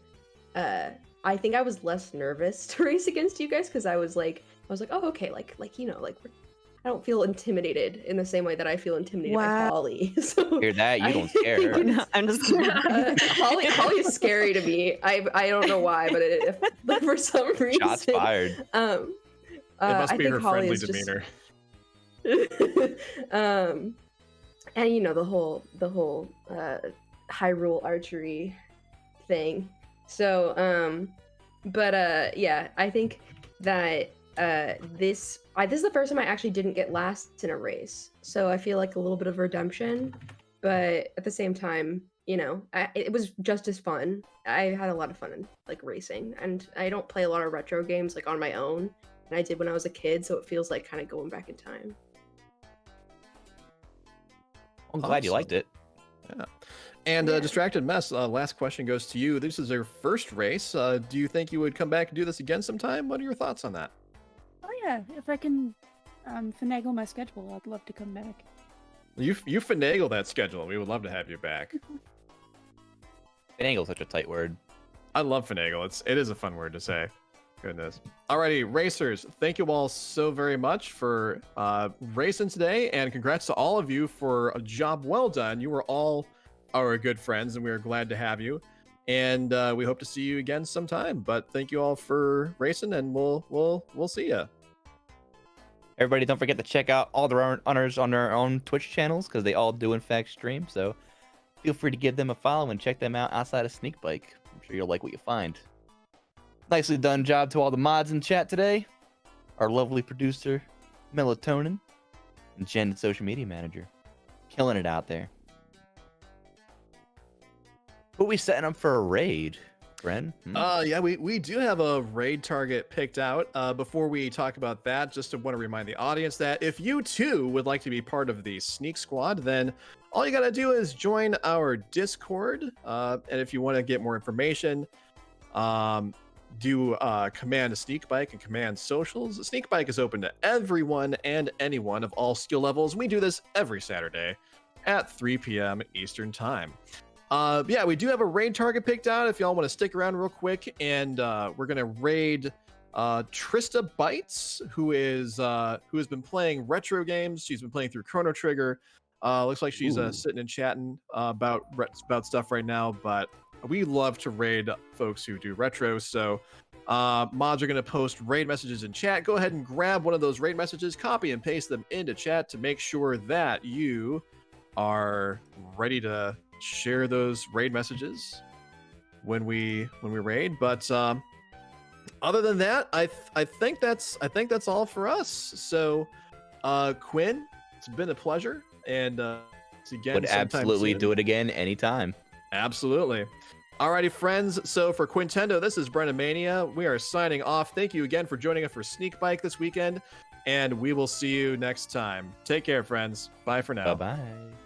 I think I was less nervous to race against you guys because I was like, oh, okay, like don't feel intimidated in the same way that I feel intimidated by Wow. Holly. So Hear that? You don't scare her. No, I'm just kidding. Holly is scary to me. I don't know why, but for some reason. Shots fired. It must I be think her Holly friendly is just- demeanor. And you know the whole Hyrule archery thing. So yeah, I think that this is the first time I actually didn't get last in a race. So I feel like a little bit of redemption, but at the same time, you know, it was just as fun. I had a lot of fun in like racing, and I don't play a lot of retro games like on my own, and I did when I was a kid, so it feels like kind of going back in time. I'm glad you liked it. Yeah. And Yeah. Distracted Mess, last question goes to you. This is your first race. Do you think you would come back and do this again sometime? What are your thoughts on that? Oh yeah, if I can finagle my schedule, I'd love to come back. You finagle that schedule. We would love to have you back. Finagle's such a tight word. I love finagle. It is a fun word to say. Goodness. Alrighty, racers, thank you all so very much for racing today, and congrats to all of you for a job well done. You were all our good friends, and we are glad to have you. And we hope to see you again sometime. But thank you all for racing, and we'll see you. Everybody, don't forget to check out all the runners on their own Twitch channels, because they all do in fact stream. So feel free to give them a follow and check them out outside of Sneakbike. I'm sure you'll like what you find. Nicely done job to all the mods in chat today. Our lovely producer, Melatonin, and Jen, the social media manager. Killing it out there. Who we setting up for a raid, Bren? Yeah, we do have a raid target picked out. Before we talk about that, just want to remind the audience that if you too would like to be part of the Sneak Squad, then all you gotta do is join our Discord. And if you want to get more information, do command Sneakbike and command socials. Sneakbike is open to everyone and anyone of all skill levels. We do this every Saturday at 3 p.m. Eastern time. Yeah, we do have a raid target picked out if y'all want to stick around real quick, and we're gonna raid Trista Bites, who has been playing retro games. She's been playing through Chrono Trigger. Looks like she's sitting and chatting about stuff right now, but we love to raid folks who do retro. So mods are going to post raid messages in chat. Go ahead and grab one of those raid messages, copy and paste them into chat to make sure that you are ready to share those raid messages when we raid. But other than that, I think that's all for us. So Quinn, it's been a pleasure, and again, Would absolutely soon. do it again anytime. Absolutely. Alrighty, friends. So for Quintendo, this is Brennan Mania. We are signing off. Thank you again for joining us for Sneakbike this weekend, and we will see you next time. Take care, friends. Bye for now. Bye-bye.